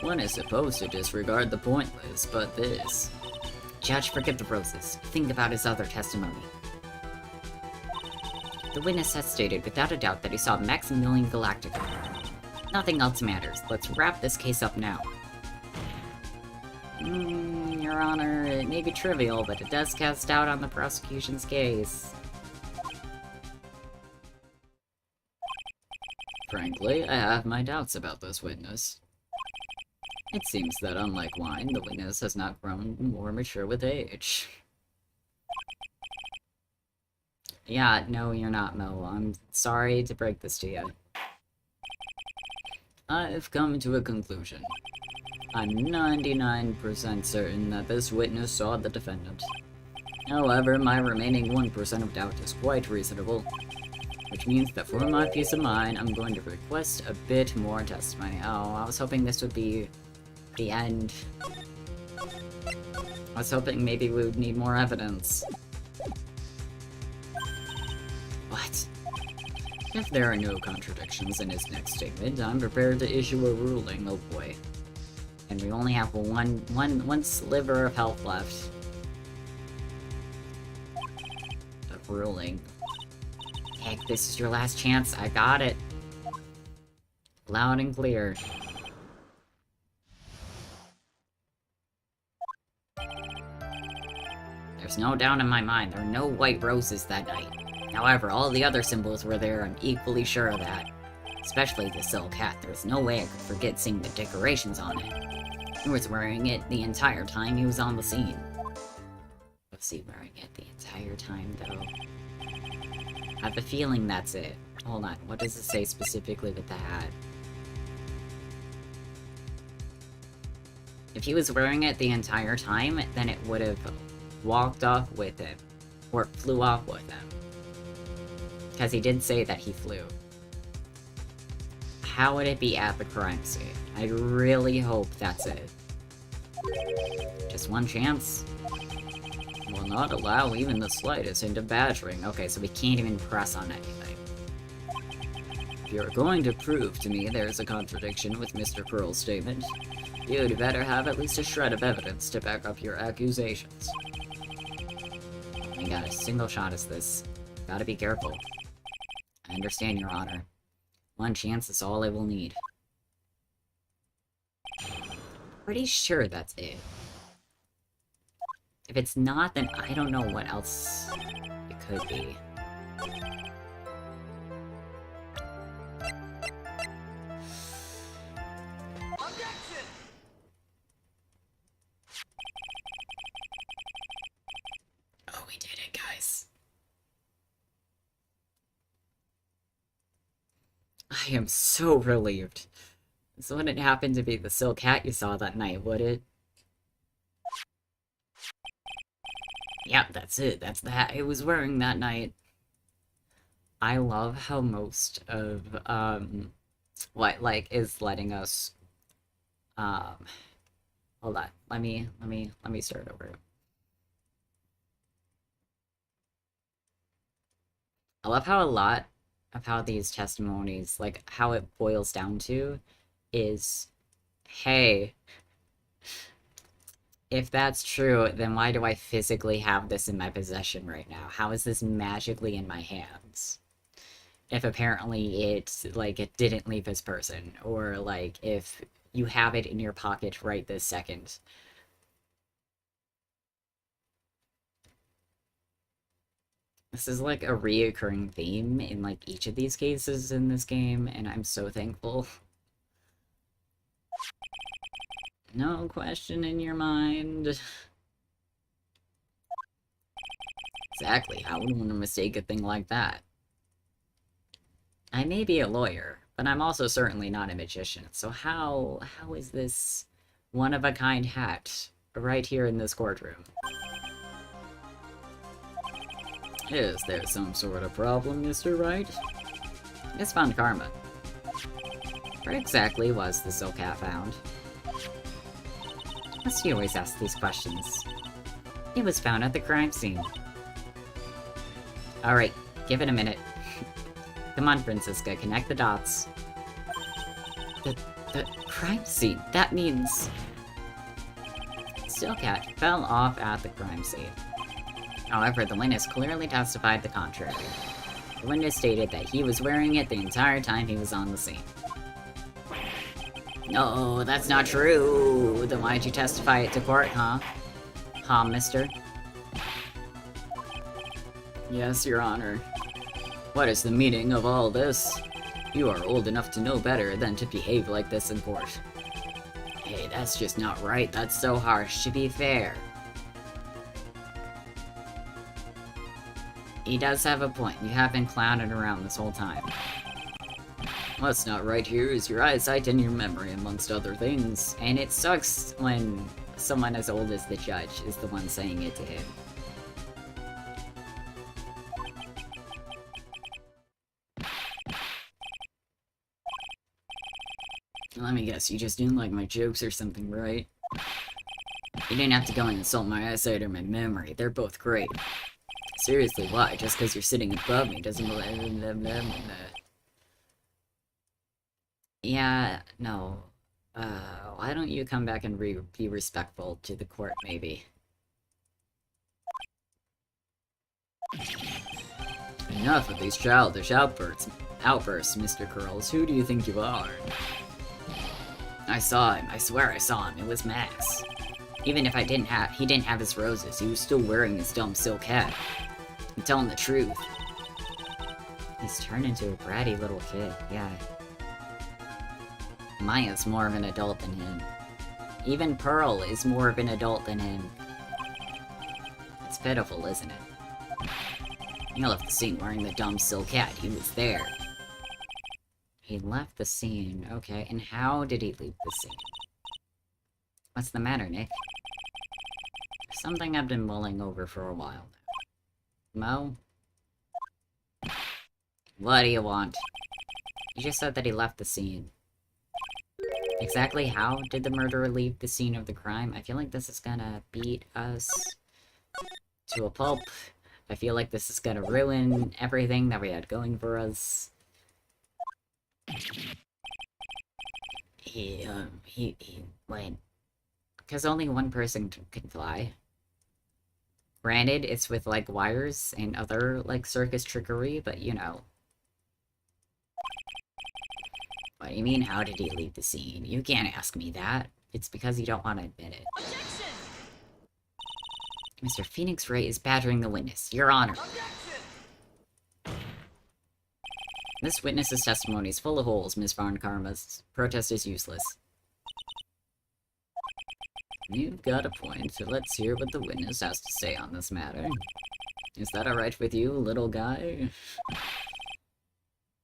One is supposed to disregard the pointless, but this... Judge, forget the roses. Think about his other testimony. The witness has stated without a doubt that he saw Maximilian Galactica. Nothing else matters. Let's wrap this case up now. Your Honor, it may be trivial, but it does cast doubt on the prosecution's case. Frankly, I have my doubts about this witness. It seems that unlike wine, the witness has not grown more mature with age. Yeah, no, you're not, Mo. I'm sorry to break this to you. I've come to a conclusion. I'm 99% certain that this witness saw the defendant. However, my remaining 1% of doubt is quite reasonable, which means that for my peace of mind, I'm going to request a bit more testimony. Oh, I was hoping this would be the end. I was hoping maybe we would need more evidence. What? If there are no contradictions in his next statement, I'm prepared to issue a ruling, oh boy. And we only have one sliver of health left. Of ruling. Heck, this is your last chance. I got it. Loud and clear. There's no doubt in my mind, there were no white roses that night. However, all the other symbols were there, I'm equally sure of that. Especially the silk hat, there's no way I could forget seeing the decorations on it. He was wearing it the entire time he was on the scene. Was he wearing it the entire time, though? I have a feeling that's it. Hold on, what does it say specifically with the hat? If he was wearing it the entire time, then it would have walked off with him. Or flew off with him. Because he did say that he flew. How would it be at the crime scene? I really hope that's it. Just one chance. Will not allow even the slightest hint of badgering. Okay, so we can't even press on anything. If you're going to prove to me there's a contradiction with Mr. Pearl's statement, you'd better have at least a shred of evidence to back up your accusations. We got a single shot as this. Gotta be careful. I understand, Your Honor. One chance is all I will need. Pretty sure that's it. If it's not, then I don't know what else it could be. Oh, we did it, guys. I am so relieved. This wouldn't happen to be the silk hat you saw that night, would it? Yep, that's it. That's the hat he was wearing that night. I love how most of, what, like, is letting us, um, hold on, let me start over. I love how a lot of how these testimonies, like, how it boils down to is, hey, if that's true, then why do I physically have this in my possession right now? How is this magically in my hands? If apparently like, it didn't leave this person, or, like, if you have it in your pocket right this second. This is, like, a reoccurring theme in, like, each of these cases in this game, and I'm so thankful. No question in your mind. Exactly, how would one mistake a thing like that? I may be a lawyer, but I'm also certainly not a magician, so how is this one-of-a-kind hat right here in this courtroom? Is there some sort of problem, Mr. Wright? It's Von Karma. Where exactly was the silk hat found? Must you always ask these questions? It was found at the crime scene. Alright, give it a minute. Come on, Francisca, connect the dots. The crime scene? That means... Silk hat fell off at the crime scene. However, the witness clearly testified the contrary. The witness stated that he was wearing it the entire time he was on the scene. No, that's not true! Then why'd you testify it to court, huh? Huh, mister? Yes, Your Honor. What is the meaning of all this? You are old enough to know better than to behave like this in court. Hey, that's just not right. That's so harsh, to be fair. He does have a point. You have been clowning around this whole time. What's not right here is your eyesight and your memory, amongst other things. And it sucks when someone as old as the judge is the one saying it to him. Let me guess, you just didn't like my jokes or something, right? You didn't have to go and insult my eyesight or my memory. They're both great. Seriously, why? Just because you're sitting above me doesn't... Yeah, no. Why don't you come back and be respectful to the court, maybe? Enough of these childish outbursts, Mr. Curls. Who do you think you are? I saw him. I swear I saw him. It was Max. Even if he didn't have his roses, he was still wearing his dumb silk hat. I'm telling the truth. He's turned into a bratty little kid, yeah. Maya's more of an adult than him. Even Pearl is more of an adult than him. It's pitiful, isn't it? He left the scene wearing the dumb silk hat. He was there. He left the scene, okay, and how did he leave the scene? What's the matter, Nick? Something I've been mulling over for a while now. Mo? What do you want? You just said that he left the scene. Exactly how did the murderer leave the scene of the crime? I feel like this is gonna beat us to a pulp. I feel like this is gonna ruin everything that we had going for us. He wait. Because only one person can fly. Granted, it's with, like, wires and other, like, circus trickery, but, you know. What do you mean, how did he leave the scene? You can't ask me that. It's because you don't want to admit it. Objection! Mr. Phoenix Wright is badgering the witness. Your Honor. Objection! This witness's testimony is full of holes, Ms. Von Karma's protest is useless. You've got a point, so let's hear what the witness has to say on this matter. Is that alright with you, little guy?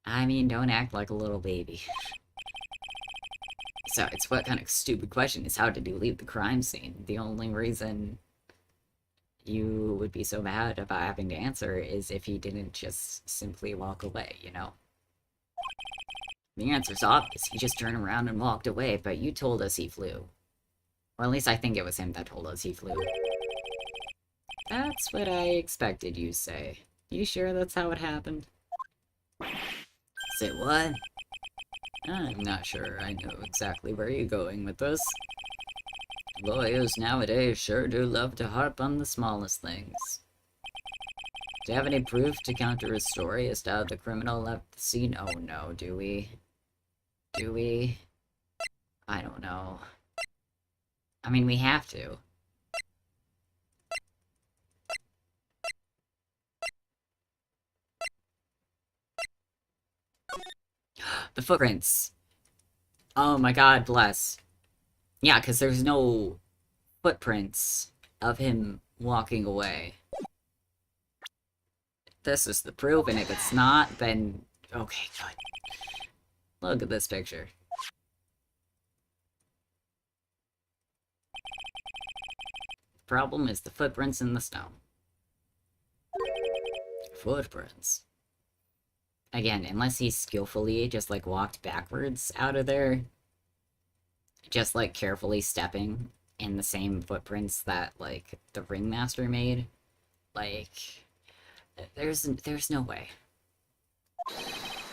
I mean, don't act like a little baby. So, it's what kind of stupid question is how did he leave the crime scene? The only reason you would be so mad about having to answer is if he didn't just simply walk away, you know? The answer's obvious. He just turned around and walked away, but you told us he flew. Or at least I think it was him that told us he flew. That's what I expected you to say. You sure that's how it happened? Say what? I'm not sure I know exactly where you're going with this. Lawyers nowadays sure do love to harp on the smallest things. Do you have any proof to counter his story as to how the criminal left the scene? Oh no, do we? Do we? I don't know. I mean, we have to. The footprints! Oh my god, bless. Yeah, because there's no footprints of him walking away. This is the proof, and if it's not, then... Okay, good. Look at this picture. The problem is the footprints in the snow. Footprints. Again, unless he skillfully just, like, walked backwards out of there. Just, like, carefully stepping in the same footprints that, like, the ringmaster made. Like, there's no way.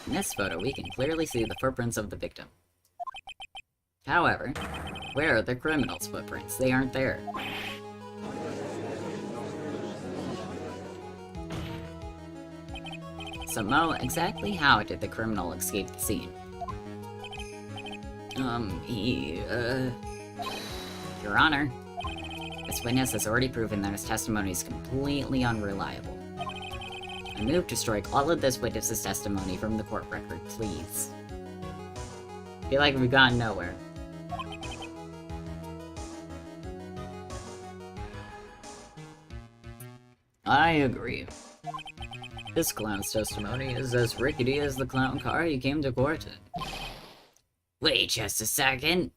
In this photo, we can clearly see the footprints of the victim. However, where are the criminal's footprints? They aren't there. So, Mo, exactly how did the criminal escape the scene? Your Honor, this witness has already proven that his testimony is completely unreliable. I move to strike all of this witness's testimony from the court record, please. I feel like we've gotten nowhere. I agree. This clown's testimony is as rickety as the clown car he came to court in. Wait just a second.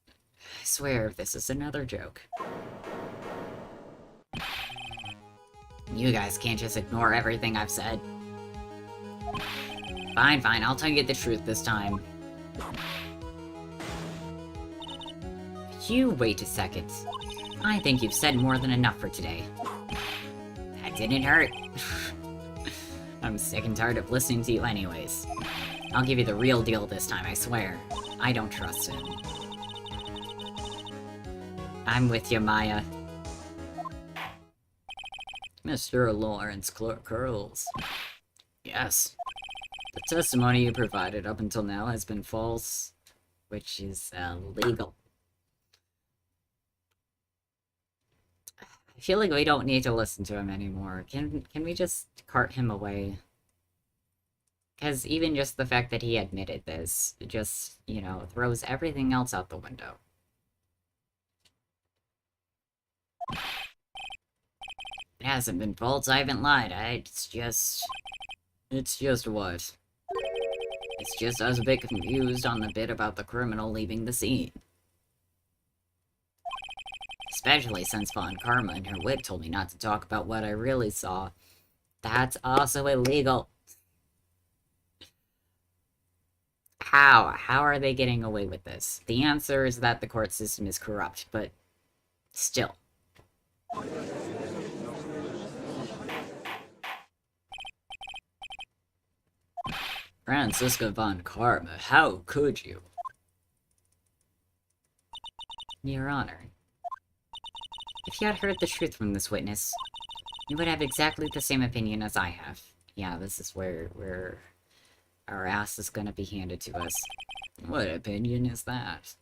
I swear this is another joke. You guys can't just ignore everything I've said. Fine, fine, I'll tell you the truth this time. You wait a second. I think you've said more than enough for today. That didn't hurt. I'm sick and tired of listening to you anyways. I'll give you the real deal this time, I swear. I don't trust him. I'm with you, Maya. Mr. Lawrence Curls. Yes. The testimony you provided up until now has been false, which is illegal. I feel like we don't need to listen to him anymore. Can we just cart him away? Because even just the fact that he admitted this just, you know, throws everything else out the window. It hasn't been false, I haven't lied. It's just what? It's just I was a bit confused on the bit about the criminal leaving the scene. Especially since Von Karma and her wig told me not to talk about what I really saw. That's also illegal. How? How are they getting away with this? The answer is that the court system is corrupt, but still. Franziska Von Karma, how could you? Your Honor, if you had heard the truth from this witness, you would have exactly the same opinion as I have. Yeah, this is where our ass is gonna be handed to us. What opinion is that?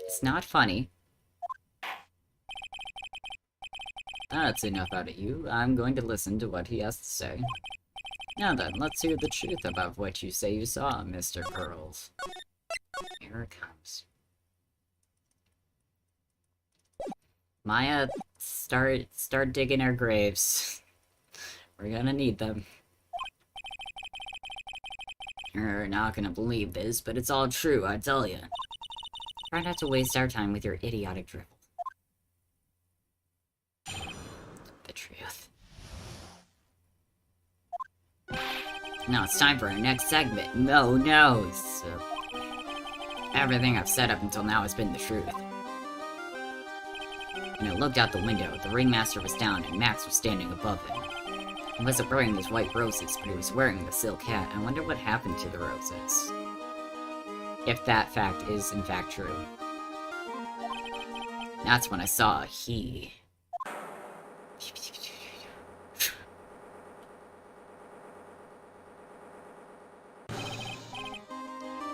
It's not funny. That's enough out of you. I'm going to listen to what he has to say. Now then, let's hear the truth about what you say you saw, Mr. Curls. Here it comes. Maya, start digging our graves. We're gonna need them. You're not gonna believe this, but it's all true, I tell you. Try not to waste our time with your idiotic drivel. the truth. Now it's time for our next segment. No, no. So, everything I've said up until now has been the truth. When I looked out the window, the ringmaster was down and Max was standing above him. He wasn't wearing his white roses, but he was wearing the silk hat. I wonder what happened to the roses. If that fact is, in fact, true. That's when I saw a he.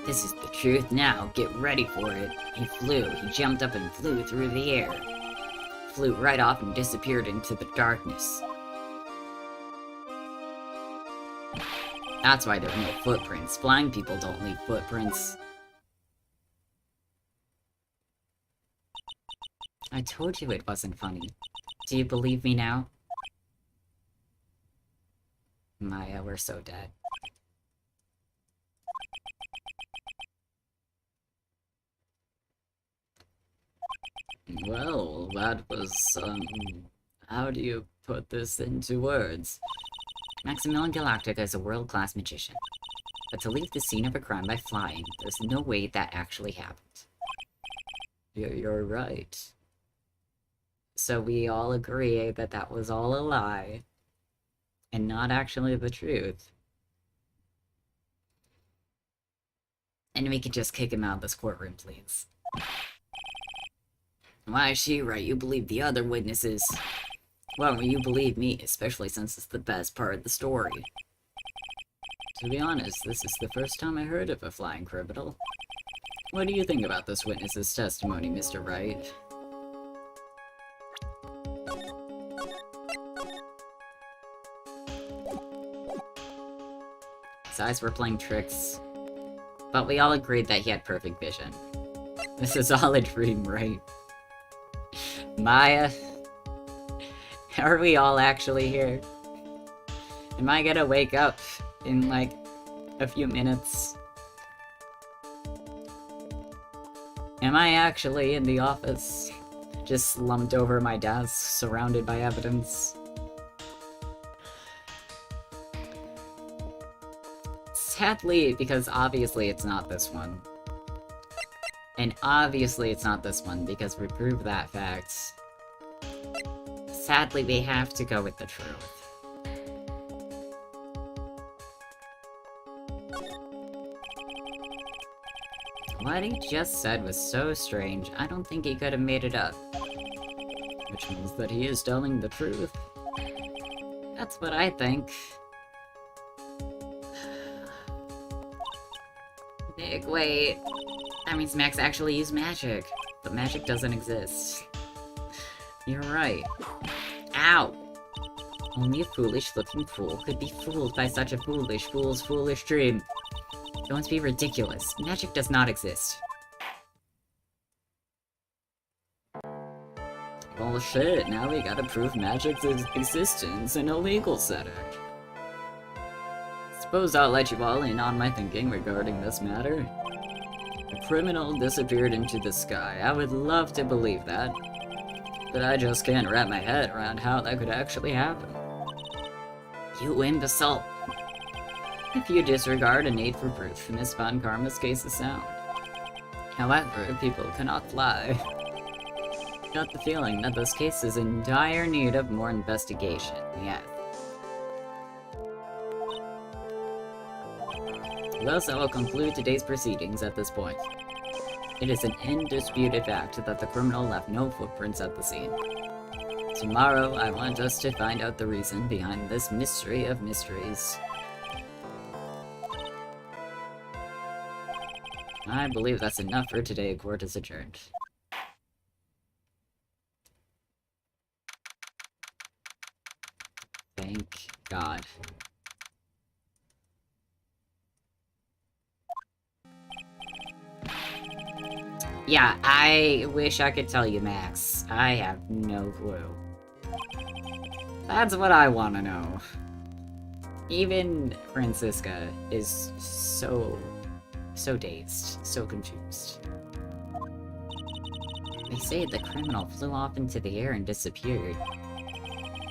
This is the truth now. Get ready for it. He flew. He jumped up and flew through the air. Flew right off and disappeared into the darkness. That's why there are no footprints. Blind people don't leave footprints. I told you it wasn't funny. Do you believe me now? Maya, we're so dead. Well, that was, how do you put this into words? Maximilian Galactica is a world-class magician. But to leave the scene of a crime by flying, there's no way that actually happened. You're right. So we all agree that that was all a lie, and not actually the truth. And we can just kick him out of this courtroom, please. Why is she right? You believe the other witnesses. Why won't you believe me, especially since it's the best part of the story? To be honest, this is the first time I heard of a flying criminal. What do you think about this witness's testimony, Mr. Wright? His eyes were playing tricks, but we all agreed that he had perfect vision. This is all a dream, right? Maya? Are we all actually here? Am I gonna wake up in, like, a few minutes? Am I actually in the office? Just slumped over my desk, surrounded by evidence? Sadly, because obviously it's not this one. And obviously it's not this one, because we proved that fact. Sadly, we have to go with the truth. What he just said was so strange, I don't think he could have made it up. Which means that he is telling the truth. That's what I think. Nick, wait. That means Max actually used magic. But magic doesn't exist. You're right. Ow! Only a foolish-looking fool could be fooled by such a fool's foolish dream. Don't be ridiculous. Magic does not exist. Well, shit, now we gotta prove magic's existence in a legal setting. Suppose I'll let you all in on my thinking regarding this matter. A criminal disappeared into the sky. I would love to believe that. But I just can't wrap my head around how that could actually happen. You imbecile! If you disregard a need for proof, Miss Von Karma's case is sound. However, people cannot fly. Got the feeling that this case is in dire need of more investigation, yes. Thus, I will conclude today's proceedings at this point. It is an undisputed fact that the criminal left no footprints at the scene. Tomorrow, I want us to find out the reason behind this mystery of mysteries. I believe that's enough for today. Court is adjourned. Thank God. Yeah, I wish I could tell you, Max. I have no clue. That's what I want to know. Even Francisca is so dazed, so confused. They say the criminal flew off into the air and disappeared.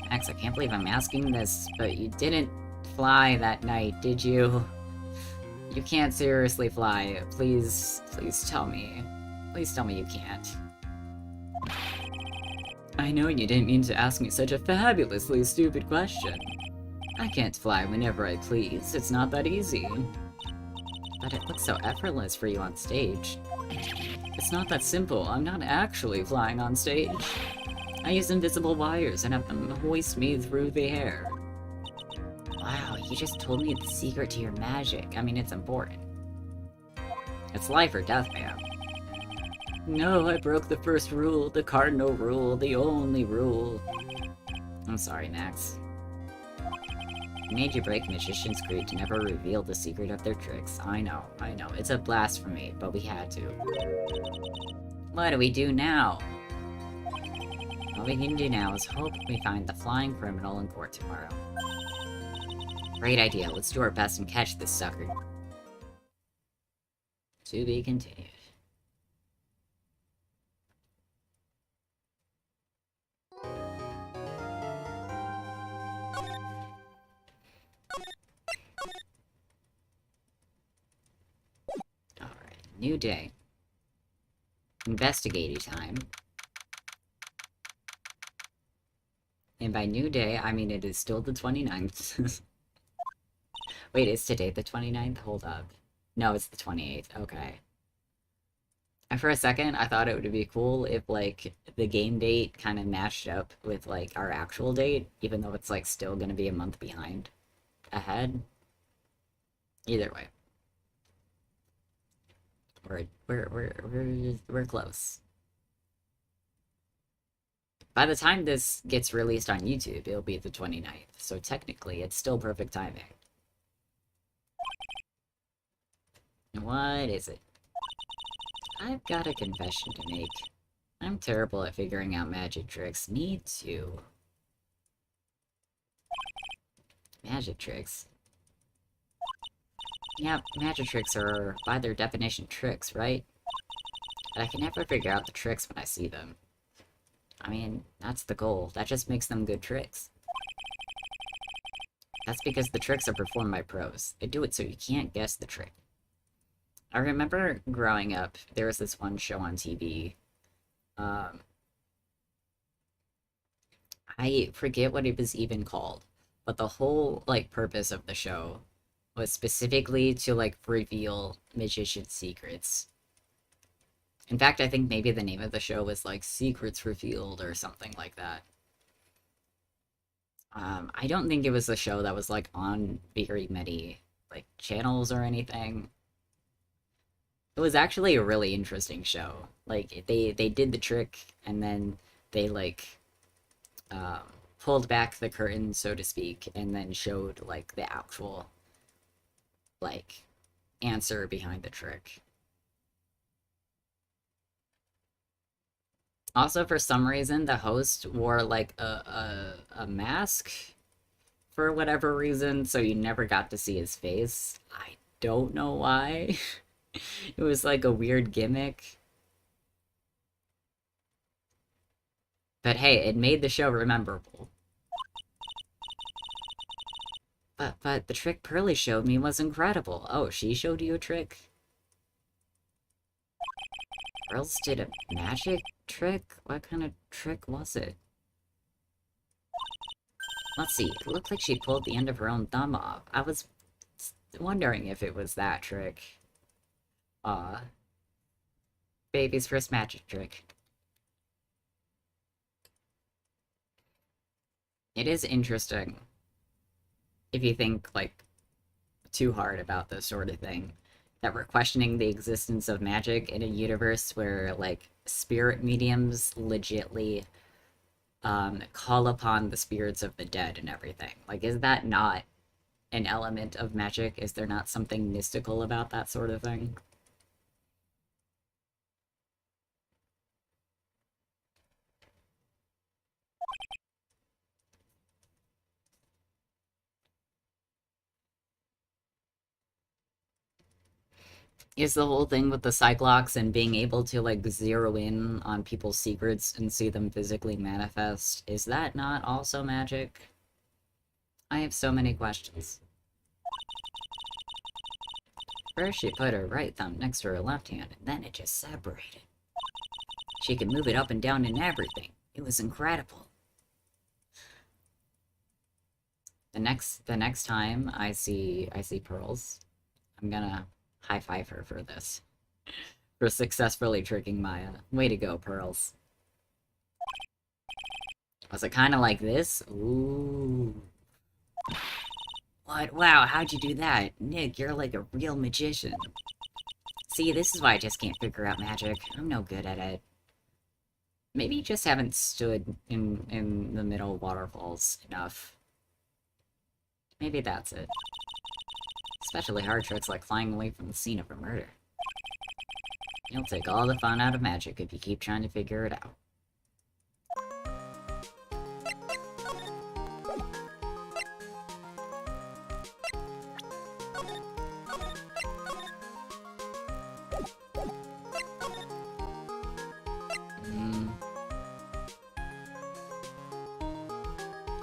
Max, I can't believe I'm asking this, but you didn't fly that night, did you? You can't seriously fly. Please tell me. Please tell me you can't. I know you didn't mean to ask me such a fabulously stupid question. I can't fly whenever I please. It's not that easy. But it looks so effortless for you on stage. It's not that simple. I'm not actually flying on stage. I use invisible wires and have them hoist me through the air. Wow, you just told me the secret to your magic. I mean, it's important. It's life or death, man. No, I broke the first rule, the cardinal rule, the only rule. I'm sorry, Max. I made you break Magician's Creed to never reveal the secret of their tricks. I know. It's a blasphemy, but we had to. What do we do now? All we can do now is hope we find the flying criminal in court tomorrow. Great idea. Let's do our best and catch this sucker. To be continued. Alright, new day. Investigating time. And by new day, I mean it is still the 29th. Wait, is today the 29th? Hold up. No, it's the 28th. Okay. And for a second, I thought it would be cool if, like, the game date kind of matched up with, like, our actual date, even though it's, like, still gonna be a month behind. Ahead. Either way. We're close. By the time this gets released on YouTube, it'll be the 29th, so technically it's still perfect timing. What is it? I've got a confession to make. I'm terrible at figuring out magic tricks. Me too. Magic tricks? Yeah, magic tricks are, by their definition, tricks, right? But I can never figure out the tricks when I see them. I mean, that's the goal. That just makes them good tricks. That's because the tricks are performed by pros. They do it so you can't guess the trick. I remember growing up, there was this one show on TV. I forget what it was even called, but the whole, like, purpose of the show was specifically to, like, reveal magician secrets. In fact, I think maybe the name of the show was, like, Secrets Revealed or something like that. I don't think it was a show that was, like, on very many, like, channels or anything. It was actually a really interesting show. Like, they did the trick, and then they, like, pulled back the curtain, so to speak, and then showed, like, the actual, like, answer behind the trick. Also, for some reason, the host wore, like, a mask for whatever reason, so you never got to see his face. I don't know why. It was, like, a weird gimmick. But hey, it made the show rememberable. But the trick Pearly showed me was incredible. Oh, she showed you a trick? Girls did a magic trick? What kind of trick was it? Let's see, it looked like she pulled the end of her own thumb off. I was wondering if it was that trick. Baby's first magic trick. It is interesting if you think, like, too hard about this sort of thing, that we're questioning the existence of magic in a universe where, like, spirit mediums legitly call upon the spirits of the dead and everything. Like, is that not an element of magic? Is there not something mystical about that sort of thing? Is the whole thing with the Cyclops and being able to, like, zero in on people's secrets and see them physically manifest, is that not also magic? I have so many questions. First, she put her right thumb next to her left hand, and then it just separated. She could move it up and down and everything. It was incredible. The next time I see Pearls, I'm gonna high-five her for this. For successfully tricking Maya. Way to go, Pearls. Was it kind of like this? Ooh. What? Wow, how'd you do that? Nick, you're like a real magician. See, this is why I just can't figure out magic. I'm no good at it. Maybe you just haven't stood in the middle waterfalls enough. Maybe that's it. Especially hard tricks like flying away from the scene of a murder. You'll take all the fun out of magic if you keep trying to figure it out.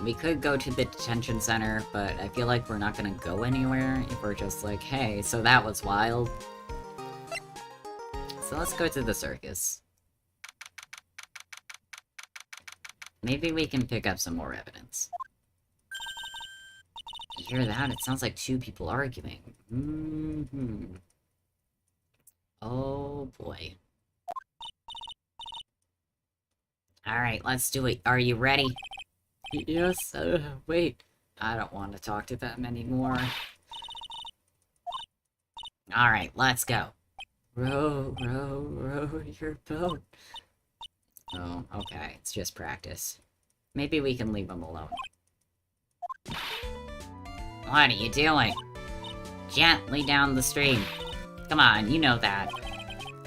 We could go to the detention center, but I feel like we're not gonna go anywhere if we're just like, hey, so that was wild. So let's go to the circus. Maybe we can pick up some more evidence. You hear that? It sounds like two people arguing. Oh boy. Alright, let's do it. Are you ready? Yes, wait. I don't want to talk to them anymore. Alright, let's go. Row, row, row your boat. Oh, okay. It's just practice. Maybe we can leave them alone. What are you doing? Gently down the stream. Come on, you know that.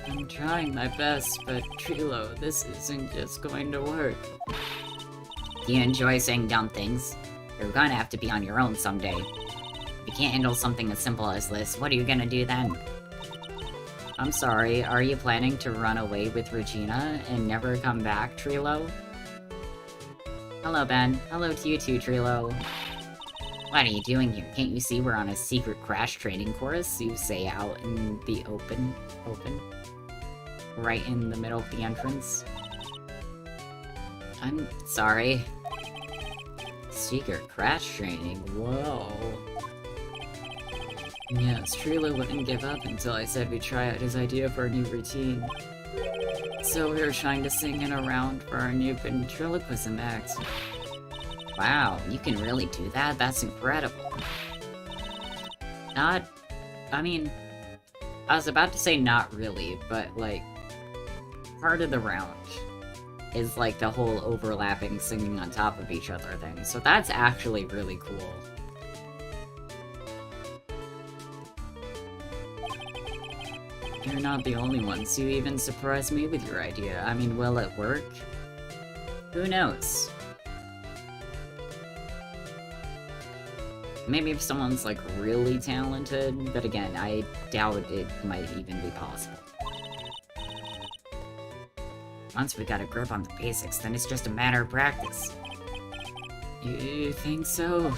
I'm trying my best, but Trilo, this isn't just going to work. Do you enjoy saying dumb things? You're gonna have to be on your own someday. If you can't handle something as simple as this, what are you gonna do then? I'm sorry, are you planning to run away with Regina and never come back, Trilo? Hello, Ben. Hello to you too, Trilo. What are you doing here? Can't you see we're on a secret crash training course? You say out in the open? Right in the middle of the entrance? I'm sorry. Secret crash training? Whoa. Yes, Trilo wouldn't give up until I said we'd try out his idea for a new routine. So we were trying to sing in a round for our new ventriloquism act. Wow, you can really do that? That's incredible. I was about to say not really, but, like, part of the round is, like, the whole overlapping singing on top of each other thing, so that's actually really cool. You're not the only ones. You even surprised me with your idea. I mean, will it work? Who knows? Maybe if someone's, like, really talented, but again, I doubt it might even be possible. Once we got a grip on the basics, then it's just a matter of practice. You think so?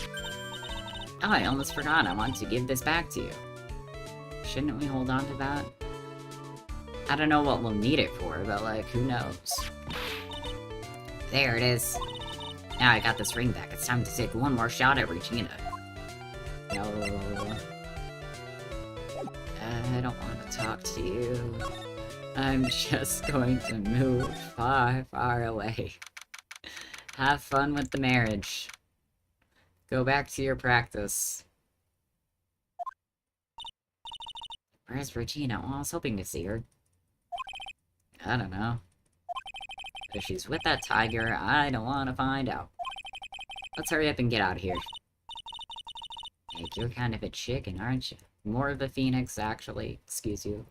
Oh, I almost forgot. I want to give this back to you. Shouldn't we hold on to that? I don't know what we'll need it for, but, like, who knows? There it is. Now I got this ring back. It's time to take one more shot at Regina. No. I don't want to talk to you. I'm just going to move far, far away. Have fun with the marriage. Go back to your practice. Where's Regina? Well, I was hoping to see her. I don't know. If she's with that tiger, I don't want to find out. Let's hurry up and get out of here. Hey, you're kind of a chicken, aren't you? More of a phoenix, actually. Excuse you.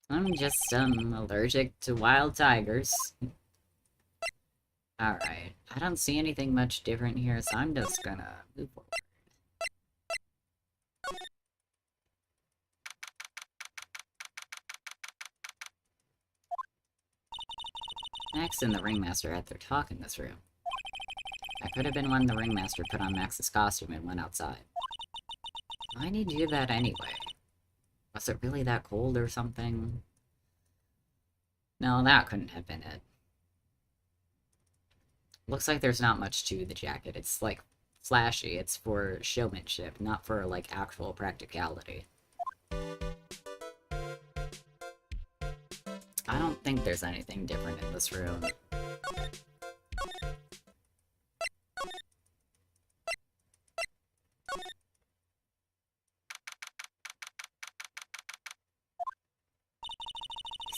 I'm just, allergic to wild tigers. Alright. I don't see anything much different here, so I'm just gonna move forward. Max and the Ringmaster had their talk in this room. That could have been when the Ringmaster put on Max's costume and went outside. Why'd he do that anyway? Was it really that cold or something? No, that couldn't have been it. Looks like there's not much to the jacket. It's, like, flashy. It's for showmanship, not for, like, actual practicality. I don't think there's anything different in this room.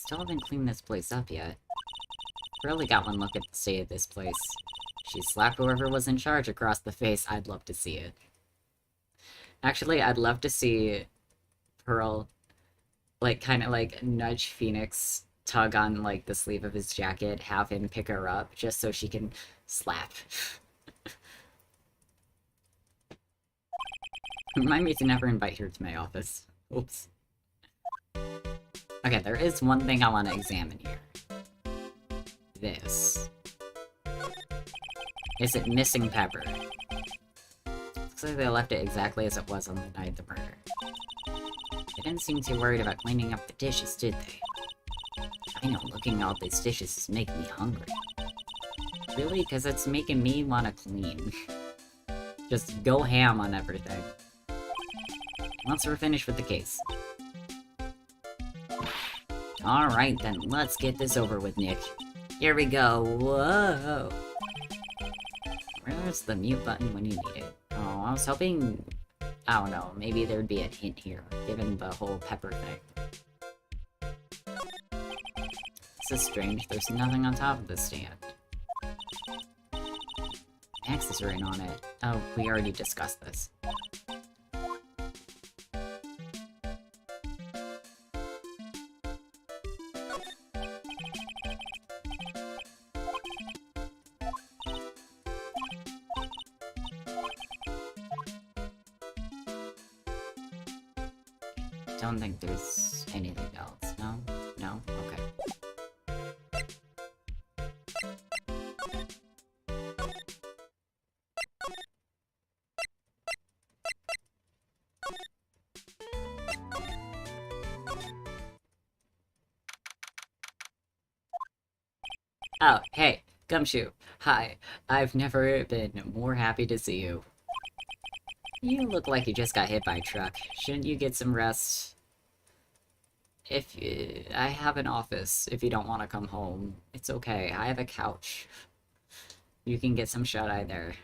Still haven't cleaned this place up yet. Really got one look at the state of this place. She slapped whoever was in charge across the face. I'd love to see it. Actually, I'd love to see Pearl, like, kind of, like, nudge Phoenix, tug on, like, the sleeve of his jacket, have him pick her up, just so she can slap. Remind me to never invite her to my office. Oops. Okay, there is one thing I want to examine here. This. Is it missing pepper? Looks like they left it exactly as it was on the night of the murder. They didn't seem too worried about cleaning up the dishes, did they? I know, looking at all these dishes is making me hungry. Really? Because it's making me want to clean. Just go ham on everything. Once we're finished with the case. Alright then, let's get this over with, Nick. Here we go. Whoa! Where's the mute button when you need it? Oh, I was hoping... I don't know, maybe there'd be a hint here, given the whole pepper thing. This is strange, there's nothing on top of this stand. X is written on it. Oh, we already discussed this. Don't think there's anything else, no? No? Okay. Oh, hey, Gumshoe. Hi. I've never been more happy to see you. You look like you just got hit by a truck. Shouldn't you get some rest? I have an office if you don't want to come home. It's okay. I have a couch. You can get some shut-eye there.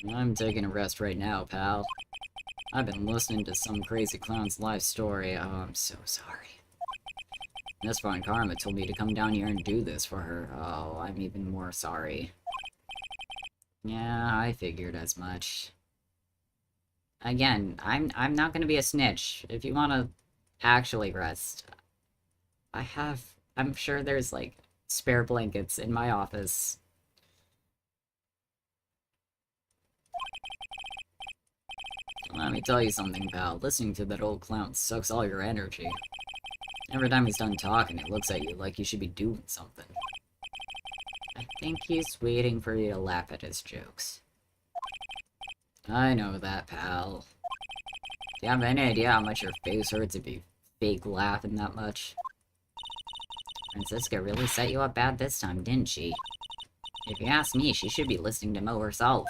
I'm taking a rest right now, pal. I've been listening to some crazy clown's life story. Oh, I'm so sorry. Miss Von Karma told me to come down here and do this for her. Oh, I'm even more sorry. Yeah, I figured as much. Again, I'm not gonna be a snitch. If you wanna actually rest, I'm sure there's, like, spare blankets in my office. Let me tell you something, pal. Listening to that old clown sucks all your energy. Every time he's done talking, it looks at you like you should be doing something. I think he's waiting for you to laugh at his jokes. I know that, pal. Do you have any idea how much your face hurts if you fake laughing that much? Francisca really set you up bad this time, didn't she? If you ask me, she should be listening to Mo herself.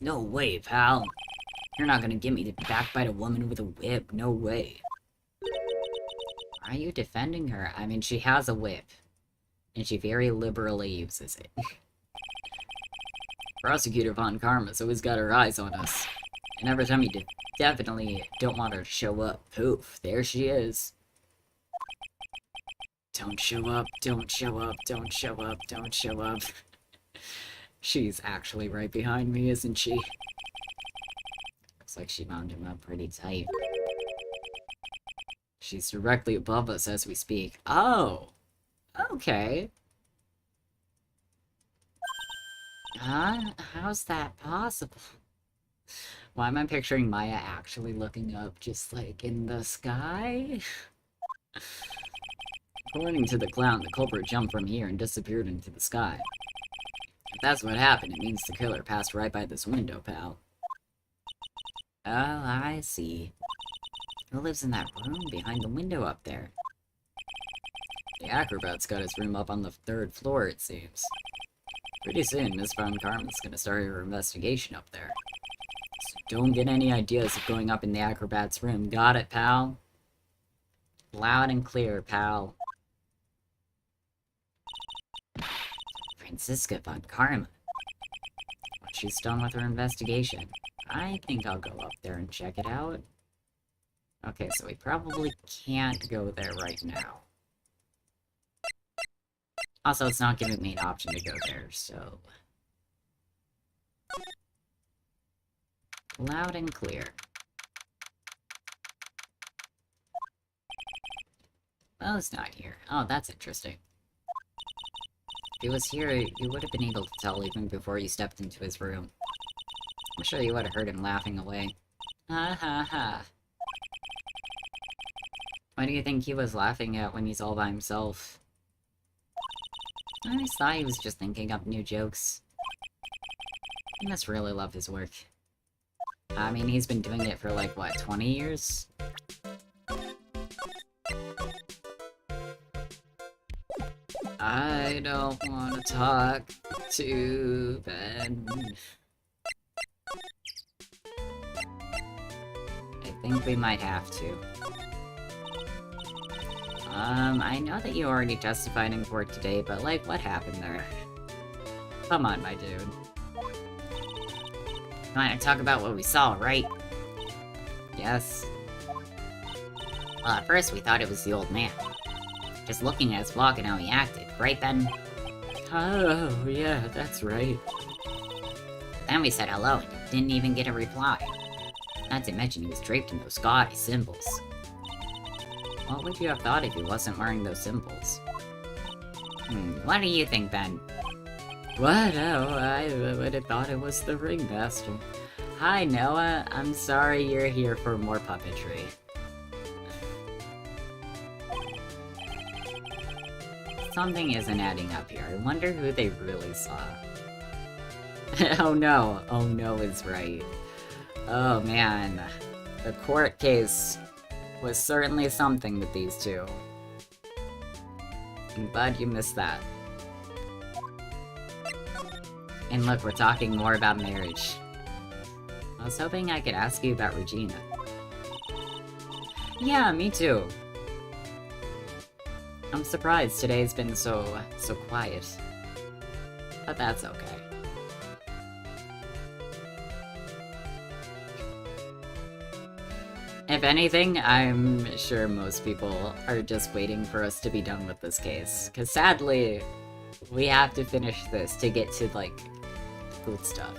No way, pal. You're not gonna get me to backbite a woman with a whip. No way. Are you defending her? I mean, she has a whip. And she very liberally uses it. Prosecutor Von Karma's always got her eyes on us. And every time you definitely don't want her to show up, poof, there she is. Don't show up, don't show up, don't show up, don't show up. She's actually right behind me, isn't she? Looks like she wound him up pretty tight. She's directly above us as we speak. Oh! Okay. Huh? How's that possible? Why am I picturing Maya actually looking up just, like, in the sky? According to the clown, the culprit jumped from here and disappeared into the sky. If that's what happened, it means the killer passed right by this window, pal. Oh, I see. Who lives in that room behind the window up there? The acrobat's got his room up on the 3rd floor, it seems. Pretty soon, Miss Von Karma's gonna start her investigation up there. So don't get any ideas of going up in the acrobat's room. Got it, pal? Loud and clear, pal. Franziska Von Karma. Once she's done with her investigation, I think I'll go up there and check it out. Okay, so we probably can't go there right now. Also, it's not giving me an option to go there, so... Loud and clear. Well, it's not here. Oh, that's interesting. If he was here, you would have been able to tell even before you stepped into his room. I'm sure you would have heard him laughing away. Ha ha ha. What do you think he was laughing at when he's all by himself? I always thought he was just thinking up new jokes. He must really love his work. I mean, he's been doing it for like, what, 20 years? I don't want to talk to Ben. I think we might have to. I know that you already testified in court today, but like, what happened there? Come on, my dude. Come on, talk about what we saw, right? Yes. Well, at first we thought it was the old man. Just looking at his vlog and how he acted, right, Ben? Oh, yeah, that's right. Then we said hello, and he didn't even get a reply. Not to mention he was draped in those gaudy symbols. What would you have thought if he wasn't wearing those symbols? What do you think, Ben? What? Oh, I would have thought it was the ringmaster. Hi, Noah. I'm sorry you're here for more puppetry. Something isn't adding up here. I wonder who they really saw. Oh no. Oh no is right. Oh man. The court case was certainly something with these two. I'm glad you missed that. And look, we're talking more about marriage. I was hoping I could ask you about Regina. Yeah, me too. I'm surprised today's been so quiet. But that's okay. If anything, I'm sure most people are just waiting for us to be done with this case. Because sadly, we have to finish this to get to, like, good stuff.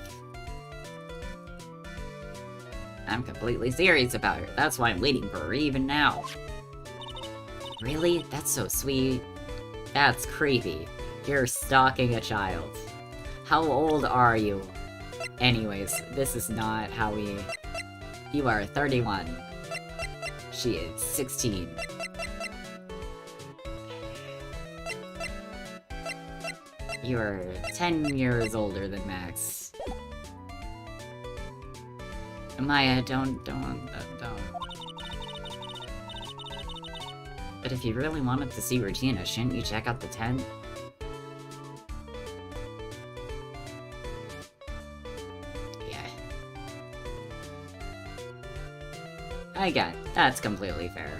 I'm completely serious about her. That's why I'm waiting for her even now. Really? That's so sweet. That's creepy. You're stalking a child. How old are you? Anyways, this is not how we... You are 31. She is 16. You're 10 years older than Max. Maya, don't. But if you really wanted to see Regina, shouldn't you check out the tent? Yeah. Again, that's completely fair.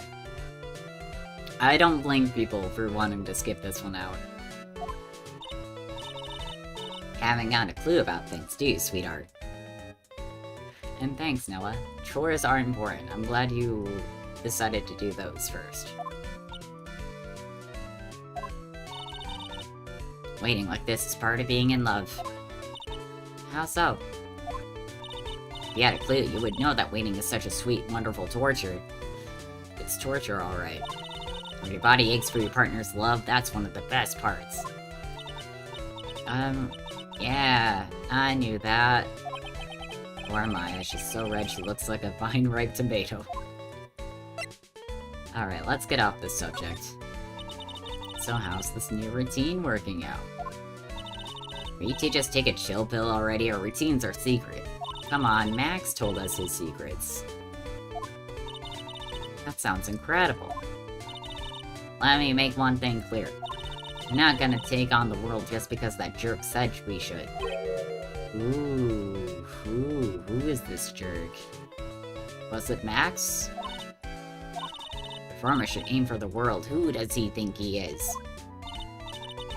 I don't blame people for wanting to skip this one out. Haven't got a clue about things, do you, sweetheart? And thanks, Noah. Chores are important. I'm glad you decided to do those first. Waiting like this is part of being in love. How so? If you had a clue, you would know that waiting is such a sweet, wonderful torture. It's torture, alright. When your body aches for your partner's love, that's one of the best parts. Yeah, I knew that. Poor Maya, she's so red she looks like a vine-ripe tomato. Alright, let's get off this subject. So how's this new routine working out? Will you two just take a chill pill already? Our routines are secret. Come on, Max told us his secrets. That sounds incredible. Let me make one thing clear. We're not gonna take on the world just because that jerk said we should. Ooh, who is this jerk? Was it Max? The farmer should aim for the world. Who does he think he is?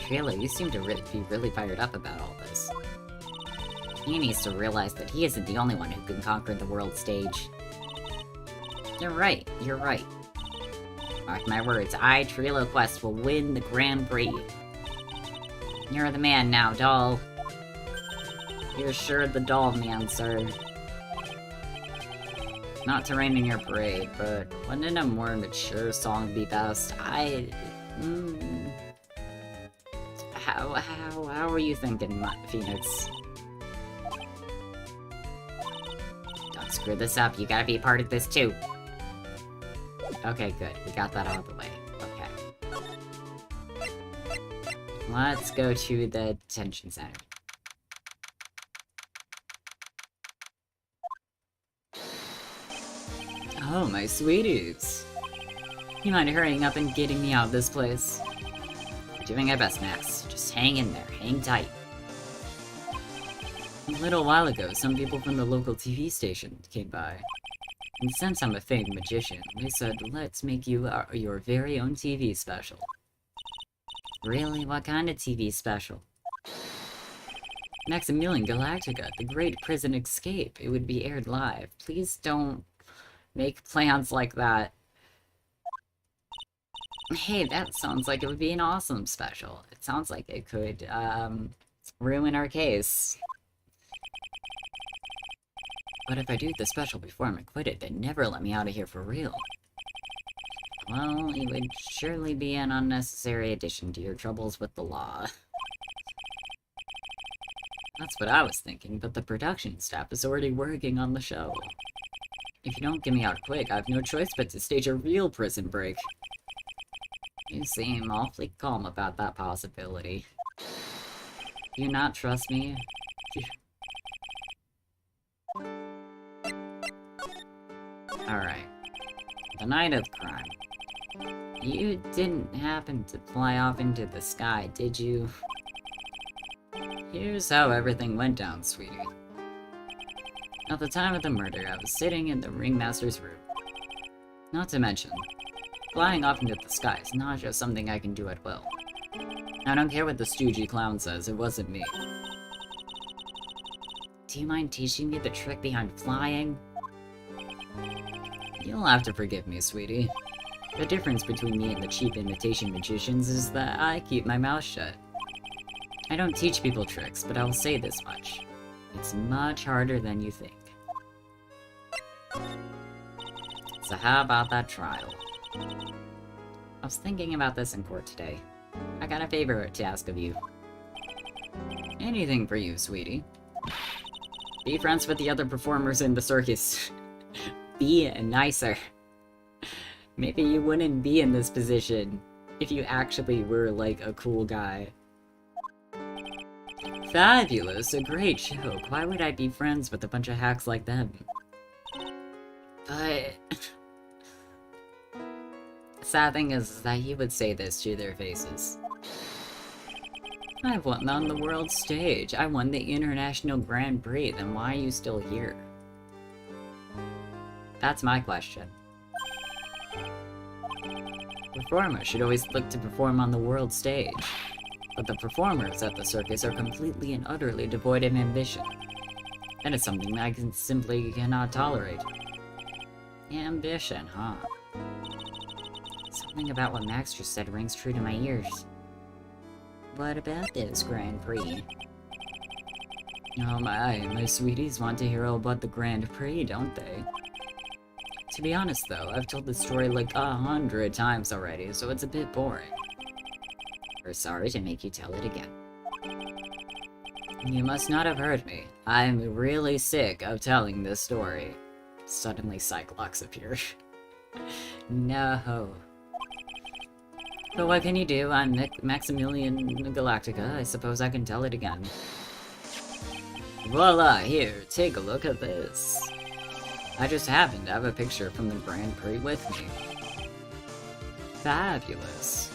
Trailer, you seem to be really fired up about all this. He needs to realize that he isn't the only one who can conquer the world stage. You're right. Mark my words, I, Trilo Quest, will win the Grand Prix. You're the man now, doll. You're sure the doll man, sir. Not to rain in your parade, but wouldn't a more mature song be best? How are you thinking, Phoenix? Don't screw this up, you gotta be a part of this too. Okay, good. We got that out of the way. Okay. Let's go to the detention center. Oh, my sweeties. You mind hurrying up and getting me out of this place? Doing my best, Max. Just hang in there. Hang tight. A little while ago, some people from the local TV station came by. And since I'm a famed magician, they said, let's make you your very own TV special. Really? What kind of TV special? Maximilian Galactica, The Great Prison Escape. It would be aired live. Please don't make plans like that. Hey, that sounds like it would be an awesome special. It sounds like it could, ruin our case. But if I do the special before I'm acquitted, they'd never let me out of here for real. Well, it would surely be an unnecessary addition to your troubles with the law. That's what I was thinking, but the production staff is already working on the show. If you don't get me out quick, I have no choice but to stage a real prison break. You seem awfully calm about that possibility. Do you not trust me? Alright. The night of crime. You didn't happen to fly off into the sky, did you? Here's how everything went down, sweetie. At the time of the murder, I was sitting in the ringmaster's room. Not to mention, flying off into the sky is not just something I can do at will. I don't care what the stoogey clown says, it wasn't me. Do you mind teaching me the trick behind flying? You'll have to forgive me, sweetie. The difference between me and the cheap imitation magicians is that I keep my mouth shut. I don't teach people tricks, but I will say this much. It's much harder than you think. So how about that trial? I was thinking about this in court today. I got a favor to ask of you. Anything for you, sweetie. Be friends with the other performers in the circus. Be nicer. Maybe you wouldn't be in this position if you actually were, like, a cool guy. Fabulous, a great joke. Why would I be friends with a bunch of hacks like them? But... the sad thing is that he would say this to their faces. I've won on the world stage. I won the International Grand Prix. Then why are you still here? That's my question. Performers should always look to perform on the world stage. But the performers at the circus are completely and utterly devoid of ambition. That is something that I simply cannot tolerate. Ambition, huh? Something about what Max just said rings true to my ears. What about this Grand Prix? Oh my sweeties want to hear all about the Grand Prix, don't they? To be honest though, I've told this story like 100 times already, so it's a bit boring. We're sorry to make you tell it again. You must not have heard me. I'm really sick of telling this story. Suddenly Cyclops appeared. No. But what can you do? I'm Maximilian Galactica. I suppose I can tell it again. Voila, here, take a look at this. I just happen to have a picture from the Grand Prix with me. Fabulous.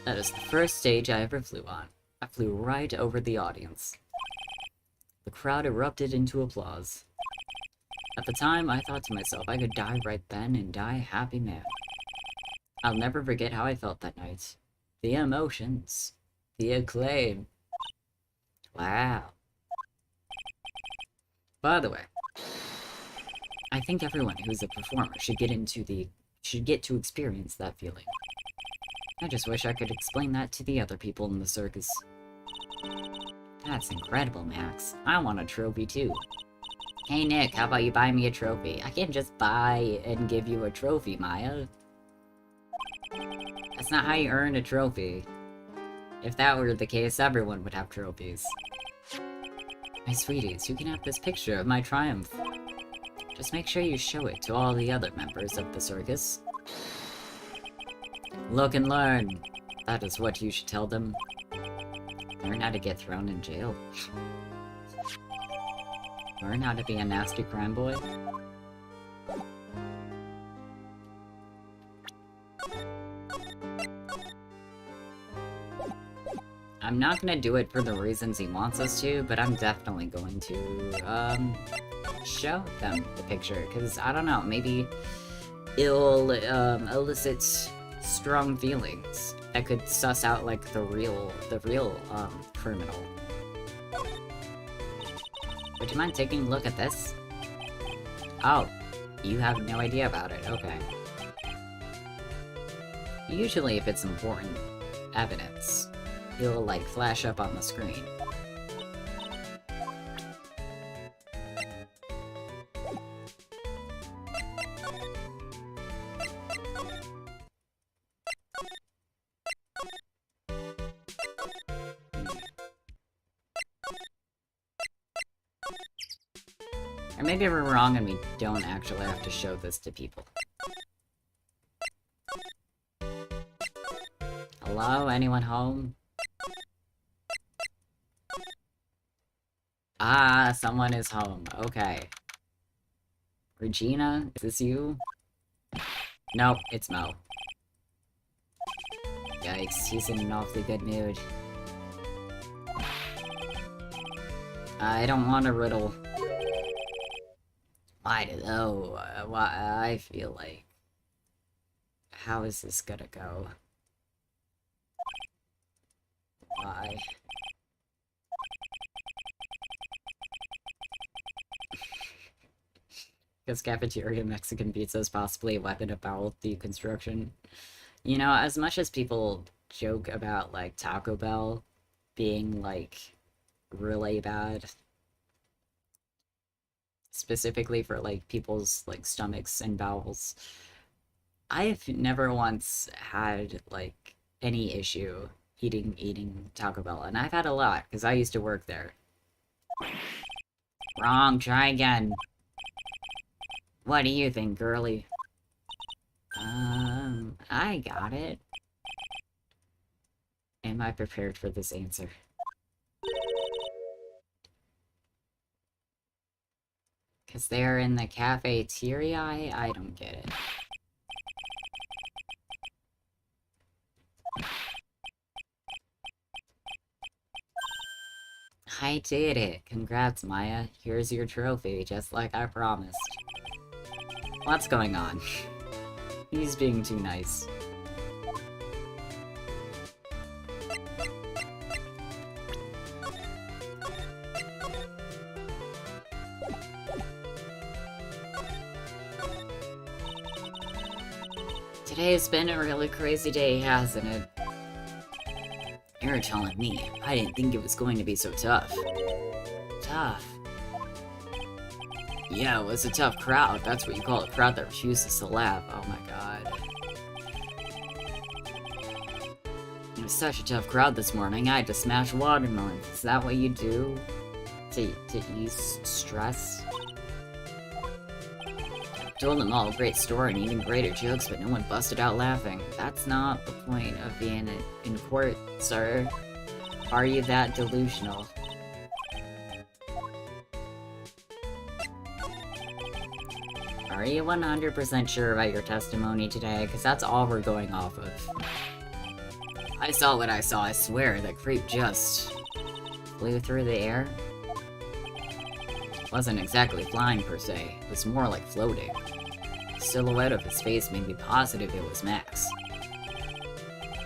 That is the first stage I ever flew on. I flew right over the audience. The crowd erupted into applause. At the time, I thought to myself I could die right then and die a happy man. I'll never forget how I felt that night. The emotions. The acclaim. Wow. By the way, I think everyone who's a performer should get to experience that feeling. I just wish I could explain that to the other people in the circus. That's incredible, Max. I want a trophy too. Hey Nick, how about you buy me a trophy? I can't just buy and give you a trophy, Maya. That's not how you earn a trophy. If that were the case, everyone would have trophies. My sweeties, you can have this picture of my triumph. Just make sure you show it to all the other members of the circus. Look and learn. That is what you should tell them. Learn how to get thrown in jail. Learn how to be a nasty crime boy. I'm not gonna do it for the reasons he wants us to, but I'm definitely going to, show them the picture, because, I don't know, maybe it'll, elicit strong feelings that could suss out, like, the real, criminal. Would you mind taking a look at this? Oh, you have no idea about it, okay. Usually if it's important evidence, it'll, like, flash up on the screen. Or maybe we're wrong and we don't actually have to show this to people. Hello? Anyone home? Ah, someone is home. Okay. Regina? Is this you? Nope, it's Mo. Yikes, he's in an awfully good mood. I don't want a riddle. I feel like... How is this gonna go? Why? Because cafeteria Mexican pizza is possibly a weapon of bowel deconstruction. You know, as much as people joke about, like, Taco Bell being, like, really bad, specifically for, like, people's, like, stomachs and bowels, I've never once had, like, any issue eating Taco Bell, and I've had a lot, because I used to work there. Wrong, try again. What do you think, girly? I got it. Am I prepared for this answer? Because they're in the cafeteria? I don't get it. I did it. Congrats, Maya. Here's your trophy, just like I promised. What's going on? He's being too nice. Today's been a really crazy day, hasn't it? You're telling me. I didn't think it was going to be so tough. Tough? Yeah, it was a tough crowd. That's what you call a crowd that refuses to laugh. Oh my god. It was such a tough crowd this morning. I had to smash watermelons. Is that what you do? To ease stress? Told them all great story and even greater jokes, but no one busted out laughing. That's not the point of being in court, sir. Are you that delusional? Are you 100% sure about your testimony today? Because that's all we're going off of. I saw what I saw, I swear. That creep just flew through the air. Wasn't exactly flying per se, it was more like floating. The silhouette of his face made me positive it was Max.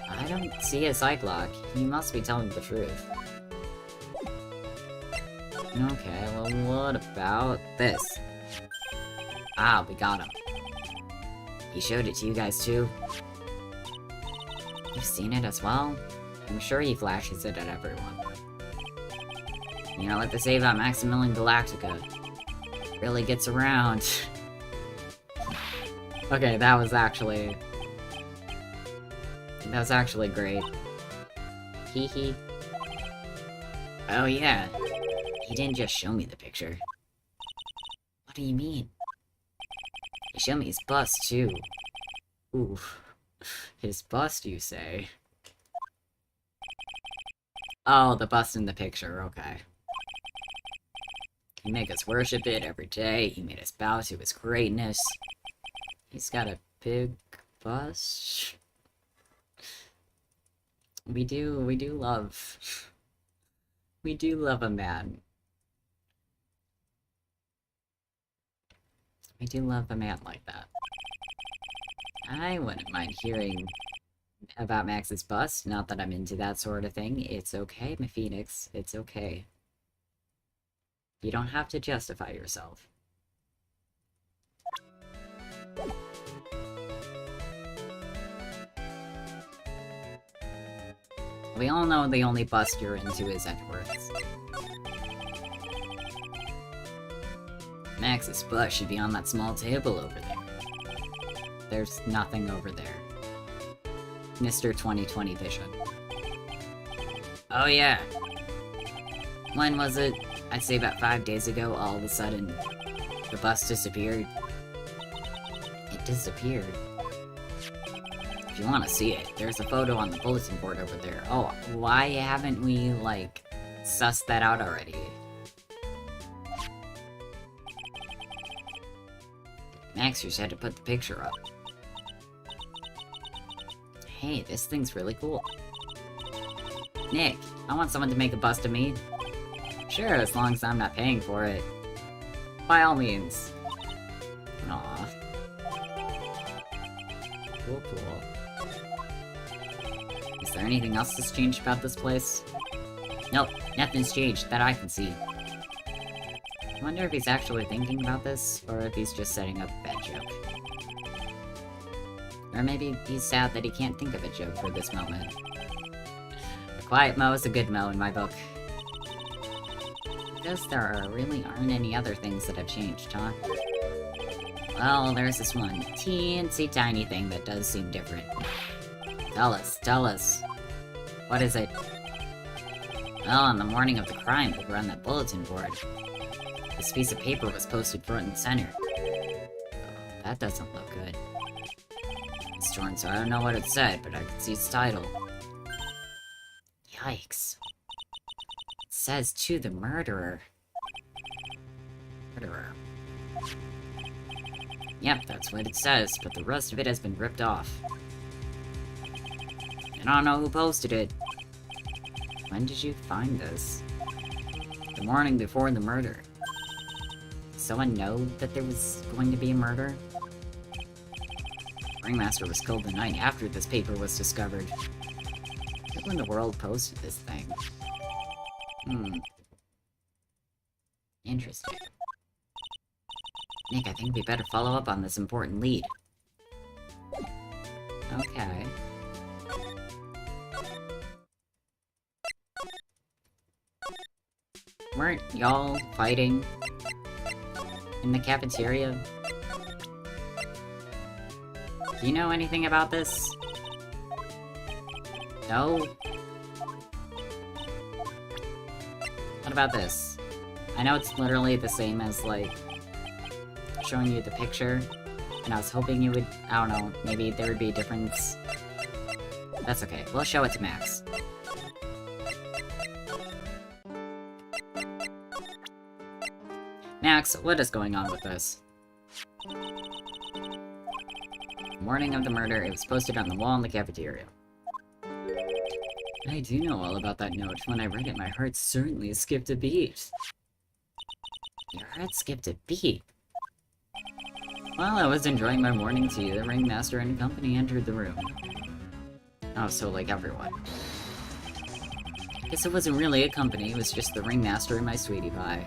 I don't see a psych lock. He must be telling the truth. Okay, well, what about this? Ah, we got him. He showed it to you guys too? You've seen it as well? I'm sure he flashes it at everyone. You know what they say about Maximilian Galactica? Really gets around. Okay, that was actually great. Hee hee. Oh yeah. He didn't just show me the picture. What do you mean? He showed me his bust too. Ooh. His bust, you say? Oh, the bust in the picture, okay. He made us worship it every day. He made us bow to his greatness. He's got a big bust. We do love a man. We do love a man like that. I wouldn't mind hearing about Max's bust. Not that I'm into that sort of thing. It's okay, my Phoenix. It's okay. You don't have to justify yourself. We all know the only bust you're into is Edward's. Max's bust should be on that small table over there. There's nothing over there. Mr. 2020 vision. Oh yeah. When was it? I'd say about 5 days ago, all of a sudden, the bus disappeared. It disappeared. If you want to see it, there's a photo on the bulletin board over there. Oh, why haven't we, like, sussed that out already? Max just had to put the picture up. Hey, this thing's really cool. Nick, I want someone to make a bust of me. Sure, as long as I'm not paying for it. By all means. Aww. Cool, cool. Is there anything else that's changed about this place? Nope, nothing's changed that I can see. I wonder if he's actually thinking about this, or if he's just setting up a bad joke. Or maybe he's sad that he can't think of a joke for this moment. A quiet Mo is a good Mo in my book. Because there really aren't any other things that have changed, huh? Well, there's this one teensy tiny thing that does seem different. Tell us. What is it? Well, on the morning of the crime over on that bulletin board, this piece of paper was posted front and center. Oh, that doesn't look good. It's torn, so I don't know what it said, but I could see its title. Yikes. Says to the murderer. Yep, that's what it says, but the rest of it has been ripped off. I don't know who posted it. When did you find this? The morning before the murder. Did someone know that there was going to be a murder? Ringmaster was killed the night after this paper was discovered. Who in the world posted this thing? Interesting. Nick, I think we better follow up on this important lead. Okay. Weren't y'all fighting in the cafeteria? Do you know anything about this? No? What about this? I know it's literally the same as, like, showing you the picture, And I was hoping you would, I don't know, maybe there would be a difference. That's okay, we'll show it to Max. Max, what is going on with this? Morning of the murder, it was posted on the wall in the cafeteria. I do know all about that note. When I read it, my heart certainly skipped a beat. Your heart skipped a beat? While I was enjoying my morning tea, the ringmaster and company entered the room. Oh, so like everyone. Guess it wasn't really a company, it was just the ringmaster and my sweetie pie.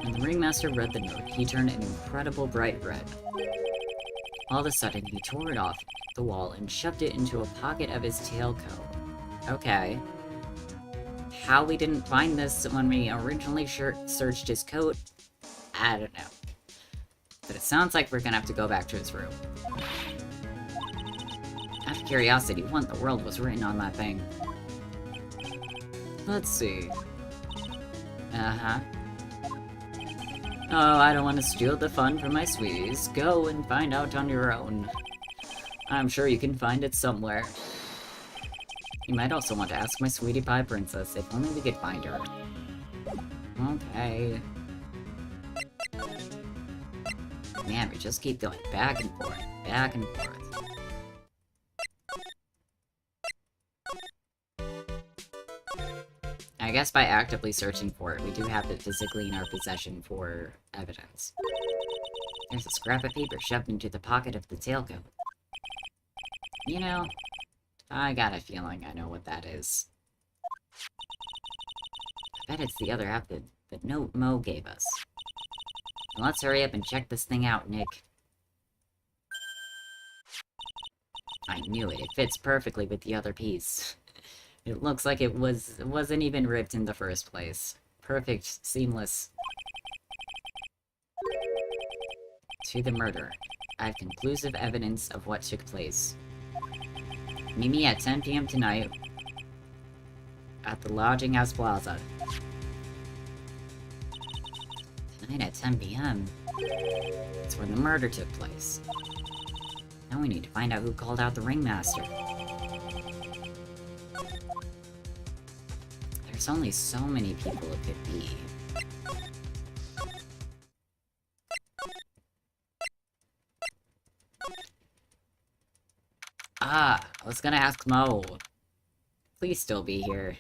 When the ringmaster read the note, he turned an incredible bright red. All of a sudden, he tore it off the wall and shoved it into a pocket of his tailcoat. Okay. How we didn't find this when we originally searched his coat, I don't know. But it sounds like we're gonna have to go back to his room. Out of curiosity, what in the world was written on that thing? Let's see. Uh-huh. Oh, I don't want to steal the fun from my sweeties. Go and find out on your own. I'm sure you can find it somewhere. You might also want to ask my sweetie pie princess if only we could find her. Okay. Man, we just keep going back and forth, back and forth. I guess by actively searching for it, we do have it physically in our possession for evidence. There's a scrap of paper shoved into the pocket of the tailcoat. You know, I got a feeling I know what that is. I bet it's the other half that note Mo gave us. Now let's hurry up and check this thing out, Nick. I knew it. It fits perfectly with the other piece. It looks like it wasn't even ripped in the first place. Perfect, seamless. To the murder. I have conclusive evidence of what took place. Meet me at 10 p.m. tonight at the Lodging House Plaza. Tonight at 10 p.m. It's when the murder took place. Now we need to find out who called out the ringmaster. There's only so many people it could be. Ah, I was gonna ask Mo. Please still be here.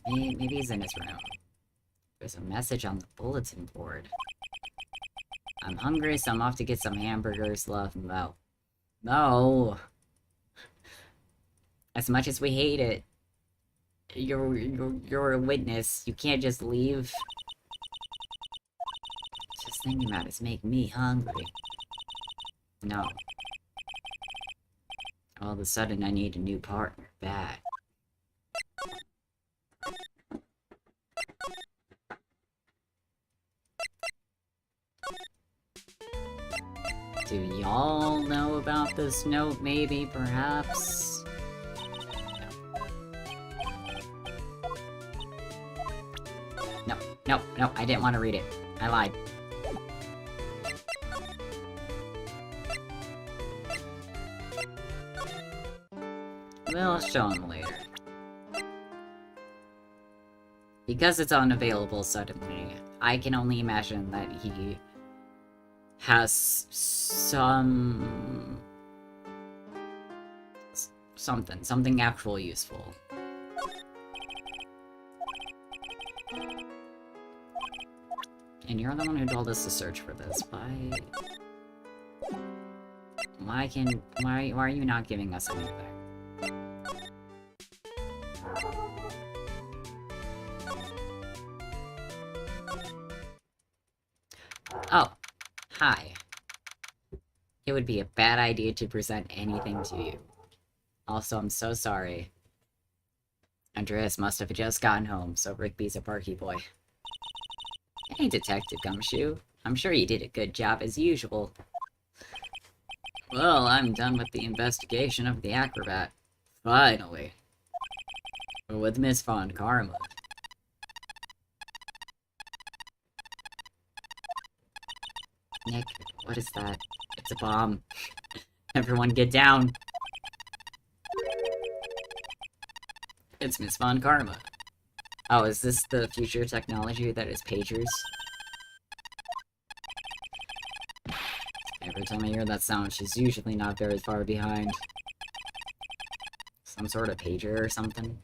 Maybe he's in his room. There's a message on the bulletin board. I'm hungry, so I'm off to get some hamburgers. Love, Mo. Mo! As much as we hate it, you're a witness. You can't just leave. Just thinking about it's making me hungry. No. All of a sudden, I need a new partner. Bad. Do y'all know about this note, maybe, perhaps? No, I didn't want to read it. I lied. We'll show him later. Because it's unavailable suddenly, I can only imagine that he has something actually useful. And you're the one who told us to search for this. Why are you not giving us anything? Oh, hi. It would be a bad idea to present anything to you. Also, I'm so sorry. Andreas must have just gotten home, so Rigby's a barky boy. Hey, Detective Gumshoe. I'm sure you did a good job as usual. Well, I'm done with the investigation of the acrobat. Finally. With Miss Von Karma. What is that? It's a bomb. Everyone get down. It's Miss Von Karma. Oh, is this the future technology that is pagers? Every time I hear that sound, she's usually not very far behind. Some sort of pager or something.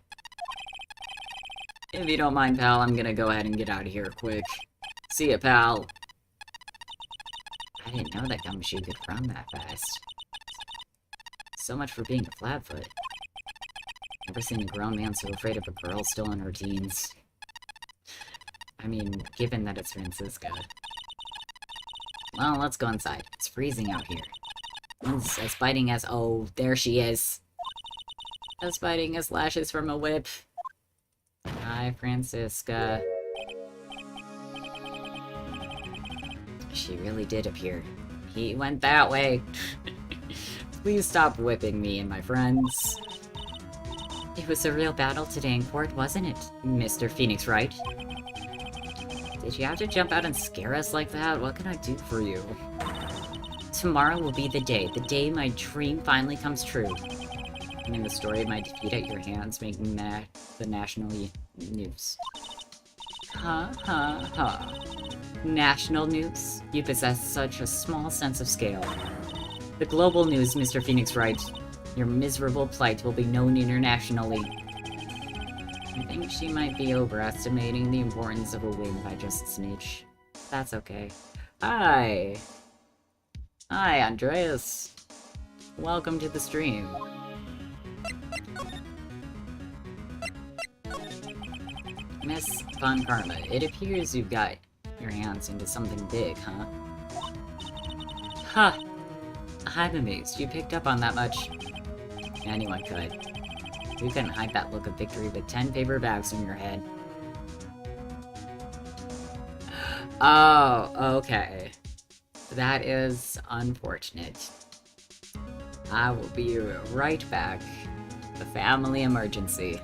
If you don't mind, pal, I'm gonna go ahead and get out of here quick. See ya, pal. I didn't know that Gumshoe could run that fast. So much for being a flatfoot. Never seen a grown man so afraid of a girl still in her teens. I mean, given that it's Francisca. Well, let's go inside. It's freezing out here. It's as biting as— oh, there she is. As biting as lashes from a whip. Hi, Francisca. She really did appear. He went that way. Please stop whipping me and my friends. It was a real battle today in court, wasn't it, Mr. Phoenix Wright? Did you have to jump out and scare us like that? What can I do for you? Tomorrow will be the day my dream finally comes true. I mean, the story of my defeat at your hands making the national news. Ha ha ha. National news? You possess such a small sense of scale. The global news, Mr. Phoenix Wright. Your miserable plight will be known internationally. I think she might be overestimating the importance of a win by just a smidge. That's okay. Hi! Hi, Andreas. Welcome to the stream. Miss Von Karma, it appears you've got your hands into something big, huh? Huh! I'm amazed you picked up on that much. Anyone could. You couldn't hide that look of victory with 10 paper bags on your head. Oh, okay. That is unfortunate. I will be right back. The family emergency.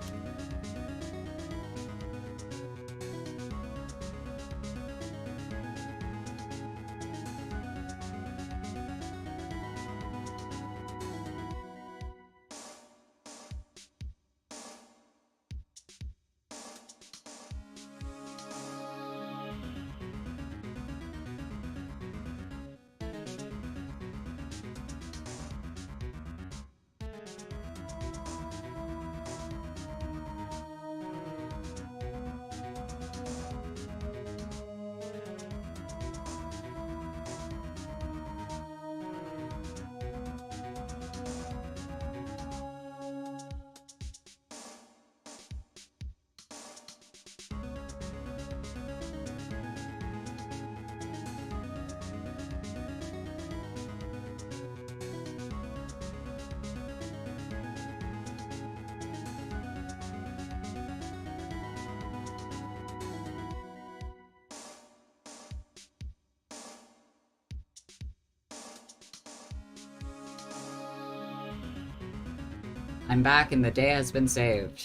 I'm back and the day has been saved.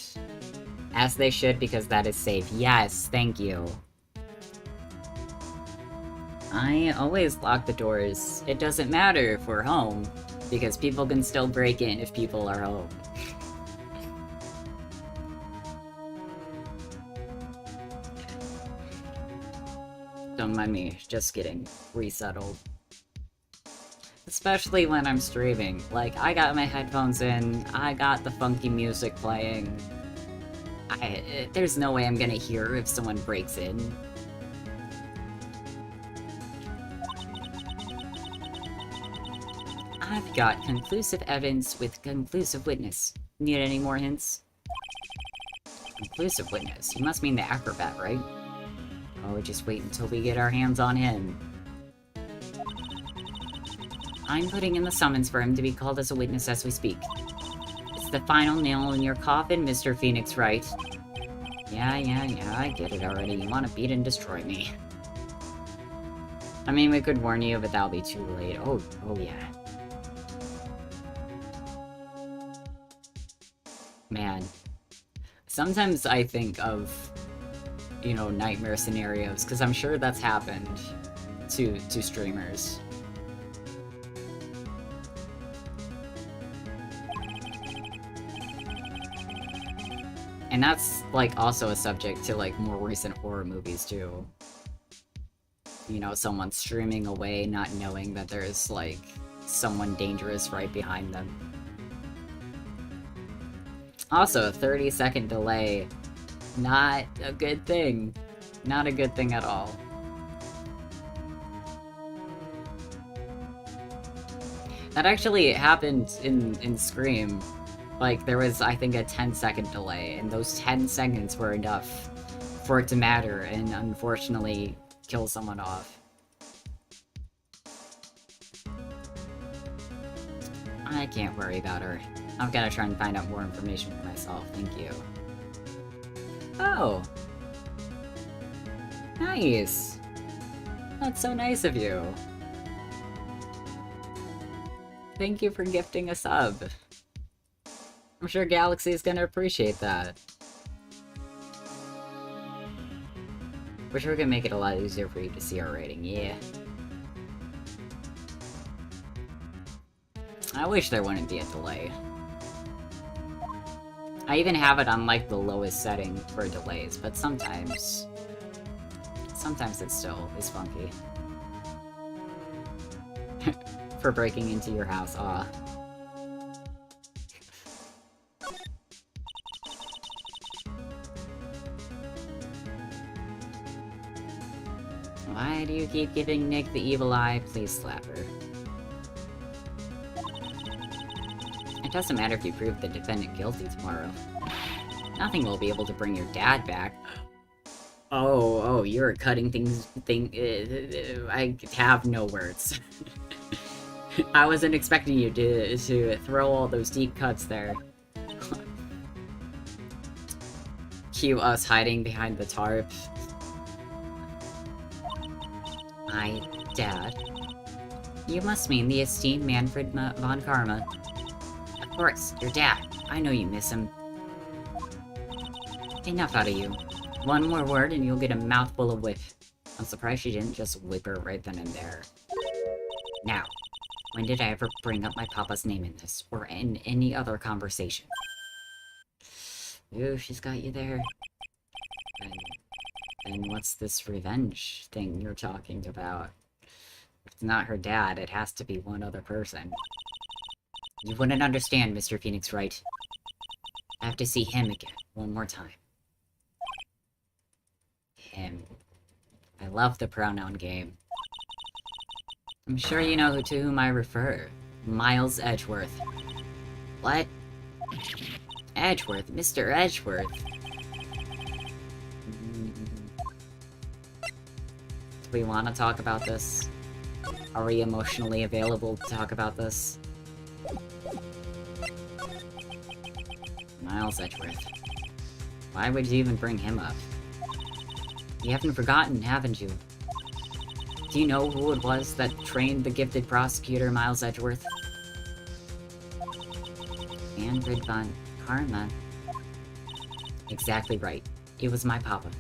As they should, because that is safe. Yes, thank you. I always lock the doors. It doesn't matter if we're home, because people can still break in if people are home. Don't mind me, just getting resettled. Especially when I'm streaming. Like, I got my headphones in, I got the funky music playing. There's no way I'm gonna hear if someone breaks in. I've got conclusive evidence with conclusive witness. Need any more hints? Conclusive witness? You must mean the acrobat, right? Oh, just wait until we get our hands on him. I'm putting in the summons for him to be called as a witness as we speak. It's the final nail in your coffin, Mr. Phoenix Wright. Yeah, I get it already. You want to beat and destroy me. I mean, we could warn you, but that'll be too late. Oh yeah. Man. Sometimes I think of, you know, nightmare scenarios, because I'm sure that's happened to streamers. And that's, like, also a subject to, like, more recent horror movies, too. You know, someone streaming away, not knowing that there's, like, someone dangerous right behind them. Also, a 30-second delay. Not a good thing. Not a good thing at all. That actually happened in Scream. Like, there was, I think, a 10-second delay, and those 10 seconds were enough for it to matter, and unfortunately, kill someone off. I can't worry about her. I'm gonna try and find out more information for myself, thank you. Oh! Nice! That's so nice of you. Thank you for gifting a sub. I'm sure Galaxy is gonna appreciate that. Wish we could make it a lot easier for you to see our rating, yeah. I wish there wouldn't be a delay. I even have it on, like, the lowest setting for delays, but sometimes... Sometimes it still is funky. For breaking into your house, aw. Why do you keep giving Nick the evil eye? Please slap her. It doesn't matter if you prove the defendant guilty tomorrow. Nothing will be able to bring your dad back. Oh, you're cutting things... I have no words. I wasn't expecting you to throw all those deep cuts there. Cue us hiding behind the tarp. My dad? You must mean the esteemed Manfred von Karma. Of course, your dad. I know you miss him. Enough out of you. One more word and you'll get a mouthful of whip. I'm surprised she didn't just whip her right then and there. Now, when did I ever bring up my papa's name in this, or in any other conversation? Ooh, she's got you there. And what's this revenge thing you're talking about? If it's not her dad, it has to be one other person. You wouldn't understand, Mr. Phoenix Wright. I have to see him again, one more time. Him. I love the pronoun game. I'm sure you know to whom I refer. Miles Edgeworth. What? Edgeworth? Mr. Edgeworth? Do we want to talk about this? Are we emotionally available to talk about this? Miles Edgeworth. Why would you even bring him up? You haven't forgotten, haven't you? Do you know who it was that trained the gifted prosecutor, Miles Edgeworth? Manfred von Karma. Exactly right. It was my papa.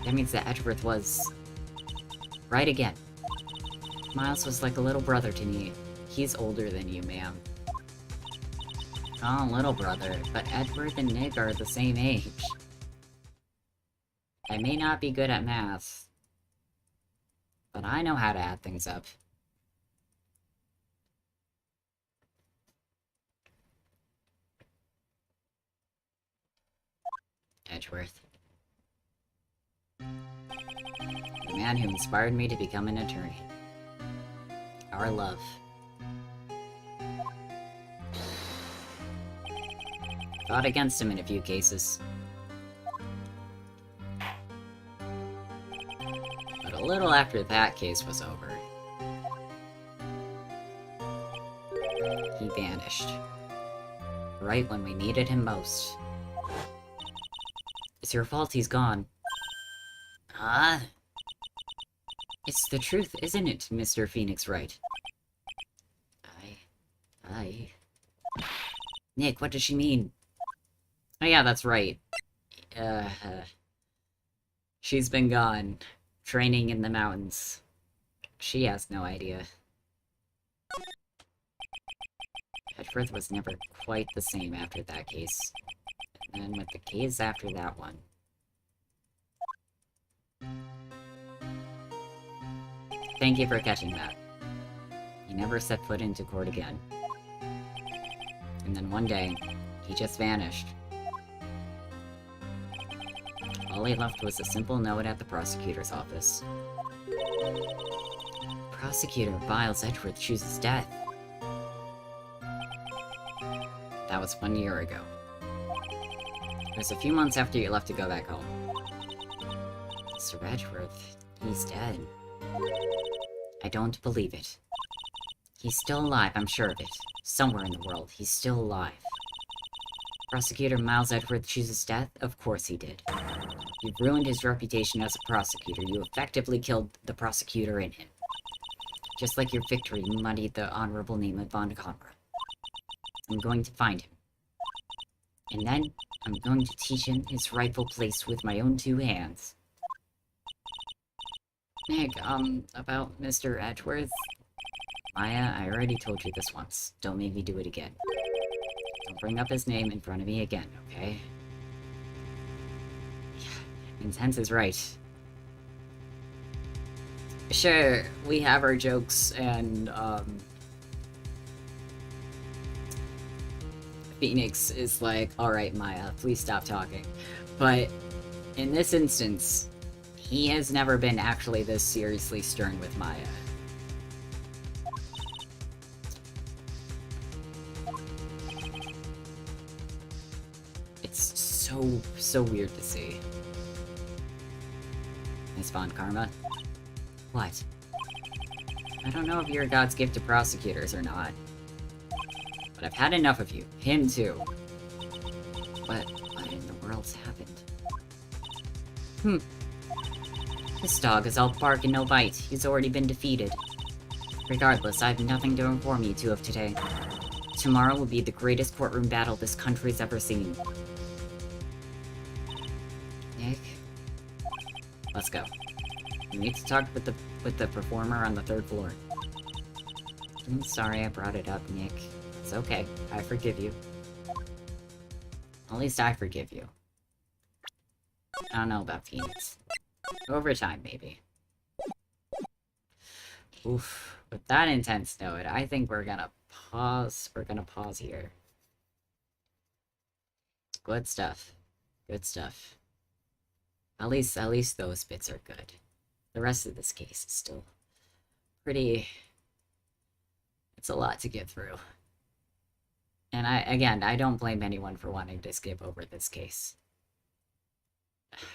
That means that Edgeworth was... right again. Miles was like a little brother to me. He's older than you, ma'am. Oh, little brother, but Edgeworth and Nick are the same age. I may not be good at math, but I know how to add things up. Edgeworth. The man who inspired me to become an attorney. Our love. Fought against him in a few cases. But a little after that case was over, he vanished. Right when we needed him most. It's your fault he's gone. Huh? It's the truth, isn't it, Mr. Phoenix Wright? Nick, what does she mean? Oh yeah, that's right. She's been gone, training in the mountains. She has no idea. Edgeworth was never quite the same after that case. And with the case after that one. Thank you for catching that. He never set foot into court again. And then one day, he just vanished. All he left was a simple note at the prosecutor's office. Prosecutor Biles Edgeworth chooses death. That was 1 year ago. It was a few months after you left to go back home. Mr. Edgeworth, he's dead. I don't believe it. He's still alive, I'm sure of it. Somewhere in the world, he's still alive. Prosecutor Miles Edgeworth chooses death? Of course he did. You've ruined his reputation as a prosecutor. You effectively killed the prosecutor in him. Just like your victory muddied the honorable name of Von Conrad. I'm going to find him. And then, I'm going to teach him his rightful place with my own 2 hands. Nick, about Mr. Edgeworth? Maya, I already told you this once. Don't make me do it again. Don't bring up his name in front of me again, okay? Yeah, Intense is right. Sure, we have our jokes, and, Phoenix is like, alright, Maya, please stop talking. But, in this instance, he has never been actually this seriously stern with Maya. It's so weird to see. Miss Von Karma? What? I don't know if you're God's gift to prosecutors or not. But I've had enough of you. Him too. What in the world's happened? This dog is all bark and no bite. He's already been defeated. Regardless, I have nothing to inform you two of today. Tomorrow will be the greatest courtroom battle this country's ever seen. Nick? Let's go. We need to talk with the performer on the 3rd floor. I'm sorry I brought it up, Nick. It's okay. I forgive you. At least I forgive you. I don't know about Phoenix. Over time, maybe. Oof. With that intense note, I think we're gonna pause. We're gonna pause here. Good stuff. Good stuff. At least those bits are good. The rest of this case is still pretty... It's a lot to get through. And I don't blame anyone for wanting to skip over this case.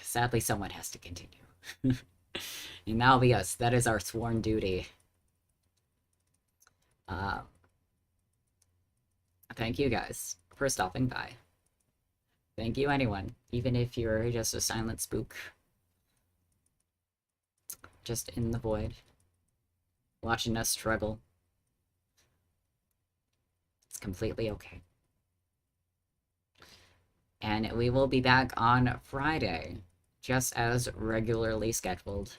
Sadly, someone has to continue. And that'll be us. That is our sworn duty. Thank you guys for stopping by. Thank you anyone, even if you're just a silent spook. Just in the void. Watching us struggle. It's completely okay. And we will be back on Friday, just as regularly scheduled.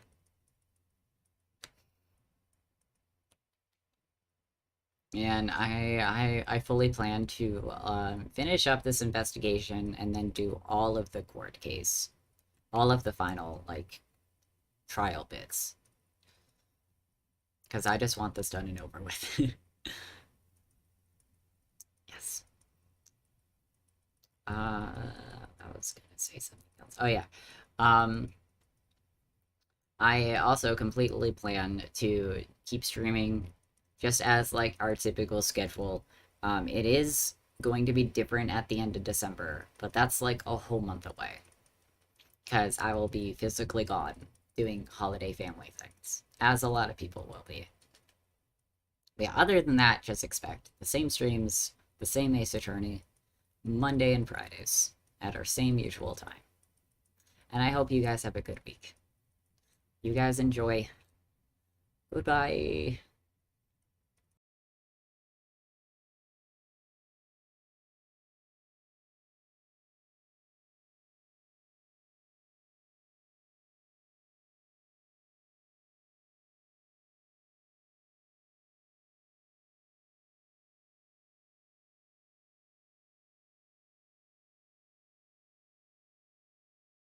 And I fully plan to finish up this investigation and then do all of the court case. All of the final, like, trial bits. Because I just want this done and over with. Yes. I was gonna say something else. Oh, yeah. I also completely plan to keep streaming just as, like, our typical schedule. It is going to be different at the end of December, but that's, like, a whole month away. Because I will be physically gone doing holiday family things, as a lot of people will be. But yeah, other than that, just expect the same streams, the same Ace Attorney, Monday and Fridays, at our same usual time. And I hope you guys have a good week. You guys enjoy. Goodbye.